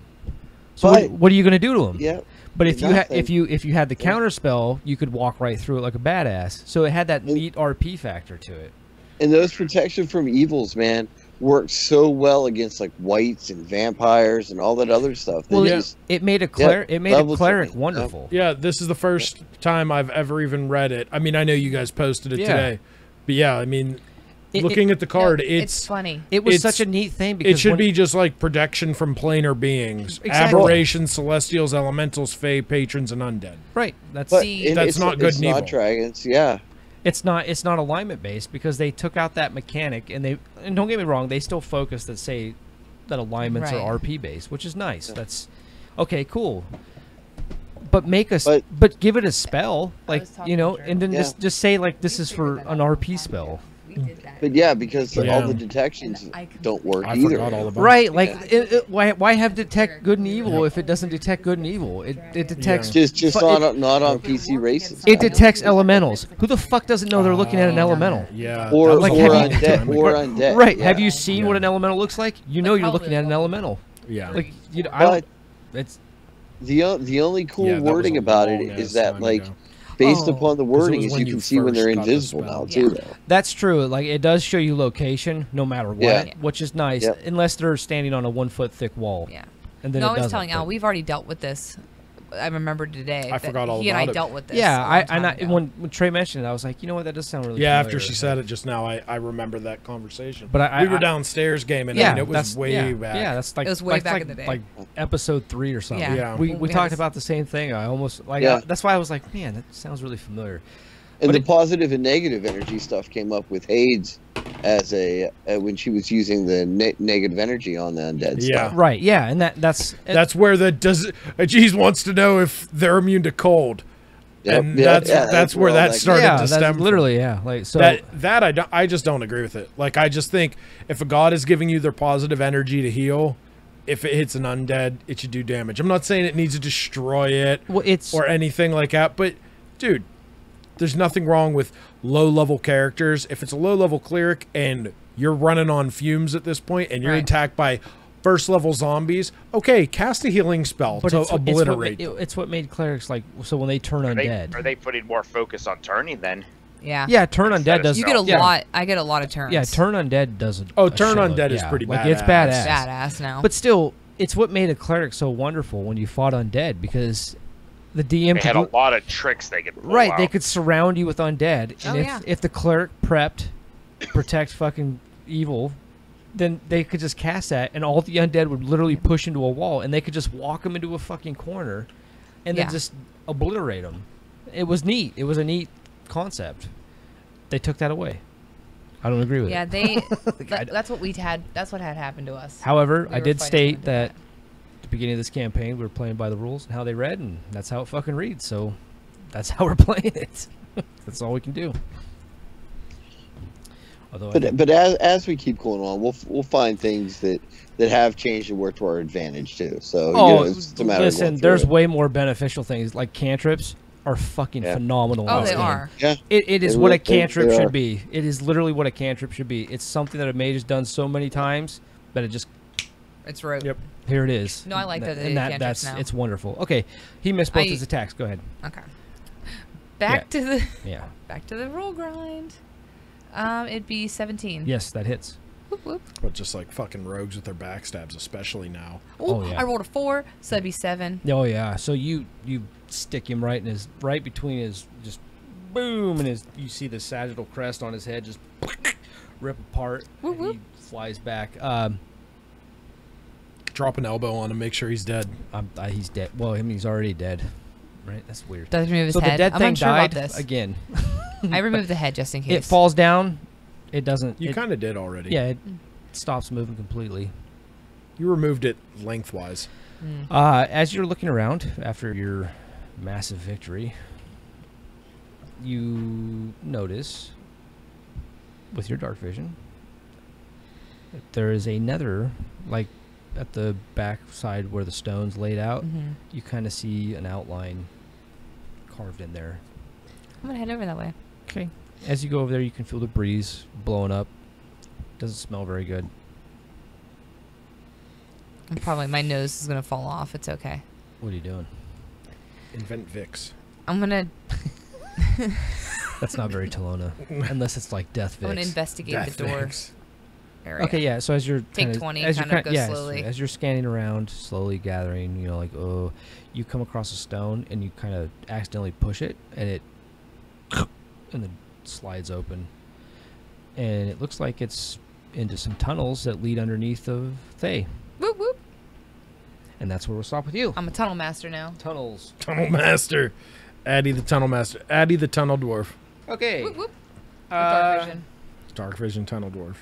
So But- what are you going to do to him? Yeah. But if Nothing. if you had the counter spell, you could walk right through it like a badass. So it had that neat RP factor to it. And those protection from evils, man, work so well against like wights and vampires and all that other stuff. They Well, just, it made a level cleric tripping, wonderful. Yeah, this is the first time I've ever even read it. I mean, I know you guys posted it Yeah. today, but yeah, I mean, It- looking at the card, No, it's funny. It was It's- such a neat thing because it should when- be just like protection from planar beings, Exactly. aberrations, celestials, elementals, fae, patrons, and undead. right. That's but See- it- That's it's, not good it's and not evil. dragons. Yeah. it's not alignment based because they took out that mechanic and don't get me wrong, they still focus that alignments Right. are RP based, which is nice. That's okay, cool. But make us But- but give it a spell, like was talking to Drew. and then Yeah. just say like this is for an RP spell. But yeah, because Yeah. all the detections And I don't work I either. forgot all about Right, like why have detect good and evil if it doesn't detect good and evil? It detects Just fu- not on PC races. it detects elementals. Who the fuck doesn't know they're looking at an elemental? Yeah, Or, that was like, a have long you- time ago. undead. Right. Yeah. Have you seen Yeah. what an elemental looks like? You know Like, you're looking at an probably elemental. Yeah, Like I But don't. It's the only cool Yeah, that was wording a about it long-ass is that time like ago. based Oh. upon the 'Cause it wording was is when you you can see when they're first got the invisible spell. now Yeah. too though. that's true. Like it does show you location no matter what, Yeah. which is nice, Yep. unless they're standing on a 1 foot thick wall. Yeah. And then No, it I was doesn't, telling Al, but- we've already dealt with this. I remembered today. I that forgot all he and I about it. dealt with this. Yeah, a long I time ago. when Trey mentioned it, I was like, you know what, that does sound really. Yeah, after familiar. she said it just now, I remember that conversation. But we were downstairs gaming, Yeah, and it was that's way yeah, back. Yeah, that's like It was way that's back like, in the day. like episode 3 or something. Yeah. Yeah. We We had talked this- about the same thing. I almost like Yeah. that's why I was like, man, that sounds really familiar. And But the it- positive and negative energy stuff came up with Hades as when she was using the negative energy on the undead Yeah. stuff. Right. Yeah, and That's where Jeez wants to know if they're immune to cold, Yep, and yeah, that's where all that started yeah, to that's stem from. literally yeah. Like so. That I just don't agree with it. Like I just think if a god is giving you their positive energy to heal, if it hits an undead, it should do damage. I'm not saying it needs to destroy it well, it's or anything like that, but dude, there's nothing wrong with low-level characters. If it's a low-level cleric and you're running on fumes at this point and you're Right. attacked by first-level zombies, okay, cast a healing spell but to it's what- obliterate. It's what made clerics like so when they turn undead. Are they putting more focus on turning then? Yeah. Yeah, turn Instead undead of does. You get a yeah. lot. I get a lot of turns. Yeah, turn undead does. Oh, a turn shitload, undead is yeah. pretty like it's badass. badass. Badass now. But still, it's what made a cleric so wonderful when you fought undead because the DM They could had a lot of tricks they could pull right. out. They could surround you with undead, and Oh, if yeah. if the cleric prepped, protect fucking evil, then they could just cast that, and all the undead would literally push into a wall, and they could just walk them into a fucking corner, and Yeah. then just obliterate them. It was neat. It was a neat concept. They took that away. I don't agree with yeah, it. they. I- that's what we had. That's what had happened to us. However, We I were did fighting state undead. that at the beginning of this campaign, we were playing by the rules and how they read, and that's how it fucking reads. So that's how we're playing it. That's all we can do. Although I think- But as we keep going on, we'll find things that have changed and work to our advantage too. So it's a matter of listen, going through there's it. way more beneficial things like cantrips are fucking Yeah. phenomenal. in Oh, this they game. are. Yeah. It is They what a look- they cantrip are. should be. It is literally what a cantrip should be. It's something that a mage has done so many times, but it just It's rote. Yep. here it is. No, I like that they and did that's cantrips now. it's wonderful. Okay, he missed both I- his attacks. Go ahead. Okay. Back to the Yeah. back to the roll grind. It'd be 17. Yes, that hits. Whoop, whoop. But just like fucking rogues with their backstabs, especially now. Ooh, Oh, yeah. I rolled a 4, so that'd be 7. Oh yeah. So you stick him right between his just boom and his you see the sagittal crest on his head just rip apart. Whoop, and whoop. he flies back. Drop an elbow on him, make sure he's dead. He's dead. Well, I mean he's already dead. Right? That's weird. Does remove his So head. the dead I'm thing unsure died about this. again. I removed the head just in case. It falls down. It doesn't. You it- kind of did already. Yeah, it stops moving completely. You removed it lengthwise. As you're looking around after your massive victory, you notice with your dark vision that there is a nether, like at the back side where the stone's laid out. You kind of see an outline carved in there. I'm gonna head over that way. Okay. As you go over there, you can feel the breeze blowing up. Doesn't smell very good. And probably my nose is gonna fall off. It's okay. What are you doing? Invent Vicks. I'm gonna That's not very Talona, unless it's like Death I'm gonna Vicks. investigate Death the door Vicks. area. Okay, yeah. So as you're Take kinda, 20, as kinda you're go slowly. as you're scanning around, slowly gathering, you know, like you come across a stone and you kind of accidentally push it, and it and then slides open, and it looks like it's into some tunnels that lead underneath of Thay, Whoop whoop. and that's where we'll stop with you. I'm a tunnel master now. Tunnels. Tunnel Master. Addie the Tunnel Master. Addie the Tunnel Dwarf. Okay. Whoop whoop. Dark vision. Dark Vision Tunnel Dwarf.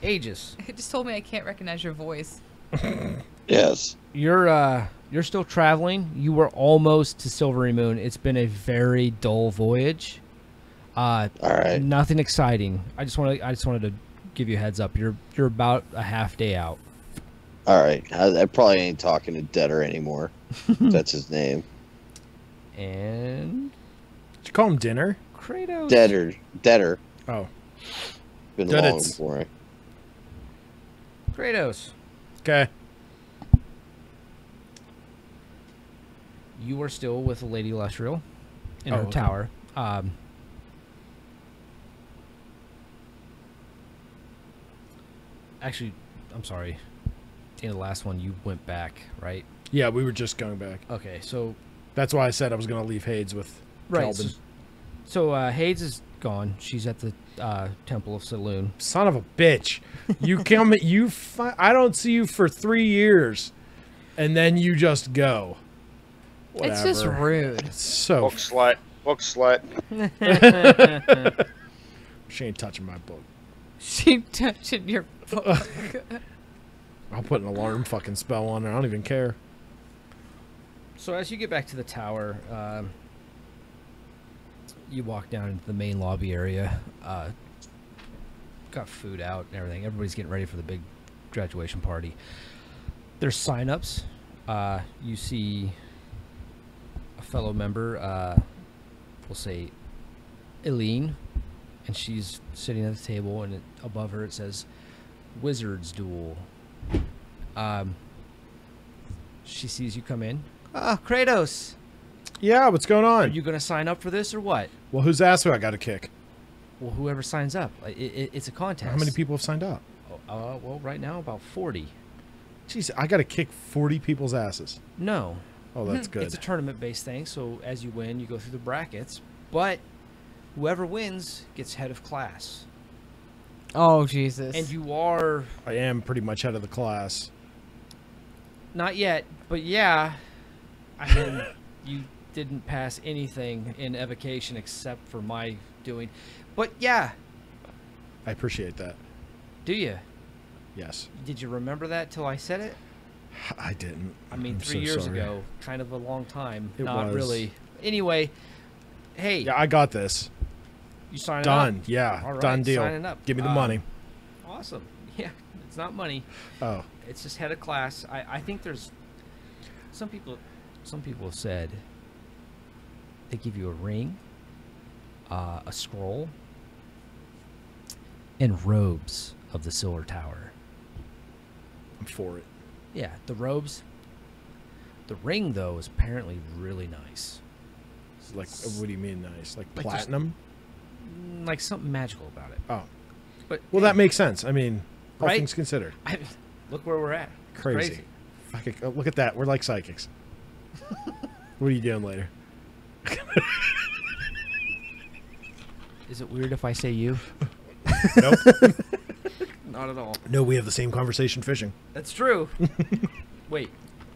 Aegis. It just told me I can't recognize your voice. Yes. You're still traveling. You were almost to Silvery Moon. It's been a very dull voyage. All right. Nothing exciting. I just wanted to give you a heads up. You're about a half day out. All right. I probably ain't talking to Deader anymore. That's his name. And Did you call him dinner? Kratos. Deader. Oh. Been Dead long it's- before I. Kratos. Okay. You are still with Lady Lustriel in her okay. tower. Actually, I'm sorry. In the last one, you went back, right? Yeah, we were just going back. Okay, so That's why I said I was going to leave Hades with right. Kelvin. So Hades is gone. She's at the Temple of Saloon. Son of a bitch. You come, I don't see you for 3 years, and then you just go. It's just Whatever. rude. So, Book slut. Book slut. she ain't touching my book. She touching your book. I'll put an alarm fucking spell on her. I don't even care. So as you get back to the tower, you walk down into the main lobby area. Got food out and everything. Everybody's getting ready for the big graduation party. There's sign-ups. You see a fellow member, we'll say Eileen, and she's sitting at the table, and above her it says Wizards Duel. She sees you come in. Ah, Kratos! Yeah, what's going Are on? you going to sign up for this or what? Well, whose ass do I got to kick? Well, whoever signs up. It's a contest. How many people have signed up? Well, right now, about 40. Jeez, I got to kick 40 people's asses. No. Oh, that's good. It's a tournament-based thing, so as you win, you go through the brackets. But whoever wins gets head of class. Oh, Jesus. And you are... I am pretty much head of the class. Not yet, but yeah. I mean, you didn't pass anything in evocation except for my doing. But yeah. I appreciate that. Do you? Yes. Did you remember that till I said it? I didn't. I mean, I'm 3 so years sorry. ago. Kind of a long time. It Not was. really. Anyway, hey, Yeah, I got this. you signing Done. up? Yeah, All right, done deal. signing up. Give me the money. Awesome. Yeah, it's not money. Oh, It's just head of class. I think there's some people have said they give you a ring, a scroll, and robes of the Silver Tower. I'm for it. Yeah, the robes. The ring, though, is apparently really nice. It's like, what do you mean nice? Like Like just- platinum? Like something magical about it. Oh, But well, that makes sense. I mean, all Right? things considered. look where we're at. It's Crazy. Fucking, oh, look at that. We're like psychics. What are you doing later? Is it weird if I say you? Nope. Not at all. No, we have the same conversation fishing. That's true. Wait.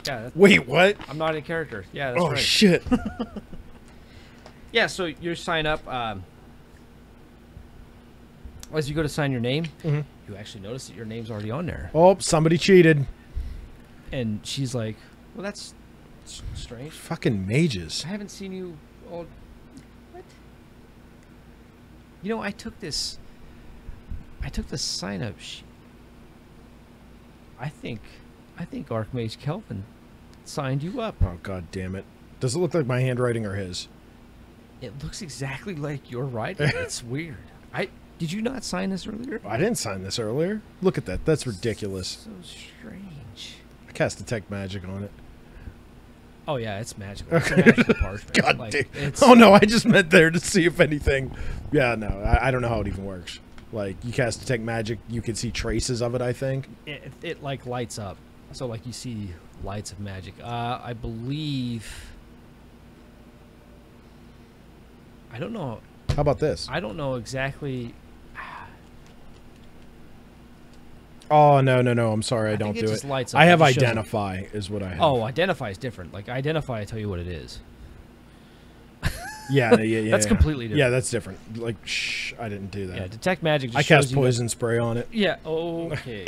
Yeah, Wait, what? I'm not in character. Yeah, that's Oh, right. shit. Yeah, so you sign up. As you go to sign your name, you actually notice that your name's already on there. Oh, somebody cheated. And she's like, well, that's strange. Fucking mages. I haven't seen you all. What? You know, I took the sign up sheet. I think Archmage Kelvin signed you up. Oh, god damn it. Does it look like my handwriting or his? It looks exactly like your writing. It's weird. Did you not sign this earlier? I didn't sign this earlier. Look at that. That's ridiculous. So strange. I cast Detect Magic on it. Oh yeah, it's magical. It's a magical parchment. God Like, damn. it's- Oh no, I just meant there to see if anything. Yeah, no, I don't know how it even works. Like, you cast Detect Magic, you can see traces of it, I think. It like lights up. So like you see lights of magic. I believe. I don't know. How about this? I don't know exactly. Oh, no, I'm sorry, I think don't it do just it. lights up. I It have just shows Identify, is what I have. Oh, identify is different. Like identify, I tell you what it is. yeah. That's completely different. Yeah, that's different. Like, shh, I didn't do that. Yeah, detect magic. Just I shows cast you Poison Spray on it. Yeah. Okay.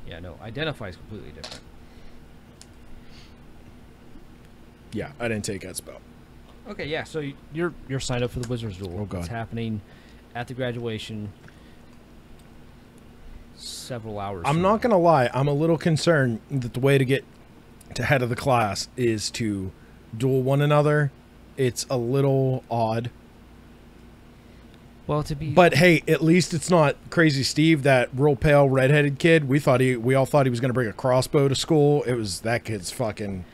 Yeah. No. Identify is completely different. Yeah, I didn't take that spell. Okay. Yeah. So you're signed up for the Wizard's Duel. Oh, God. It's happening at the graduation. Several hours. I'm from not now. going to lie. I'm a little concerned that the way to get to head of the class is to duel one another. It's a little odd. Well, to be. But hey, at least it's not Crazy Steve, that real pale redheaded kid. We all thought he was going to bring a crossbow to school. It was that kid's fucking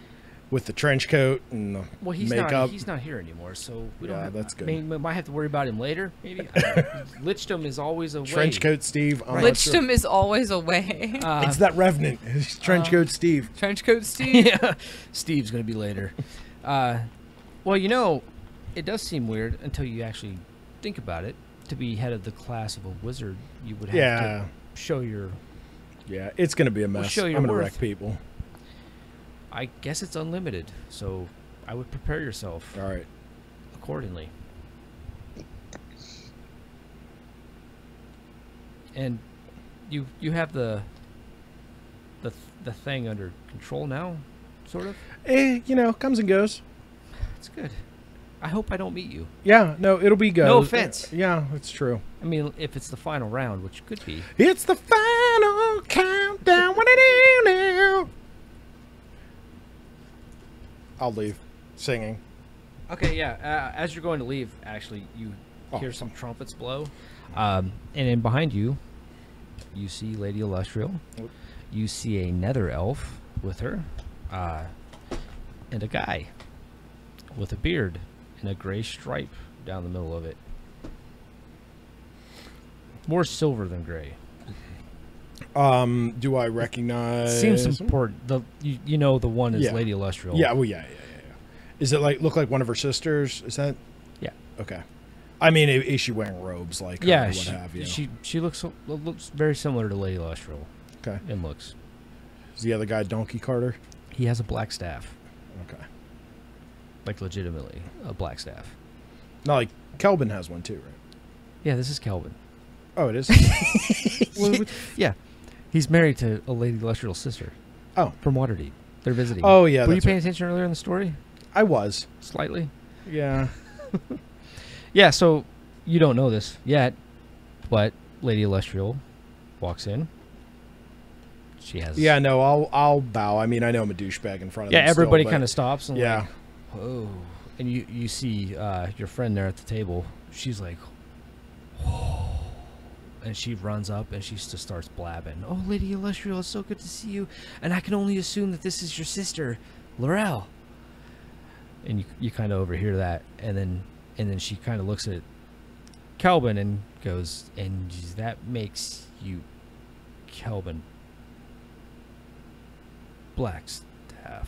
with the trench coat and the Well, he's makeup. he's not here anymore, so we don't. Yeah, Have, that's good. I mean, we might have to worry about him later. Maybe. I don't know. Lichdom is always away. Trench coat Steve. I'm not sure. Lichdom is always away. It's that Revenant. It's trench coat Steve. Trenchcoat Steve. Yeah, Steve's gonna be later. Well, you know, it does seem weird until you actually think about it. To be head of the class of a wizard, you would have Yeah. to show your. Yeah, it's going to be a mess. show I'm your going to worth. wreck people. I guess it's unlimited, so I would prepare yourself All right. accordingly. And you have the thing under control now, sort of. Comes and goes. That's good. I hope I don't meet you. Yeah, no, it'll be good. No offense. Yeah, it's true. I mean, if it's the final round, which could be. It's the final countdown. What I do now? I'll leave singing. Okay, yeah. As you're going to leave, actually, you Oh. hear some trumpets blow, and then behind you, you see Lady Illustrial. Oop. You see a nether elf with her, and a guy with a beard and a gray stripe down the middle of it. More silver than gray. Do I recognize? Seems important. You know the one is Yeah. Lady Illustrial. Yeah, well, yeah. Is it look like one of her sisters? Is that? Yeah. Okay. I mean, is she wearing robes like her, Yeah, or what have you? she looks very similar to Lady Illustrial Okay. in looks. Is the other guy Donkey Carter? He has a black staff, Okay. like legitimately a black staff. No, like Kelvin has one too, right? Yeah, this is Kelvin. Oh, it is. Yeah, he's married to a Lady Illustrial's sister. Oh. From Waterdeep. They're visiting. Oh yeah. Were you that's paying right. attention earlier in the story? I was. Slightly. Yeah. Yeah. So you don't know this yet, but Lady Illustrial walks in. She has. Yeah. No, I'll bow. I mean, I know I'm a douchebag in front of Yeah. them. Everybody still, kind but- of stops and Yeah. like, whoa. And you see your friend there at the table. She's like, whoa. And she runs up and she just starts blabbing. Oh, Lady Illustrial, it's so good to see you. And I can only assume that this is your sister, Laurel. And you kind of overhear that, and then she kind of looks at Kelvin and goes, and that makes you Kelvin Blackstaff.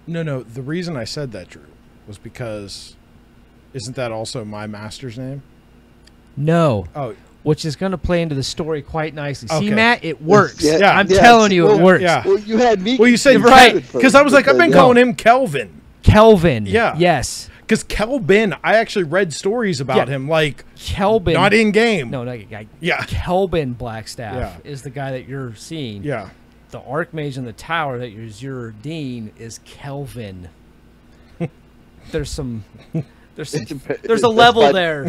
No. The reason I said that, Drew, was because isn't that also my master's name? No. Oh, Which is going to play into the story quite nicely. See, Okay. Matt, it works. Yeah, I'm yes. telling you, it Well, works. yeah. Well, you had me. Well, you said confused right, at first because I was like, I've been because- calling him Kelvin. Kelvin. Yeah. Yes. Because Kelvin, I actually read stories about Yeah. him, like Kelvin. not in game. No, no. Yeah. Kelvin Blackstaff Yeah. is the guy that you're seeing. Yeah. The Archmage in the tower that is your dean is Kelvin. There's a That's level fine. there,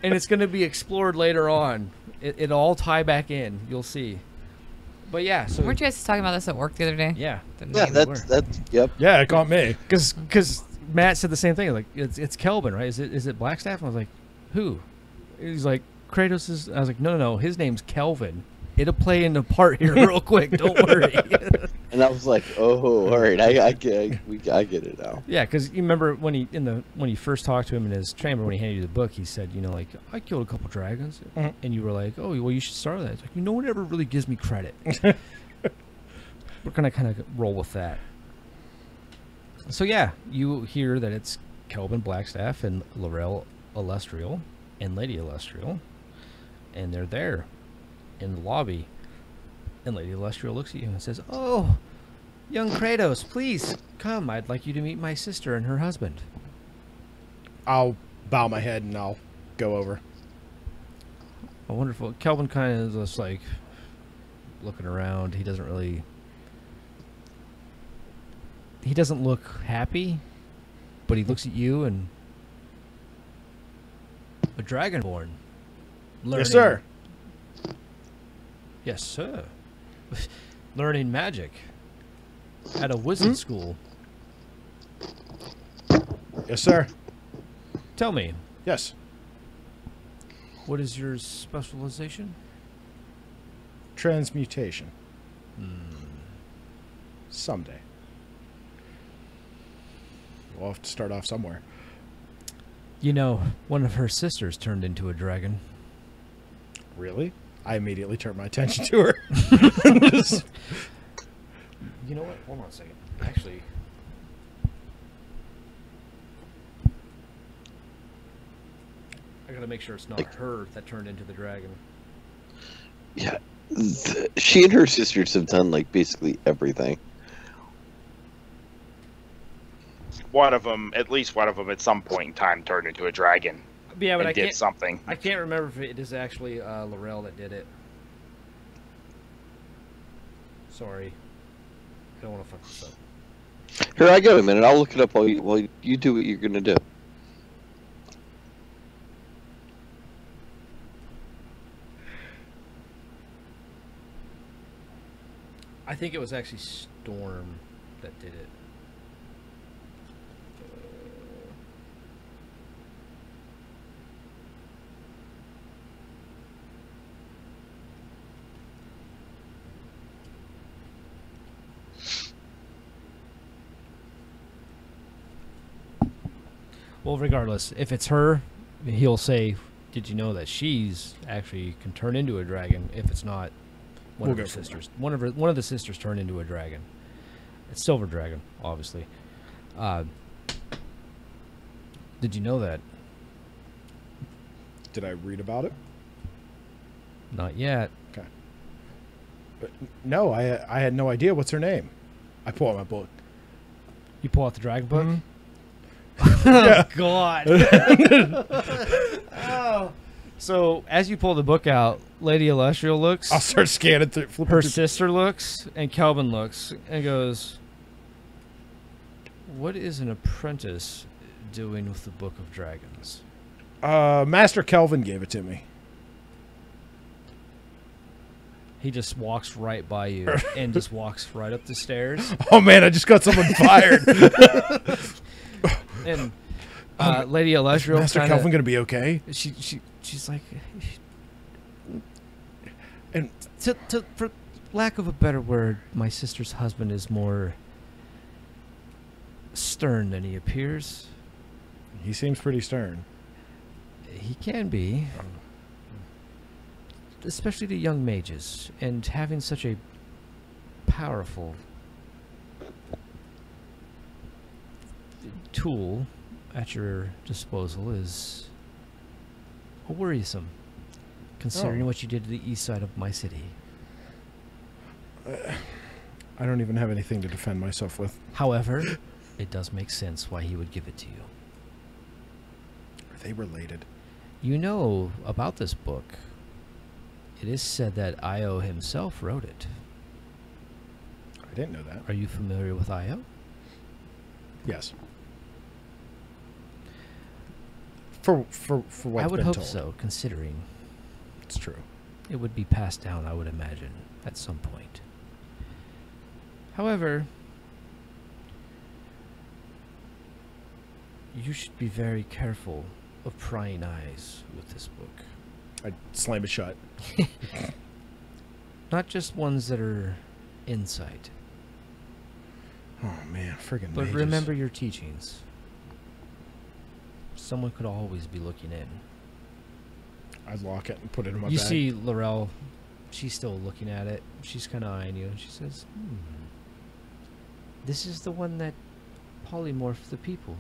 and it's going to be explored later on. It all tie back in. You'll see. But yeah, so Weren't you guys talking about this at work the other day? yeah, Yeah, that's yep. Yeah, it caught me. because Matt said the same thing. Like it's Kelvin, right? Is it Blackstaff? And I was like, who? He's like Kratos is. I was like, no. His name's Kelvin. It'll play into part here real quick. Don't worry. And I was like, oh, all right, I get it now. Yeah, because you remember when you first talked to him in his chamber when he handed you the book, he said, like, I killed a couple dragons, and you were like, oh, well, you should start with that. It's like, no one ever really gives me credit. We're gonna kind of roll with that. So yeah, you hear that it's Kelvin Blackstaff and Laurel Illustrial and Lady Illustrial, and they're there in the lobby. And Lady Illustrial looks at you and says, "Oh, young Kratos, please come. I'd like you to meet my sister and her husband." I'll bow my head and I'll go over. Oh, wonderful. Kelvin kind of is just like looking around. He doesn't look happy, but he looks at you and a dragonborn. Yes, sir. Yes, sir. Learning magic at a wizard school. Yes, sir. Tell me, Yes. what is your specialization? Transmutation. Someday. We'll have to start off somewhere. One of her sisters turned into a dragon. Really? I immediately turned my attention to her. You know what? Hold on a second. Actually, I gotta make sure it's not her that turned into the dragon. Yeah, she and her sisters have done like basically everything. One of them, at least one of them, at some point in time, turned into a dragon Yeah, but and I did can't. something. I can't remember if it is actually Laurel that did it. Sorry, I don't want to fuck this up. Here, I got a minute. I'll look it up while you do what you're gonna do. I think it was actually Storm that did it. Well, regardless, if it's her, he'll say, "Did you know that she's actually can turn into a dragon?" If it's not, one We'll of her go from sisters, one of the sisters turned into a dragon. It's Silver Dragon, obviously. Did you know that? Did I read about it? Not yet. Okay. But no, I had no idea. What's her name? I pull out my book. You pull out the dragon book. Mhm. Oh God! Oh. So as you pull the book out, Lady Illustrial looks, I'll start scanning through. Flipping her through. sister looks, and Kelvin looks, and goes, "What is an apprentice doing with the Book of Dragons?" Master Kelvin gave it to me. He just walks right by you and just walks right up the stairs. Oh man, I just got someone fired. And Lady Illustrial, Master Kelvin gonna be okay? she's like, And for lack of a better word, my sister's husband is more stern than he appears. he seems pretty stern. He can be, especially to young mages, and having such a powerful tool at your disposal is worrisome, considering Oh. what you did to the east side of my city. I don't even have anything to defend myself with. However, it does make sense why he would give it to you. they related? You know about this book. It is said that Io himself wrote it. I didn't know that. Are you familiar with Io? Yes. For what's I would been hope told. so, considering It's true. it would be passed down, I would imagine, at some point. However, you should be very careful of prying eyes with this book. I slam it shut. Not just ones that are insight, Oh man, friggin' but mages. remember your teachings. Someone could always be looking in. I lock it and put it in my You bag. see Laurel, she's still looking at it. She's kind of eyeing you, and she says, this is the one that polymorphed the people.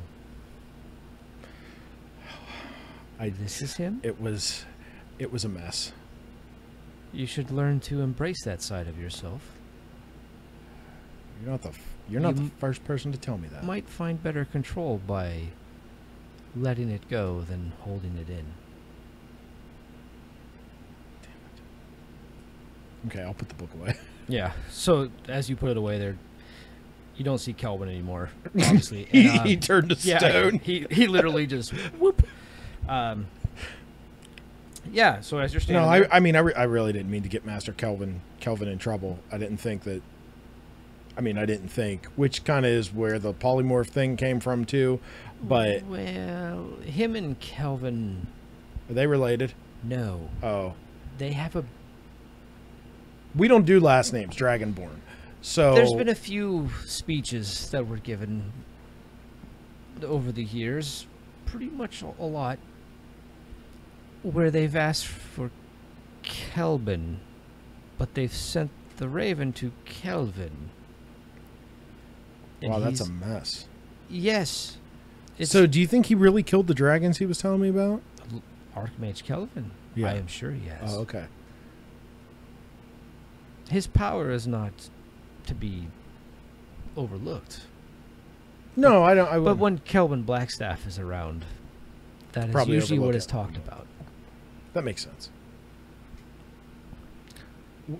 This is him? It was a mess. You should learn to embrace that side of yourself. You're not the You first person to tell me that. Might find better control by letting it go than holding it in. Okay, I'll put the book away. Yeah. So as you put it away there, you don't see Kelvin anymore, obviously. And, He turned to stone. He literally just whoop. Yeah. So as you're standing, No, there, I mean, I really didn't mean to get Master Kelvin in trouble. I didn't think, which kind of is where the polymorph thing came from too. But well, him and Kelvin, are they related? no, Oh, they have a. we don't do last names, Dragonborn. So There's been a few speeches that were given over the years, pretty much a lot, where they've asked for Kelvin, but they've sent the Raven to Kelvin. And wow, that's a he's- mess. Yes. It's So, do you think he really killed the dragons he was telling me about? Archmage Kelvin. Yeah. I am sure he has. Oh, okay. His power is not to be overlooked. No, I don't. I But wouldn't. when Kelvin Blackstaff is around, that is Probably usually what overlook is it. talked about. That makes sense.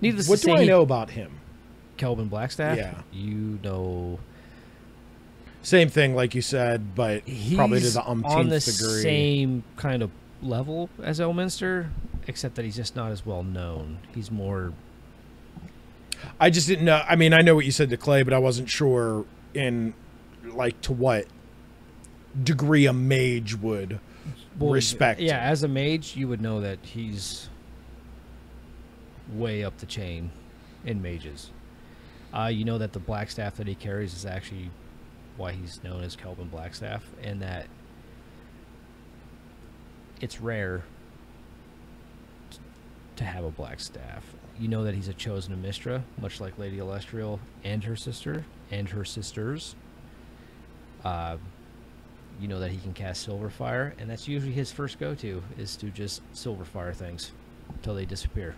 Needless What to do say, I know about him? Kelvin Blackstaff? Yeah. You know, Same thing, like you said, but he's probably to the umpteenth on the degree. same kind of level as Elminster, except that he's just not as well known. He's more. I just didn't know. I mean, I know what you said to Clay, but I wasn't sure in like to what degree a mage would respect. Yeah, him. as a mage, you would know that he's way up the chain in mages. You know that the black staff that he carries is actually why he's known as Kelvin Blackstaff, and that it's rare to have a black staff. You know that he's a chosen of Mystra, much like Lady Elestrial and her sister and her sisters. You know that he can cast Silverfire, and that's usually his first go-to, is to just Silverfire things until they disappear.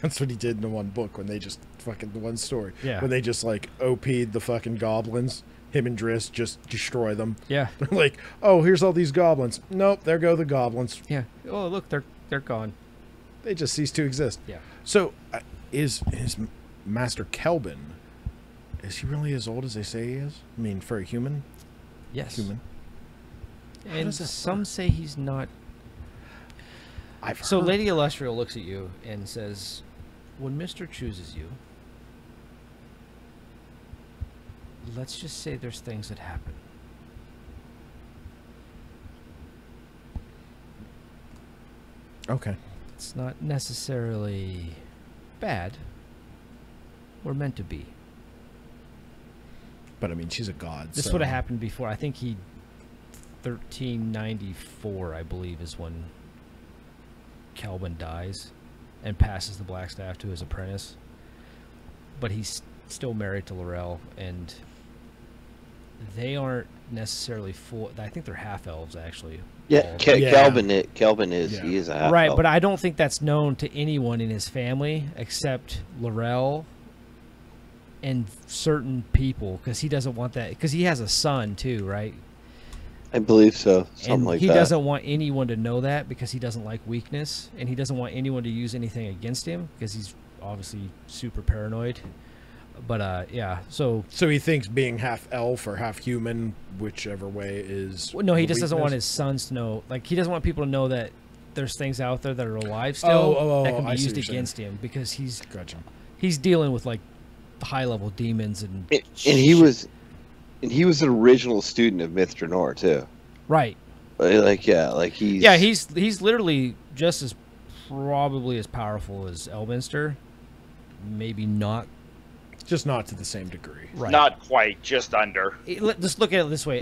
That's what he did in the one book when they just fucking the one story. Yeah. When they just like OP'd the fucking goblins. Him and Driss just destroy them. Yeah, They're like, oh, here's all these goblins. Nope, there go the goblins. yeah. Oh, look, they're gone. They just cease to exist. Yeah. So, is Master Kelvin? Is he really as old as they say he is? I mean, for a human. Yes. Human. And does that some work? say he's not. I've So heard- Lady Illustrial looks at you and says, when Mr. chooses you, let's just say there's things that happen. Okay. It's not necessarily bad. We're meant to be. But I mean, she's a god. This so- would have happened before. I think 1394, I believe, is when Kelvin dies and passes the black staff to his apprentice. But he's still married to Laurel, and they aren't necessarily full. I think they're half elves, actually. Yeah, all. Yeah. Kelvin is Yeah. he is a half Right, elf. but I don't think that's known to anyone in his family except Laurel and certain people, because he doesn't want that, because he has a son too, right? I believe so. Something And like he that. doesn't want anyone to know that because he doesn't like weakness, and he doesn't want anyone to use anything against him because he's obviously super paranoid. But yeah, so So he thinks being half elf or half human, whichever way is. well, no, he the just doesn't want weakness. his sons to know. Like, he doesn't want people to know that there's things out there that are alive still that can be I see used what you're saying. against him because Gotcha. he's dealing with like high level demons and And he shit. was, and he was an original student of Myth Draenor too. right. Like he's Yeah, he's literally just as probably as powerful as Elminster, maybe not. Just not to the same degree. Right. Not quite, just under. Just look at it this way: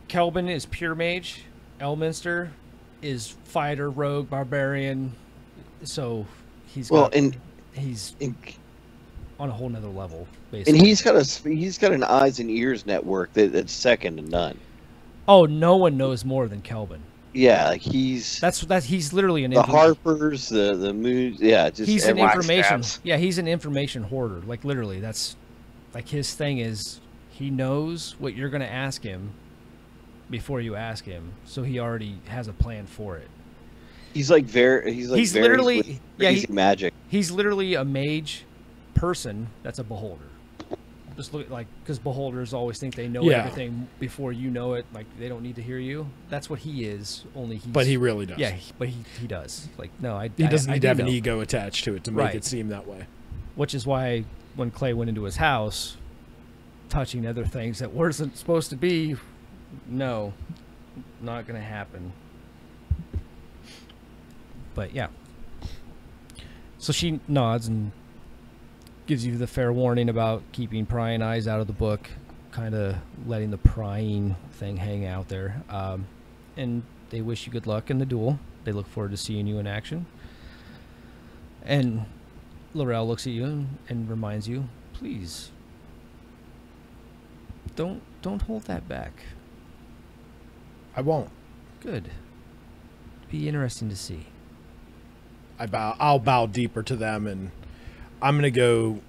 Kelvin is pure mage, Elminster is fighter, rogue, barbarian. So he's well, got, and he's and on a whole nother level, and basically. he's got an eyes and ears network that's second to none. Oh, no one knows more than Kelvin. Yeah, like he's He's literally an the Harpers, the Moons. Yeah, just he's an everyone. Black information. Scabs. Yeah, he's an information hoarder. Like literally, that's like his thing is he knows what you're gonna ask him before you ask him, so he already has a plan for it. He's like very. He's like He's varies literally- with yeah, crazy magic. He's literally a mage person that's a beholder. Just look at like because beholders always think they know Yeah. everything before you know it. Like they don't need to hear you. That's what he is. Only he. But he really does. Yeah, but he does. Like no, I. He doesn't I need do to have an know. ego attached to it to make Right. it seem that way. Which is why when Clay went into his house, touching other things that wasn't supposed to be, no, not gonna happen. But yeah. So she nods and gives you the fair warning about keeping prying eyes out of the book, kind of letting the prying thing hang out there. And they wish you good luck in the duel. They look forward to seeing you in action. And Laurel looks at you and reminds you, please, don't hold that back. I won't. Good. Be interesting to see. I'll bow deeper to them, and I'm gonna go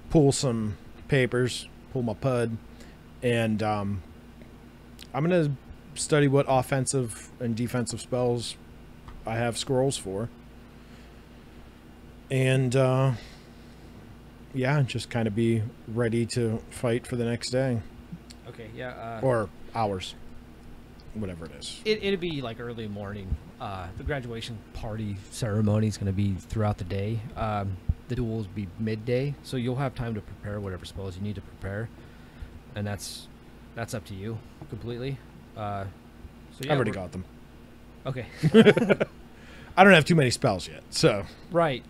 pull some papers, pull my pud, and I'm gonna study what offensive and defensive spells I have scrolls for, and yeah, just kind of be ready to fight for the next day Okay, yeah. or hours, whatever it is. It'd be like early morning. The graduation party ceremony is going to be throughout the day. The duel will be midday, so you'll have time to prepare whatever spells you need to prepare, and that's up to you completely. So yeah, I already got them. Okay, I don't have too many spells yet, so right.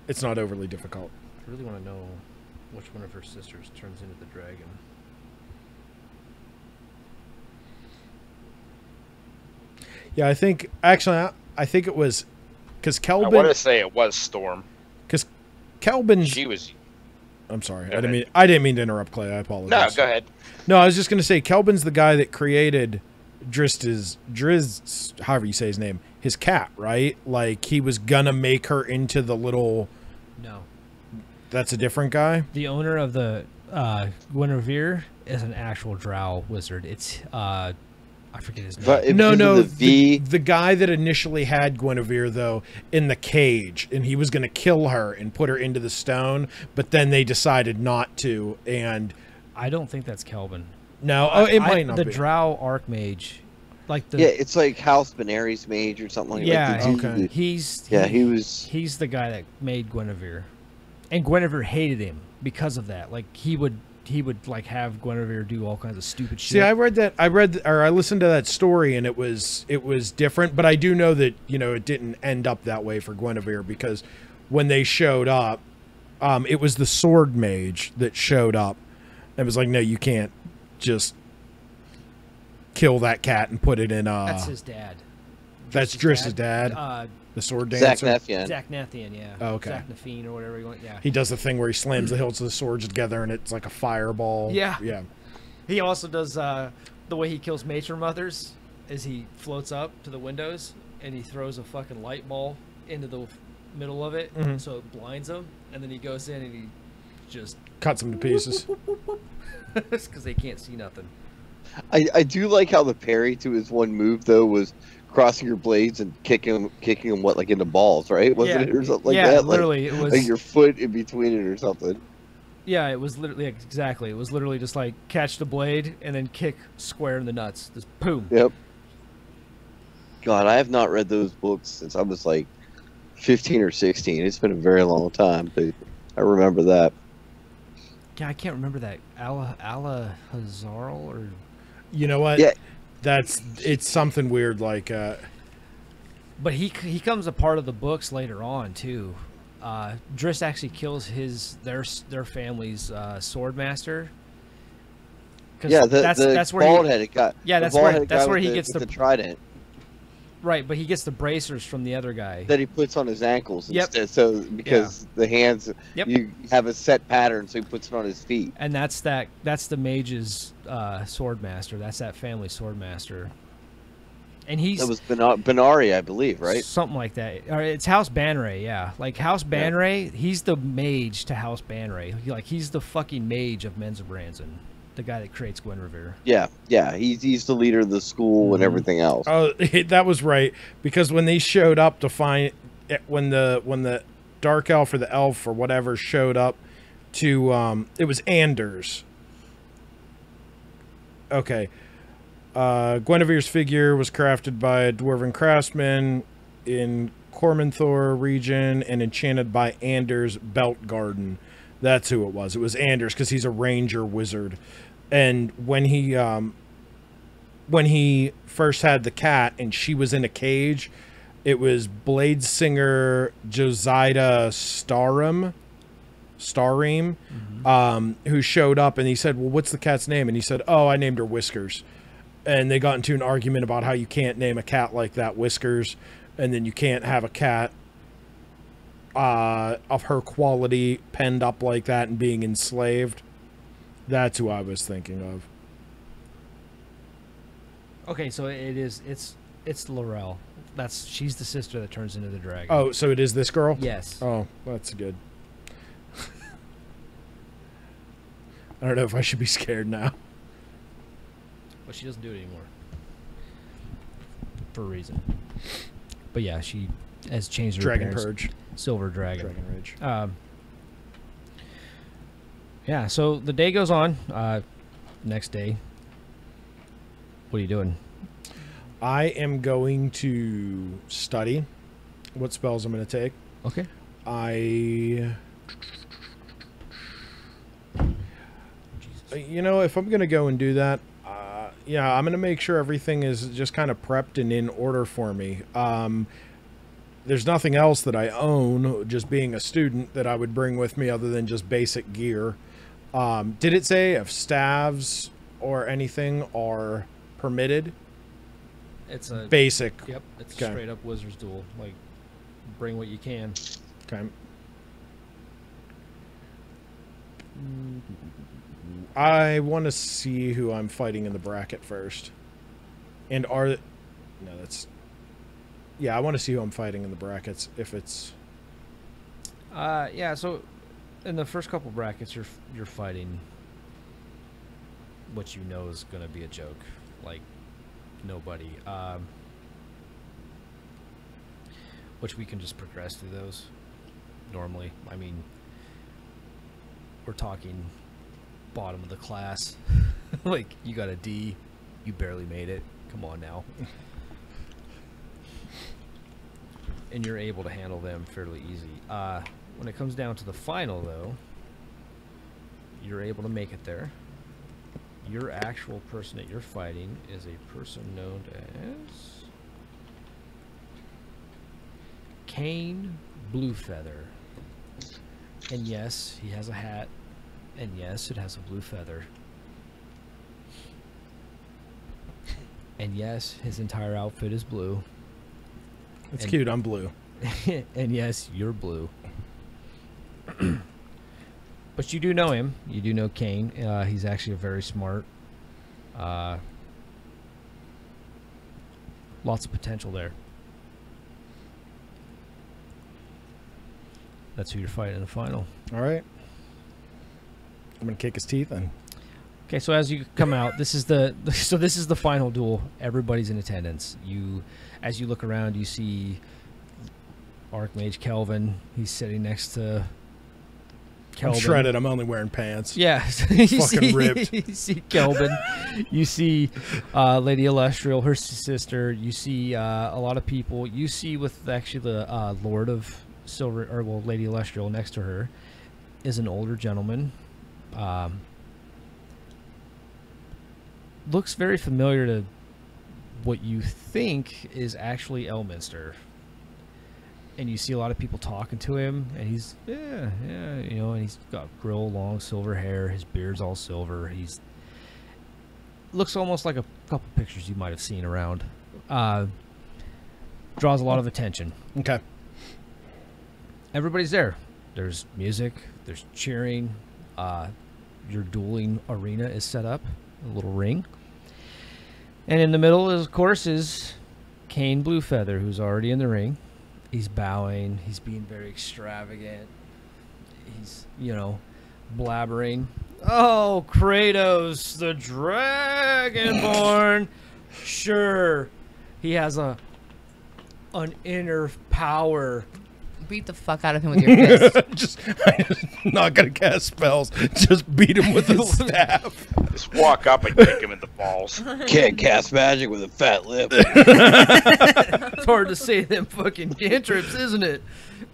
it's not overly difficult. I really want to know which one of her sisters turns into the dragon. Yeah, I think actually I think it was because I want Kelvin to say it was Storm. because Kelvin's. She was. I'm sorry, Go I ahead. didn't mean to interrupt, Clay. I No, apologize. go ahead. No, I was just gonna say Kelvin's the guy that created Driz, however you say his name, his cat, right? Like he was gonna make her into the little. No, That's a different guy. the owner of the Guinevere is an actual drow wizard. It's I forget his name. But it No, was in no, the V. the guy that initially had Guinevere though in the cage, and he was gonna kill her and put her into the stone, but then they decided not to, and I don't think that's Kelvin. no, it might not the be. drow archmage, like the Yeah, it's like House Benary's mage or something like yeah, that. The dude okay. that- he's he was. he's the guy that made Guinevere, and Guinevere hated him because of that. Like he would like have Guinevere do all kinds of stupid shit. See, I listened to that story, and it was different, but I do know that it didn't end up that way for Guinevere because when they showed up, it was the sword mage that showed up. It was like, no, you can't just kill that cat and put it in. That's his dad. That's Driss's dad, the sword Zach dancer. Neffian. Zach Nathian, yeah. Oh, okay. Zach Nafine or whatever you want. Yeah. He does the thing where he slams the hilts of the swords together, and it's like a fireball. Yeah. yeah. He also does the way he kills matron mothers is he floats up to the windows and he throws a fucking light ball into the middle of it Mhm. so it blinds them, and then he goes in and he just Cuts him to pieces. because they can't see nothing. I do like how the parry to his one move though was crossing your blades and kicking him what, like in the balls, right? Wasn't Yeah, it, or something like yeah, that? literally, it was. Like your foot in between it or something. Yeah, it was literally exactly. It was literally just like catch the blade and then kick square in the nuts. Just boom. Yep. God, I have not read those books since I was like 15 or 16. It's been a very long time, but I remember that. Yeah, I can't remember that. Allah Hazarl or You know what? Yeah. It's something weird like. But he comes a part of the books later on too. Driss actually kills their family's sword master. Yeah, that's where bald-headed guy. Yeah, the that's where bald-headed guy he with gets the trident right. But he gets the bracers from the other guy. that he puts on his ankles Yep. instead. So because the hands, Yep. you have a set pattern, so he puts it on his feet. And that's the mage's sword master. That's that family sword master. And he's That was Benari, I believe, right? something like that. Or it's House Banray, yeah. Like House Banray, he's the mage to House Banray. He's the fucking mage of Menza Branson, the guy that creates Gwynrevere. Yeah. He's the leader of the school and everything else. Oh, that was right. Because when they showed up to find when the dark elf or the elf or whatever showed up to it was Anders. Okay. Guinevere's figure was crafted by a dwarven craftsman in Cormanthor region and enchanted by Anders Beltgarden. That's who it was. It was Anders because he's a ranger wizard. And when he first had the cat and she was in a cage, it was blade singer Josiah Starim, who showed up and he said, "Well, what's the cat's name?" And he said, "Oh, I named her Whiskers." And they got into an argument about how you can't name a cat like that, Whiskers, and then you can't have a cat of her quality penned up like that and being enslaved. That's who I was thinking of. Okay, so it's Laurel. She's the sister that turns into the dragon. Oh, so it is this girl? Yes. Oh, that's good. I don't know if I should be scared now. But she doesn't do it anymore. For a reason. But yeah, she has changed her Dragon appearance. Purge. Silver Dragon. Dragon Ridge. Yeah, so the day goes on. Next day. What are you doing? I am going to study what spells I'm going to take. Okay. You know, if I'm going to go and do that, yeah, I'm going to make sure everything is just kind of prepped and in order for me. There's nothing else that I own, just being a student, that I would bring with me other than just basic gear. Did it say if staves or anything are permitted? It's a Basic. Yep, it's Okay. a straight up wizard's duel. Like, bring what you can. Okay. I want to see who I'm fighting in the bracket first. And no, that's... Yeah, I want to see who I'm fighting in the brackets, if it's... Yeah, so in the first couple brackets, you're fighting what you know is going to be a joke. Like, nobody. Which we can just progress through those normally. I mean, we're talking bottom of the class. Like, you got a D, you barely made it. Come on now. And you're able to handle them fairly easy. When it comes down to the final, though, you're able to make it there. Your actual person that you're fighting is a person known as Kane Bluefeather. And yes, he has a hat. And yes, it has a blue feather. And yes, his entire outfit is blue. It's cute, I'm blue. And yes, you're blue. But you do know him. You do know Kane. He's actually a very smart. Lots of potential there. That's who you're fighting in the final. All right. I'm going to kick his teeth in. Okay, so as you come out, this is the final duel. Everybody's in attendance. As you look around, you see Archmage Kelvin. He's sitting next to Kelvin. I'm shredded. I'm only wearing pants. Yeah, you Fucking ripped. You see Kelvin. You see Lady Elestrial, her sister. You see a lot of people. You see with actually the Lord of Silver, or well, Lady Elestrial next to her is an older gentleman. Looks very familiar to what you think is actually Elminster. And you see a lot of people talking to him, and he's, yeah, you know, and he's got real long silver hair. His beard's all silver. He's looks almost like a couple pictures you might have seen around. Draws a lot of attention. Okay. Everybody's there. There's music. There's cheering. Your dueling arena is set up. A little ring. And in the middle, of course, is Kane Bluefeather, who's already in the ring. He's bowing. He's being very extravagant. He's, you know, blabbering. Oh, Kratos, the Dragonborn. Sure. He has an inner power. Beat the fuck out of him with your fist. I'm not gonna cast spells. Just beat him with a staff. Just walk up and kick him in the balls. Can't cast magic with a fat lip. It's hard to say them fucking cantrips, isn't it?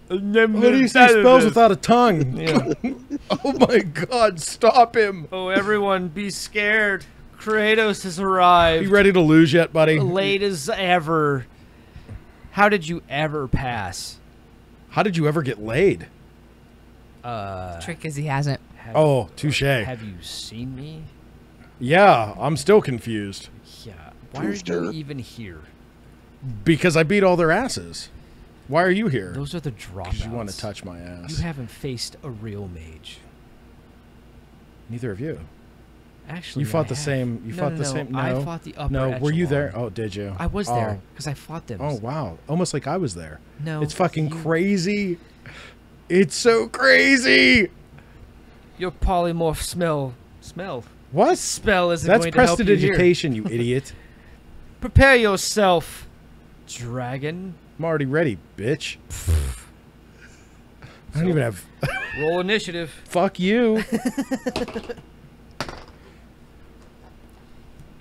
How do you say spells without a tongue? Yeah. Oh my god, stop him. Oh, everyone, be scared. Kratos has arrived. You ready to lose yet, buddy? Late as ever. How did you ever pass? How did you ever get laid? Trick is he hasn't. Oh, touche. Have you seen me? Yeah, I'm still confused. Yeah. Why are you even here? Because I beat all their asses. Why are you here? Those are the dropouts. Because you want to touch my ass. You haven't faced a real mage. Neither of you. Actually, You fought I the have. same. You No, fought no, the no. same. No, I fought the upper no. Were you echelon. there? Oh, did you? I was Oh. there because I fought them. Oh wow! Almost like I was there. No, It's fucking you- crazy. It's so crazy. Your polymorph smell What? spell isn't That's going to help you here. prestidigitation, you idiot. Prepare yourself, dragon. I'm already ready, bitch. I don't even have. Roll initiative. Fuck you.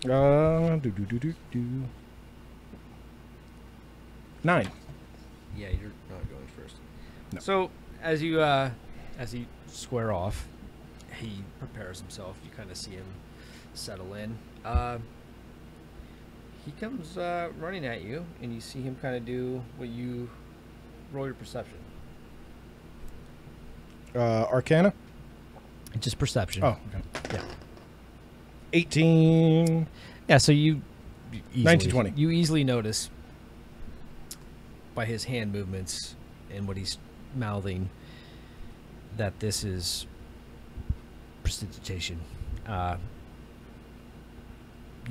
Do. 9. Yeah, you're not going first. No. So as you square off, he prepares himself. You kind of see him settle in. He comes running at you, and you see him kind of do what you roll your perception. Arcana? Just perception. Oh, okay. Yeah. 18. Yeah, so you easily, 19, 20. You easily notice by his hand movements and what he's mouthing that this is prestidigitation. You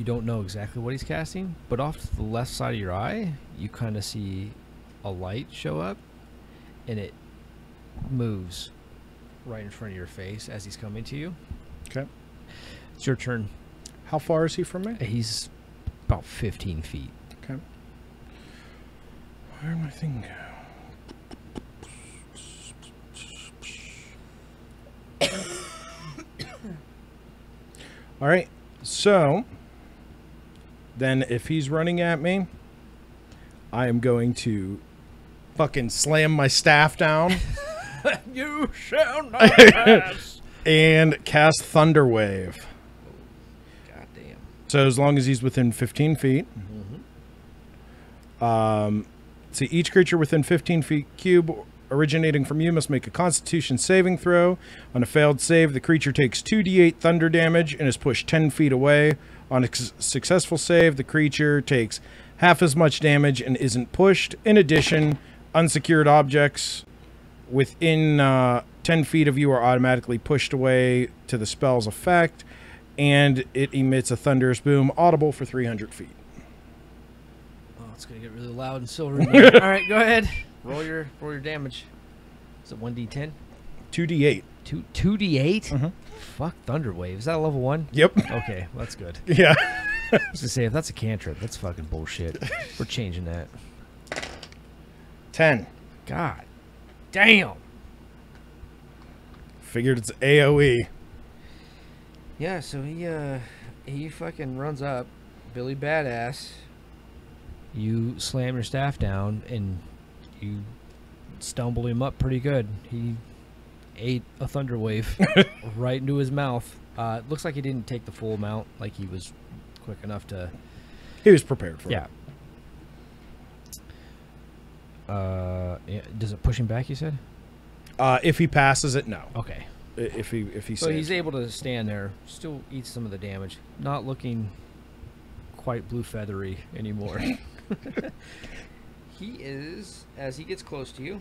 don't know exactly what he's casting, but off to the left side of your eye, you kind of see a light show up, and it moves right in front of your face as he's coming to you. Okay. It's your turn. How far is he from me? He's about 15 feet. Okay. Where did my thing go? All right. So, then if he's running at me, I am going to fucking slam my staff down You shall not pass. and cast Thunder Wave. Goddamn. So as long as he's within 15 feet. So each creature within 15 feet cube originating from you must make a Constitution saving throw. On a failed save, the creature takes 2d8 thunder damage and is pushed 10 feet away. On a successful save, the creature takes half as much damage and isn't pushed. In addition, unsecured objects within 10 feet of you are automatically pushed away to the spell's effect, and it emits a thunderous boom audible for 300 feet. Oh, it's gonna get really loud and silver. in there. All right, go ahead. Roll your damage. Is it 1d10? 2d8. 2d8? Mm-hmm. Fuck Thunderwave. Is that a level 1? Yep. Okay, well, that's good. Yeah. I was gonna say, if that's a cantrip, that's fucking bullshit. We're changing that. 10. God damn. Figured it's AoE. Yeah, so he fucking runs up, Billy Badass. You slam your staff down and you stumble him up pretty good. He ate a thunder wave right into his mouth. It looks like he didn't take the full amount, like he was quick enough to. He was prepared for Yeah. Does it push him back? You said. it. If he passes it, no. Okay. If he So saves he's it. able to stand there, still eat some of the damage, not looking quite blue feathery anymore. He is, as he gets close to you,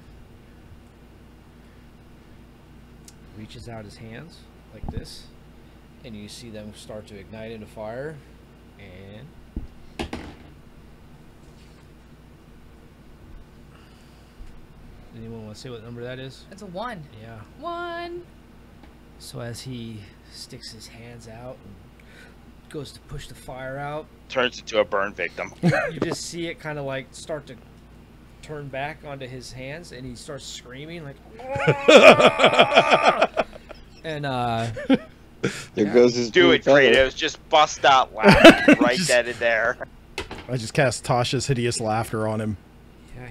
reaches out his hands like this, and you see them start to ignite into fire, and anyone want to say what number that is? It's a 1. Yeah. 1. So as he sticks his hands out and goes to push the fire out, Turns into a burn victim. you just see it kind of like start to turn back onto his hands, and he starts screaming like, "Ah!" And There goes his Do blue it, feather. Kratos. Just bust out laughing right then and there. I just cast Tasha's hideous laughter on him, yeah,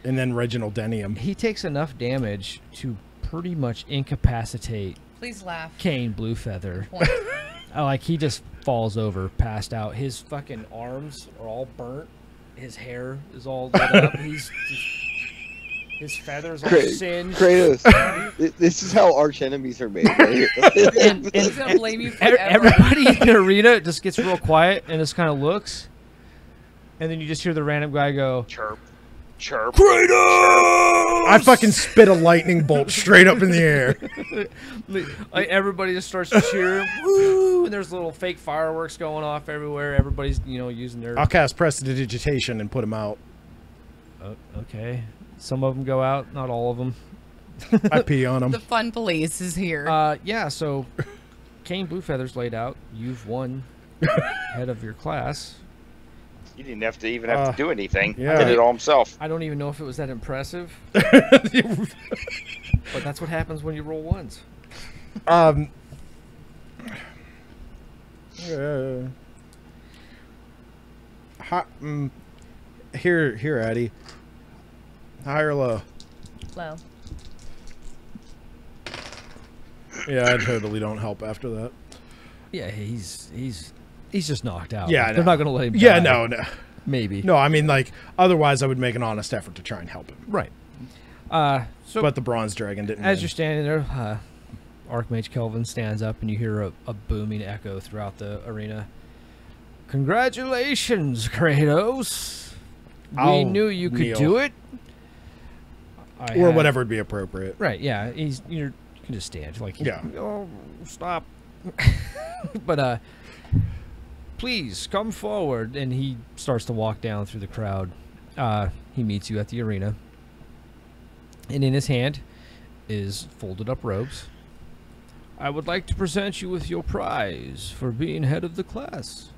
and then Reginald Denium. he takes enough damage to pretty much incapacitate Please laugh. Kane Bluefeather. Point. Like he just falls over, passed out. His fucking arms are all burnt. His hair is all lit up. His feathers are singed. Kratos, this is how arch enemies are made. Right here. He's gonna blame you forever. Everybody in the arena just gets real quiet and just kind of looks, and then you just hear the random guy go, Chirp. Chirp. I fucking spit a lightning bolt straight up in the air. like, everybody just starts cheering, woo! And there's little fake fireworks going off everywhere. Everybody's using their. I'll cast Prestidigitation and put him out. Okay, some of them go out, not all of them. I pee on him. The fun police is here. Yeah. So, Kane Bluefeather's laid out. You've won, head of your class. He didn't have to even have to do anything. yeah. He did it all himself. I don't even know if it was that impressive, but that's what happens when you roll ones. Here, Addy. High or low? Low. Yeah, I totally don't help after that. Yeah, he's just knocked out. Yeah, I they're know. not gonna let him. Yeah, die. no. Maybe. No, I mean, like, otherwise I would make an honest effort to try and help him. Right. So But the Bronze Dragon didn't as win. you're standing there, Archmage Kelvin stands up, and you hear a booming echo throughout the arena. Congratulations, Kratos. We I'll knew you could kneel. do it. Or whatever would be appropriate. Right. Yeah. You can just stand. Like. Yeah. Oh, stop. But please come forward, and he starts to walk down through the crowd. He meets you at the arena, and in his hand is folded up robes. I would like to present you with your prize for being head of the class.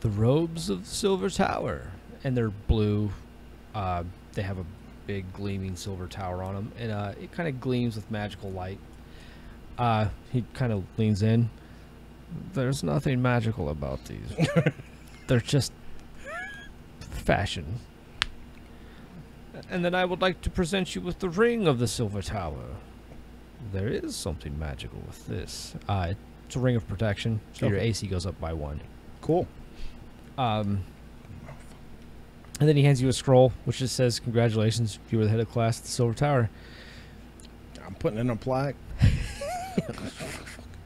The robes of the Silver Tower, and they're blue. They have a big gleaming silver tower on them, and it kind of gleams with magical light. He kind of leans in. There's nothing magical about these. They're just fashion. And then I would like to present you with the ring of the Silver Tower. There is something magical with this. It's a ring of protection, so your Okay. AC goes up by 1. Cool. And then he hands you a scroll, which just says, "Congratulations, you were the head of class at the Silver Tower." I'm putting in a plaque.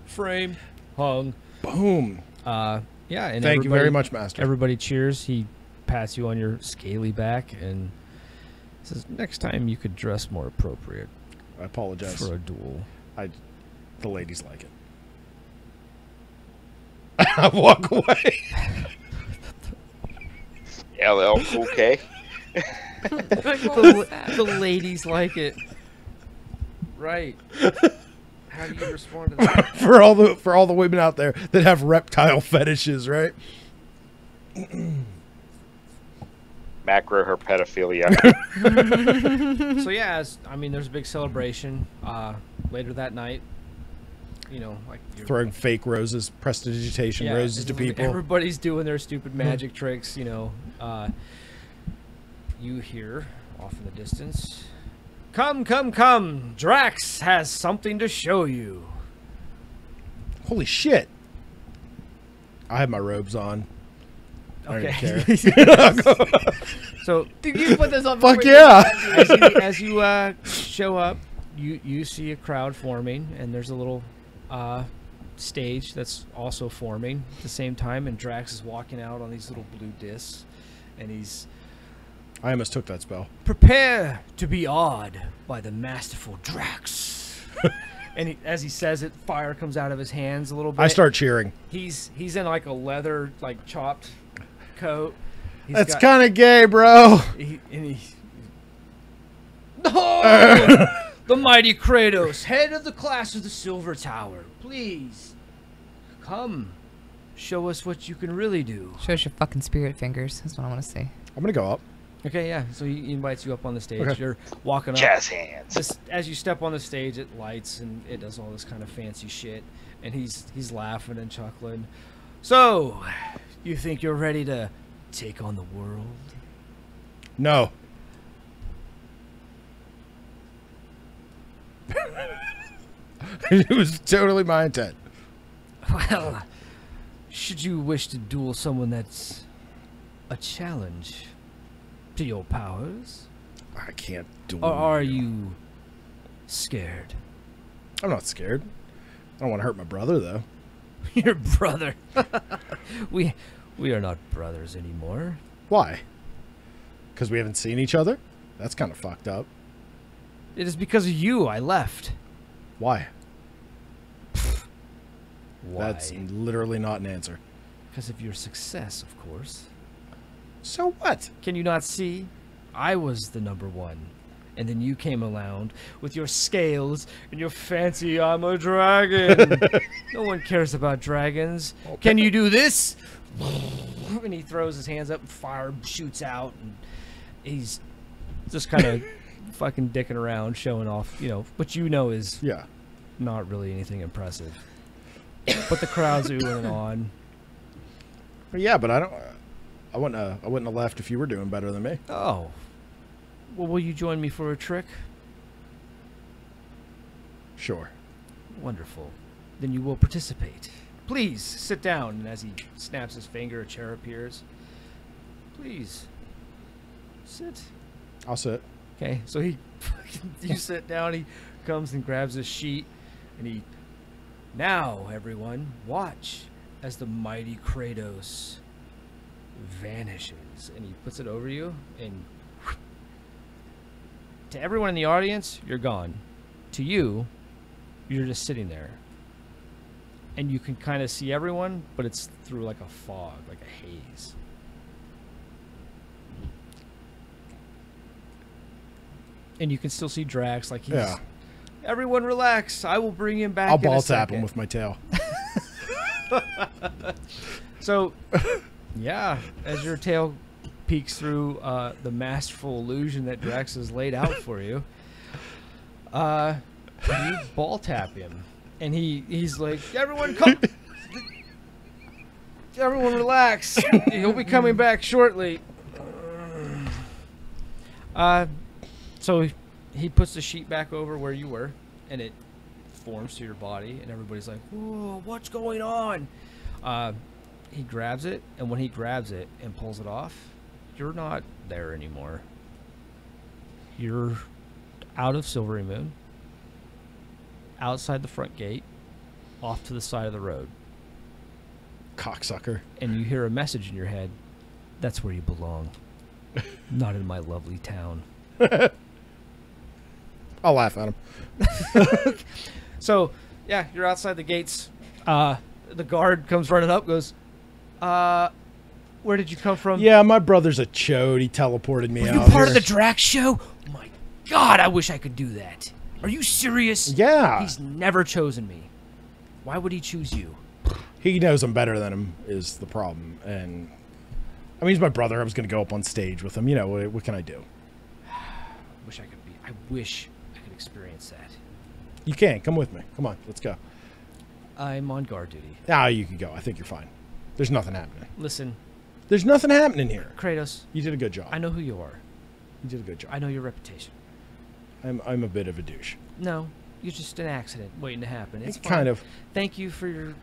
Frame hung. Boom. Yeah, and Thank you very everybody- much, Master. Everybody cheers. He pats you on your scaly back and says, "Next time you could dress more appropriate I apologize. for a duel." The ladies like it. I walk away. LL Cool K. Like, what was that? The ladies like it. Right. How do you respond to that? for all the women out there that have reptile fetishes, right? Macro herpetophilia. So yeah, there's a big celebration later that night. You know, like Throwing fake roses, prestidigitation roses to people. Everybody's doing their stupid magic tricks. You know, you hear off in the distance, "Come, come, come! Drax has something to show you." Holy shit! I have my robes on. I don't Okay. care. So Did you put this on? Fuck before yeah! as you show up, you see a crowd forming, and there's a little stage that's also forming at the same time, and Drax is walking out on these little blue discs, and he's I almost took that spell. "Prepare to be awed by the masterful Drax." And as he says it, fire comes out of his hands a little bit. I start cheering. He's in like a leather, like chopped coat. That's kind of gay, bro. No! The mighty Kratos, head of the class of the Silver Tower. Please, come. Show us what you can really do. Show us your fucking spirit fingers. That's what I want to see. I'm gonna go up. Okay, yeah. So he invites you up on the stage. Okay. You're walking up. Jazz hands. As you step on the stage, it lights and it does all this kind of fancy shit. And he's laughing and chuckling. "So, you think you're ready to take on the world?" No. It was totally my intent. Well, should you wish to duel someone that's a challenge to your powers? I can't do it. Or are you scared? I'm not scared. I don't want to hurt my brother, though. Your brother. We are not brothers anymore. Why? Because we haven't seen each other? That's kind of fucked up. It is because of you I left. Why? Why? That's literally not an answer. Because of your success, of course. So what? Can you not see? I was the number one. And then you came around with your scales and your fancy "I'm a dragon." No one cares about dragons. Okay. Can you do this? And he throws his hands up and fire shoots out. And he's just kind of fucking dicking around, showing off, you know, what you know is Yeah. not really anything impressive. But the crowd's oohing on. Yeah, but I wouldn't have left if you were doing better than me. Oh. Well, will you join me for a trick? Sure. Wonderful. Then you will participate. Please, sit down. And as he snaps his finger, a chair appears. Please, sit. I'll sit. Okay, so you sit down, he comes and grabs a sheet, and he... Now, everyone, watch as the mighty Kratos vanishes. And he puts it over you, and... To everyone in the audience, you're gone. To you, you're just sitting there. And you can kind of see everyone, but it's through like a fog, like a haze. And you can still see Drax, like he's... Yeah. Everyone relax, I will bring him back I'll in a ball tap him second." with my tail. So, yeah, as your tail peeks through the masterful illusion that Drax has laid out for you, you ball tap him. And he's like, "Everyone come... Everyone relax. He'll be coming back shortly." So he puts the sheet back over where you were, and it forms to your body, and everybody's like, "Whoa, what's going on?" He grabs it, and when he grabs it and pulls it off, you're not there anymore. You're out of Silvery Moon, outside the front gate, off to the side of the road. Cocksucker. And you hear a message in your head. "That's where you belong. Not in my lovely town." I'll laugh at him. So, yeah, you're outside the gates. The guard comes running up, goes, "Where did you come from?" Yeah, my brother's a chode. He teleported me "Were out you part here. of the Drax show?" "Oh my God, I wish I could do that." Are you serious? Yeah. He's never chosen me. Why would he choose you? He knows I'm better than him is the problem. And I mean, he's my brother. I was going to go up on stage with him. You know, what can I do? I wish I could experience that. You can. Come with me. Come on. Let's go. I'm on guard duty. Ah, you can go. I think you're fine. There's nothing happening. Listen, There's nothing happening here. Kratos, You did a good job. I know who you are. You did a good job. I know your reputation. I'm a bit of a douche. No, you're just an accident waiting to happen. It's fine. Kind of. Thank you for your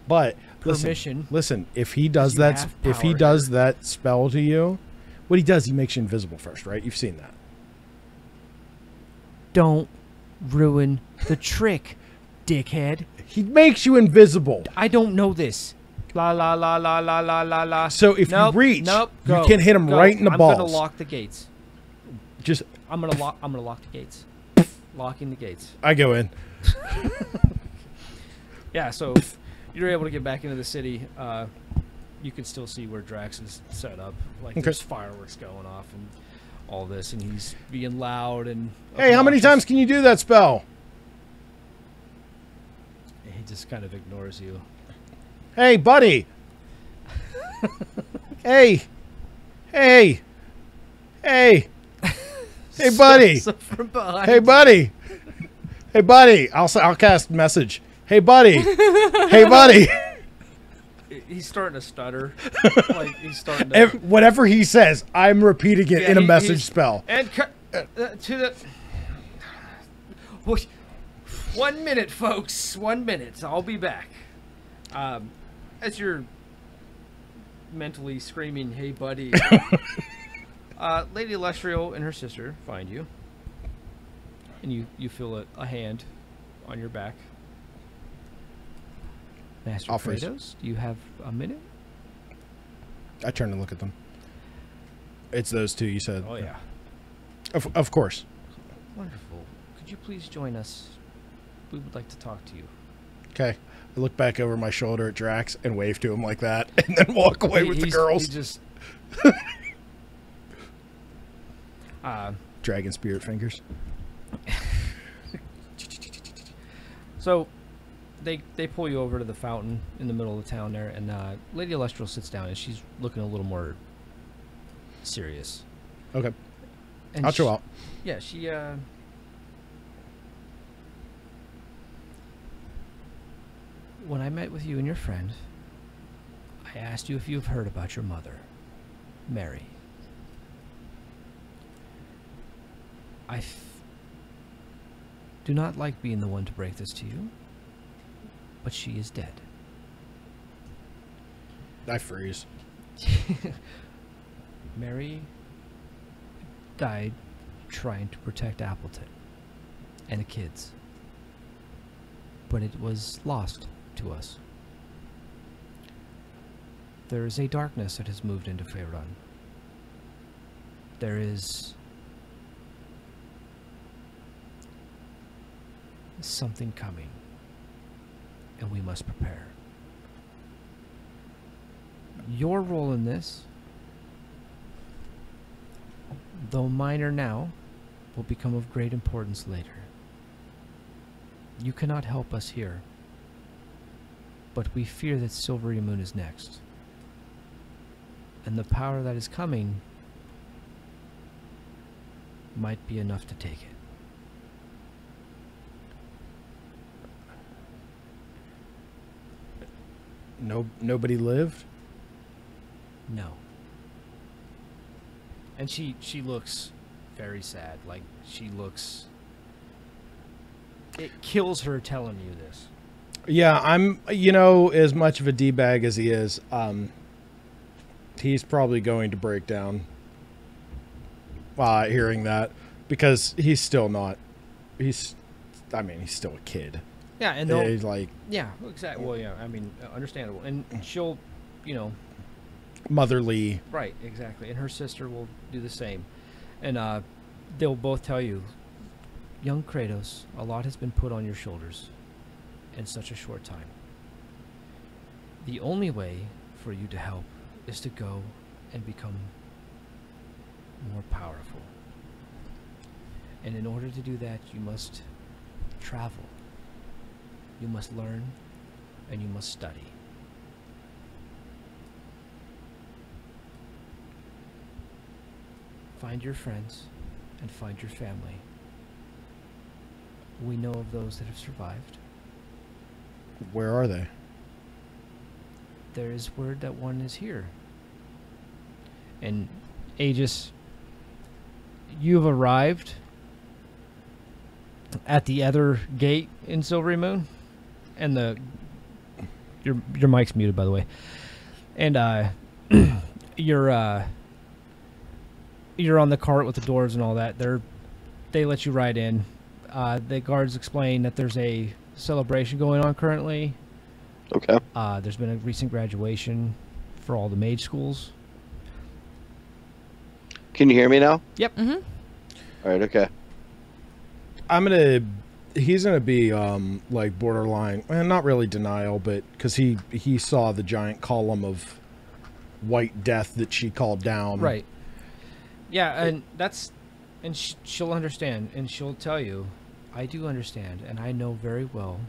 But permission. listen, if he does You that, have if he power does that spell to you, what he does, he makes you invisible first, right? You've seen that. Don't ruin the trick, dickhead. He makes you invisible. I don't know this. La la la la la la la la. So if Nope, you reach, nope, you go, can hit him go. right in the I'm balls. gonna lock the gates. Just I'm gonna lock the gates. Locking the gates. I go in. Yeah, so you're able to get back into the city. You can still see where Drax is set up. Like Okay. there's fireworks going off and all this, and he's being loud and. Hey, how many obnoxious. times can you do that spell? He just kind of ignores you. Hey, buddy. Hey. Hey. Hey. Hey, buddy. So from behind. Hey, buddy. Hey, buddy. I'll cast message. Hey, buddy. Hey, buddy. He's starting to stutter. Like he's starting to. Whatever he says, I'm repeating it Yeah, in a he- message he's- spell. And to the. 1 minute, folks. 1 minute. I'll be back. As you're mentally screaming, "Hey, buddy!" Lady Lestriel and her sister find you, and you feel a hand on your back. Master I'll freeze. Kratos, do you have a minute? I turn and look at them. It's those two you said. Oh yeah. Of course. Wonderful. Could you please join us? We would like to talk to you. Okay. I look back over my shoulder at Drax and wave to him like that, and then walk away with the girls. He just. Dragon spirit fingers. So, they pull you over to the fountain in the middle of the town there, and Lady Lestriel sits down, and she's looking a little more serious. Okay. And I'll chill out. Yeah, she. When I met with you and your friend, I asked you if you've heard about your mother, Mary. I do not like being the one to break this to you, but she is dead. I freeze. Mary died trying to protect Appleton and the kids, but it was lost to us. There is a darkness that has moved into Faerun. There is something coming, and we must prepare. Your role in this, though minor now, will become of great importance later. You cannot help us here, but we fear that Silvery Moon is next. And the power that is coming might be enough to take it. Nobody lived? No. And she looks very sad. Like, she looks... It kills her telling you this. Yeah, I'm, as much of a D-bag as he is, he's probably going to break down hearing that, because he's still not, he's still a kid. Yeah, and He's like yeah, exactly. Well, yeah, I mean, understandable. And she'll, motherly. right, exactly. And her sister will do the same. And they'll both tell you, young Kratos, a lot has been put on your shoulders in such a short time. The only way for you to help is to go and become more powerful. And in order to do that, you must travel. You must learn, and you must study. Find your friends and find your family. We know of those that have survived. Where are they? There is word that one is here. And Aegis, you've arrived at the other gate in Silvery Moon, and your mic's muted, by the way. And you're on the cart with the dwarves and all that. They let you ride in. The guards explain that there's a celebration going on currently. Okay. There's been a recent graduation for all the mage schools. Can you hear me now? Yep. Mm-hmm. All right. Okay. He's gonna be like borderline, not really denial, but because he saw the giant column of white death that she called down. Right. Yeah, and she'll understand, and she'll tell you, I do understand, and I know very well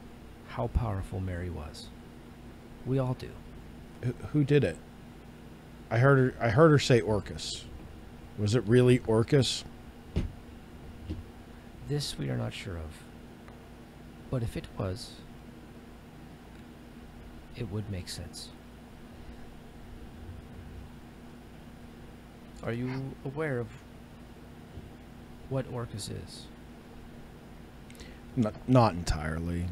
how powerful Mary was. We all do. Who did it? I heard her say Orcus. Was it really Orcus? This we are not sure of. But if it was, it would make sense. Are you aware of what Orcus is? Not entirely.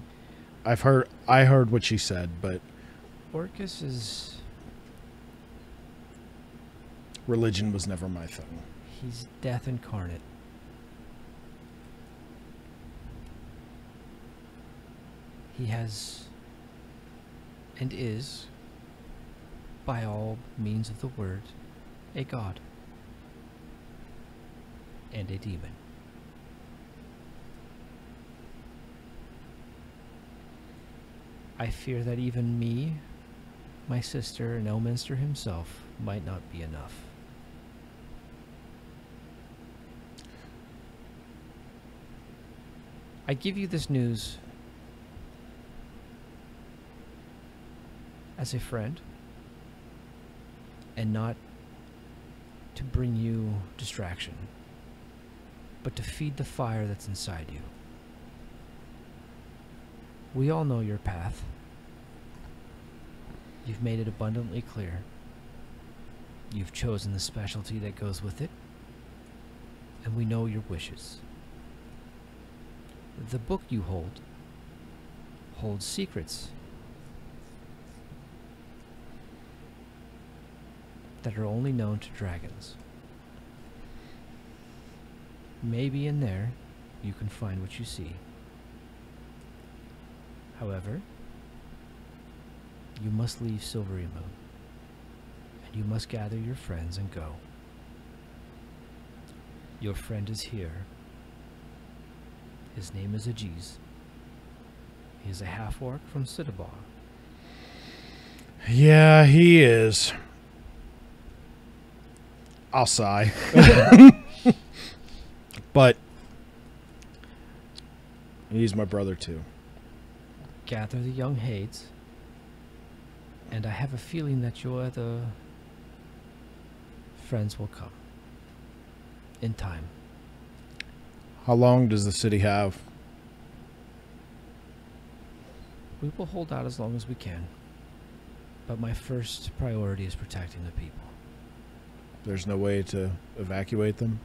I heard what she said, but Orcus is... religion was never my thing. he's death incarnate. He has and is, by all means of the word, a god and a demon. I fear that even me, my sister, and Elminster himself might not be enough. I give you this news as a friend, and not to bring you distraction, but to feed the fire that's inside you. We all know your path. You've made it abundantly clear. You've chosen the specialty that goes with it, and we know your wishes. The book you hold holds secrets that are only known to dragons. Maybe in there you can find what you see. However, you must leave Silvery Moon, and you must gather your friends and go. Your friend is here. His name is Ajiz. He is a half-orc from Citadel. Yeah, he is. I'll sigh. But he's my brother too. Gather the young Hades, and I have a feeling that your other friends will come in time. How long does the city have? We will hold out as long as we can, but my first priority is protecting the people. There's no way to evacuate them?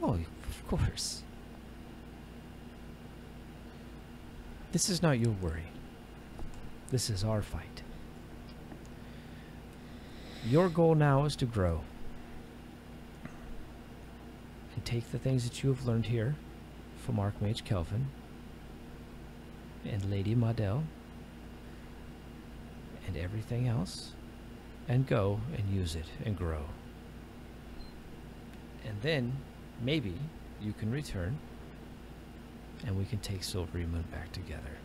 Oh, of course. This is not your worry. This is our fight. Your goal now is to grow. And take the things that you have learned here from Archmage Kelvin and Lady Madel and everything else, and go and use it and grow. And then, maybe, you can return and we can take Silvery Moon back together.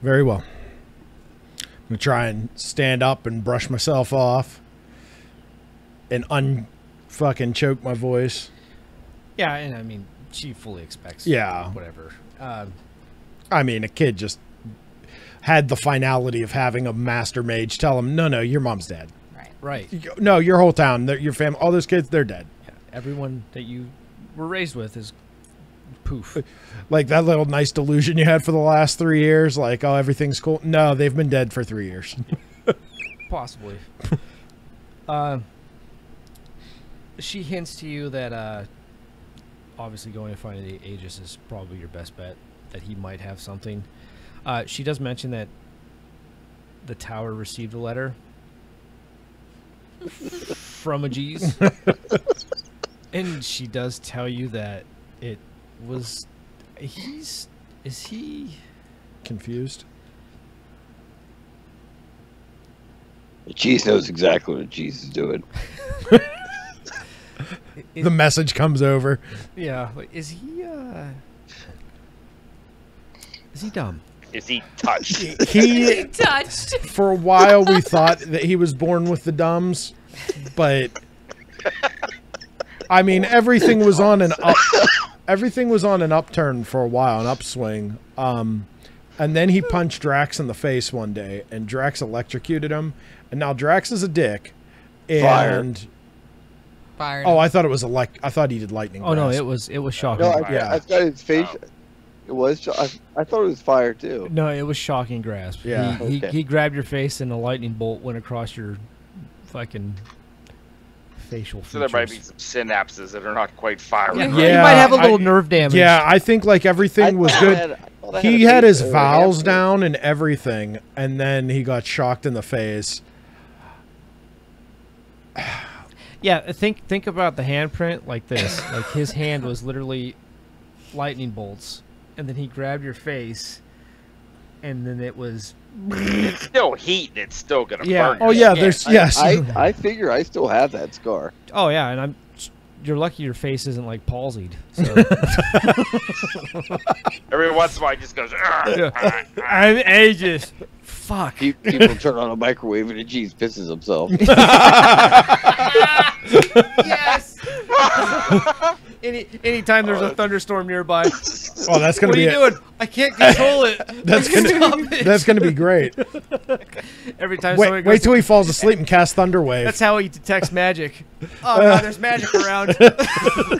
Very well. I'm going to try and stand up and brush myself off and fucking choke my voice. Yeah, and I mean, she fully expects. Yeah. Whatever. I mean, a kid just had the finality of having a master mage tell him, no, your mom's dead. Right. Right. You go, no, your whole town, your family, all those kids, they're dead. Yeah. Everyone that you were raised with is poof. Like that little nice delusion you had for the last 3 years, like, oh, everything's cool. No, they've been dead for 3 years. Possibly. She hints to you that obviously going to find the Aegis is probably your best bet, that he might have something. She does mention that the tower received a letter from a G's. And she does tell you that it was... Is he... Confused? Cheese knows exactly what Cheese is doing. The message comes over. Yeah. Like, is he dumb? Is he touched? He, Touched. for a while, we thought that he was born with the dumbs, but I mean, everything was on an upturn for a while, an upswing. And then he punched Drax in the face one day, and Drax electrocuted him. And now Drax is a dick. And Fired. oh, I thought it was I thought he did lightning. Oh no, grasp. it was shocking. No, Yeah. I thought his face. It was. I thought it was fire too. No, it was shocking grasp. Yeah. He grabbed your face and a lightning bolt went across your fucking facial features. So there might be some synapses that are not quite firing. Yeah, right? you Yeah, might have a little nerve damage. Yeah, I think like everything was good. He had his vowels down. down and everything, and then he got shocked in the face. Yeah, think about the handprint like this. Like his hand was literally lightning bolts, and then he grabbed your face, and then it was... It's still heat and it's still gonna Yeah. burn. Oh yeah, there's yes. I figure I still have that scar. Oh yeah, and you're lucky your face isn't like palsied. So. Every once in a while, he just goes. I'm ages. Fuck. People turn on a microwave and Cheese pisses himself. Yes. Anytime there's a thunderstorm nearby. Oh, that's gonna What are be you doing? I can't control it. That's gonna be great. Every time somebody Wait goes, till he falls asleep and casts Thunderwave. that's how he detects magic. Oh no, there's magic around.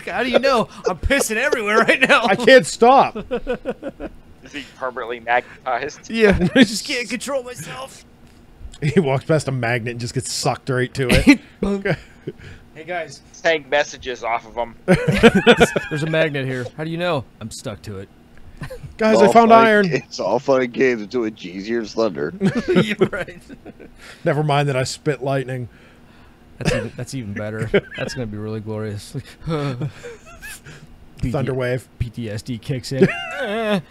How do you know? I'm pissing everywhere right now. I can't stop. Is he permanently magnetized? Yeah, I just can't control myself. He walks past a magnet and just gets sucked right to it. Hey guys, Hang messages off of him. there's a magnet here. How do you know? I'm stuck to it. Guys, I found iron. It's all fun and games until a Cheese hears thunder. You're right. Never mind that I spit lightning. That's even better. That's gonna be really glorious. Thunderwave. PTSD kicks in.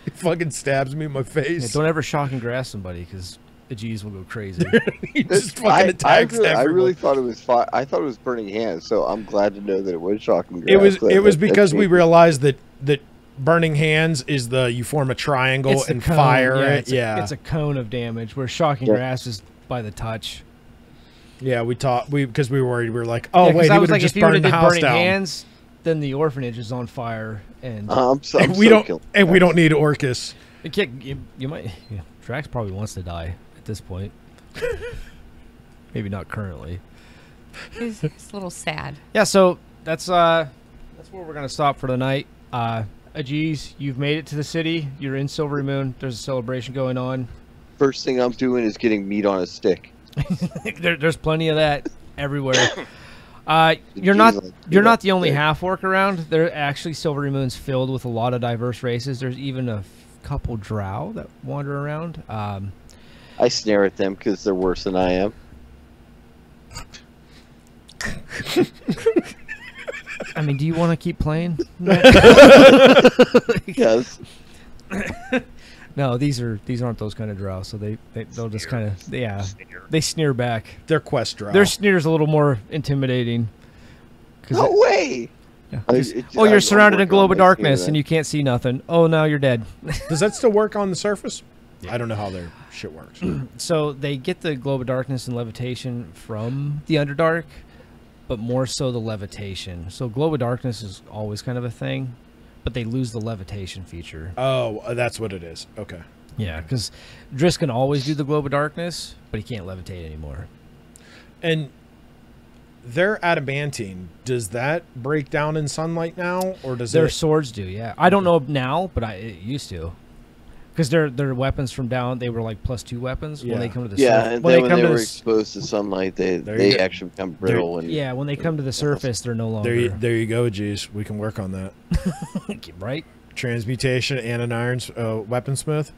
He fucking stabs me in my Yeah, face. don't ever shock and grass somebody because the G's will go crazy. He just fucking attacks I everyone. really thought it was fire. I thought it was burning hands, so I'm glad to know that it was shocking. It was because we realized that burning hands is you form a triangle It's the and cone. fire Yeah, it. it's a cone of damage. Where shocking grass is by the touch. Yeah, because we were worried. We were like, oh Yeah, 'cause wait, I he was would have like, just if you would burned have the did house burning down. hands, then the orphanage is on fire, and We don't need Orcus. it can't, you might. Yeah, Drax probably wants to die at this point. Maybe not currently. It's a little sad. Yeah, so that's where we're gonna stop for the night. Ajiz, you've made it to the city. You're in Silvery Moon. There's a celebration going on. First thing I'm doing is getting meat on a stick. There's plenty of that everywhere. You're not the only half orc around. There actually Silvery Moon's filled with a lot of diverse races. There's even a couple drow that wander around. I snare at them because they're worse than I am. I mean, do you want to keep playing? Yes. No, these aren't those kind of drow. So they'll just kind of they sneer back. They're quest drow. Their sneer's a little more intimidating. No way. Yeah. Oh, You're surrounded in a globe of darkness and you can't see nothing. Oh, now you're dead. Does that still work on the surface? I don't know how their shit works. So they get the globe of darkness and levitation from the Underdark, but more so the levitation. So glow of darkness is always kind of a thing, but they lose the levitation feature. Oh, that's what it is. Okay. Yeah, because Driss can always do the glow of darkness, but he can't levitate anymore. And their adamantine, does that break down in sunlight now, or does Their it? swords do, yeah. I don't know now, but it used to. Because their weapons from down, they were like +2 weapons when they Yeah. come to the Yeah, surface. and then when they to were the exposed to sunlight, There you they go. actually become brittle. When yeah, when they come to the surface, they're no longer There you go, geez. We can work on that. right. Transmutation and an iron weaponsmith.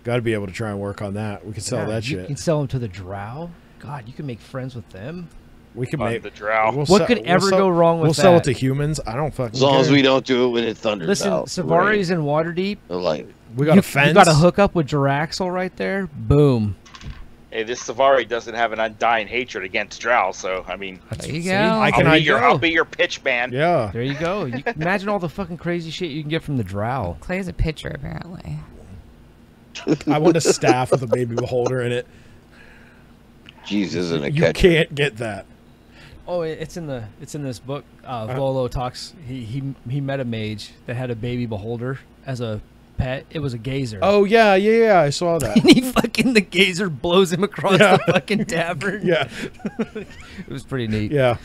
Got to be able to try and work on that. We can sell that You shit. can sell them to the drow. God, you can make friends with them. We can On make the drow. What could ever go wrong with We'll sell it that? to humans. I don't fucking as long as care. we don't do it when it thunders Listen, out. Savari's in Waterdeep. Like, We got a fence. You got a hookup with Jiraxel right there. Boom. Hey, this Savari doesn't have an undying hatred against drow, so I mean, There you See? go. I'll be your pitch man. Yeah. There you go. You can imagine all the fucking crazy shit you can get from the drow. Clay's a pitcher, apparently. I want a staff with a baby beholder in it. Jesus, and a You catch. can't get that. Oh, it's in this book. Volo talks. He met a mage that had a baby beholder as a pet. It was a gazer. Oh yeah, I saw that. And the gazer blows him across the fucking tavern. Yeah, It was pretty neat. yeah.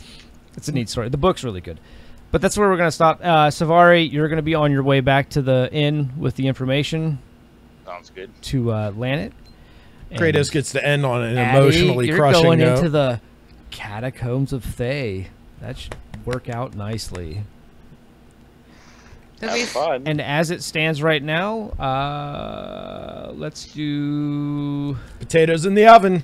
It's a neat story. The book's really good. But that's where we're going to stop. Savari, you're going to be on your way back to the inn with the information Sounds good. to land it. And Kratos gets to end on an Addy, emotionally you're crushing going note. into the catacombs of Thay. That should work out nicely. That'd be Have fun. And as it stands right now, let's do. Potatoes in the oven.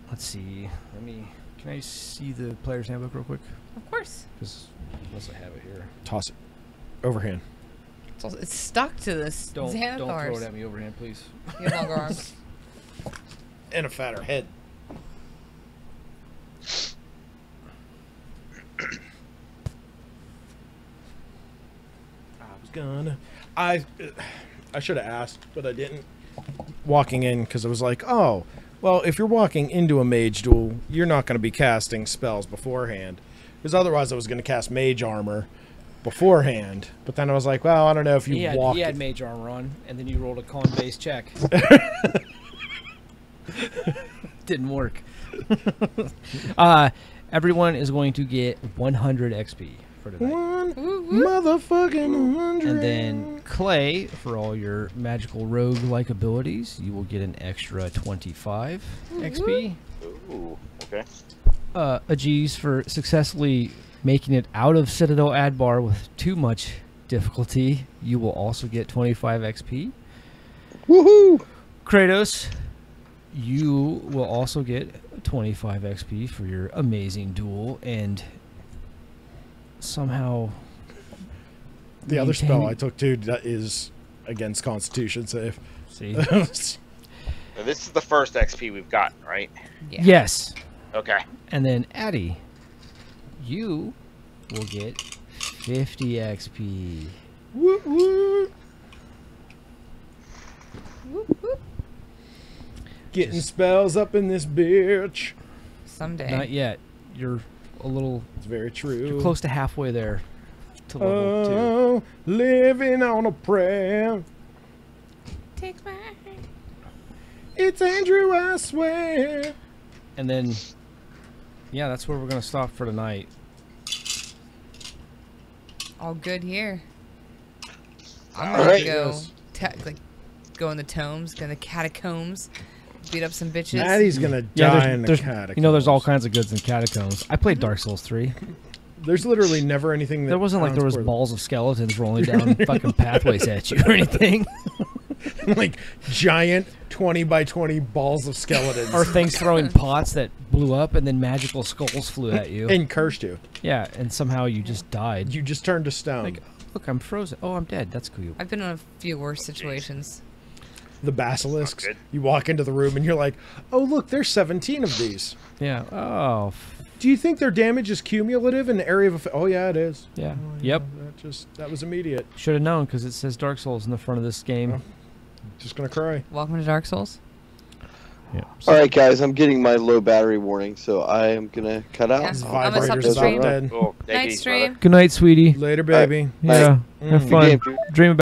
Let's see. Can I see the player's handbook real quick? Of course. Because unless I have it here, Toss it. Overhand. It's stuck to this don't throw Xanathar's. it at me overhand, please. You have longer arms. And a fatter head. I should have asked, but I didn't. Walking in, because I was like, oh, well, if you're walking into a mage duel, you're not going to be casting spells beforehand. Because otherwise I was going to cast mage armor beforehand. But then I was like, well, I don't know if you walk. He had mage armor on, and then you rolled a con-based check. Didn't work. Everyone is going to get 100 XP for tonight. One motherfucking 100. And then Clay, for all your magical rogue-like abilities, you will get an extra 25 XP. Ooh, okay. Ajeez, for successfully making it out of Citadel Adbar with too much difficulty, you will also get 25 XP. Woohoo! Kratos, you will also get 25 XP for your amazing duel, and somehow The other spell maintaining- I took too that is against Constitution save. See? Now, this is the first XP we've gotten, right? Yeah. Yes. Okay. And then Addy, you will get 50 XP. Woo woo. Whoop, whoop. Getting spells up in this bitch. Someday. Not yet. You're a little It's very true. you're close to halfway there to level 2. Oh, living on a prayer. Take my hand. It's Andrew, I swear. And then yeah, that's where we're going to stop for tonight. All good here. I'm All ready right. to go. Yes. Go in the tomes, go in the catacombs, beat up some bitches. Maddie's gonna Yeah, die in the there's catacombs. you know there's all kinds of goods in catacombs. I played Dark Souls 3. There's literally never anything that There wasn't like there was sounds balls of skeletons rolling down fucking pathways at you or anything. like giant 20 by 20 balls of skeletons Or things throwing pots that blew up and then magical skulls flew at you. and cursed you. Yeah, and somehow you just died. You just turned to stone. Like, look, I'm frozen. Oh, I'm dead. That's cool. I've been in a few worse situations. The basilisks. Not good. You walk into the room and you're like, oh look, there's 17 of these. Yeah. Oh, Do you think their damage is cumulative in the area of effect? Oh yeah, it is. yeah. Oh, Yep. yeah, that was immediate. Should have known because it says Dark Souls in the front of this game. Oh. Just gonna cry. Welcome to Dark Souls. Yeah. All right, guys, I'm getting my low battery warning, so I am gonna cut out. Yeah. His I'm gonna stop vibrator's the about stream. dead. Cool. Take it Night easy, brother. stream. Good night, sweetie. Later, baby. Yeah. Mm. Have Good fun. game. Dream about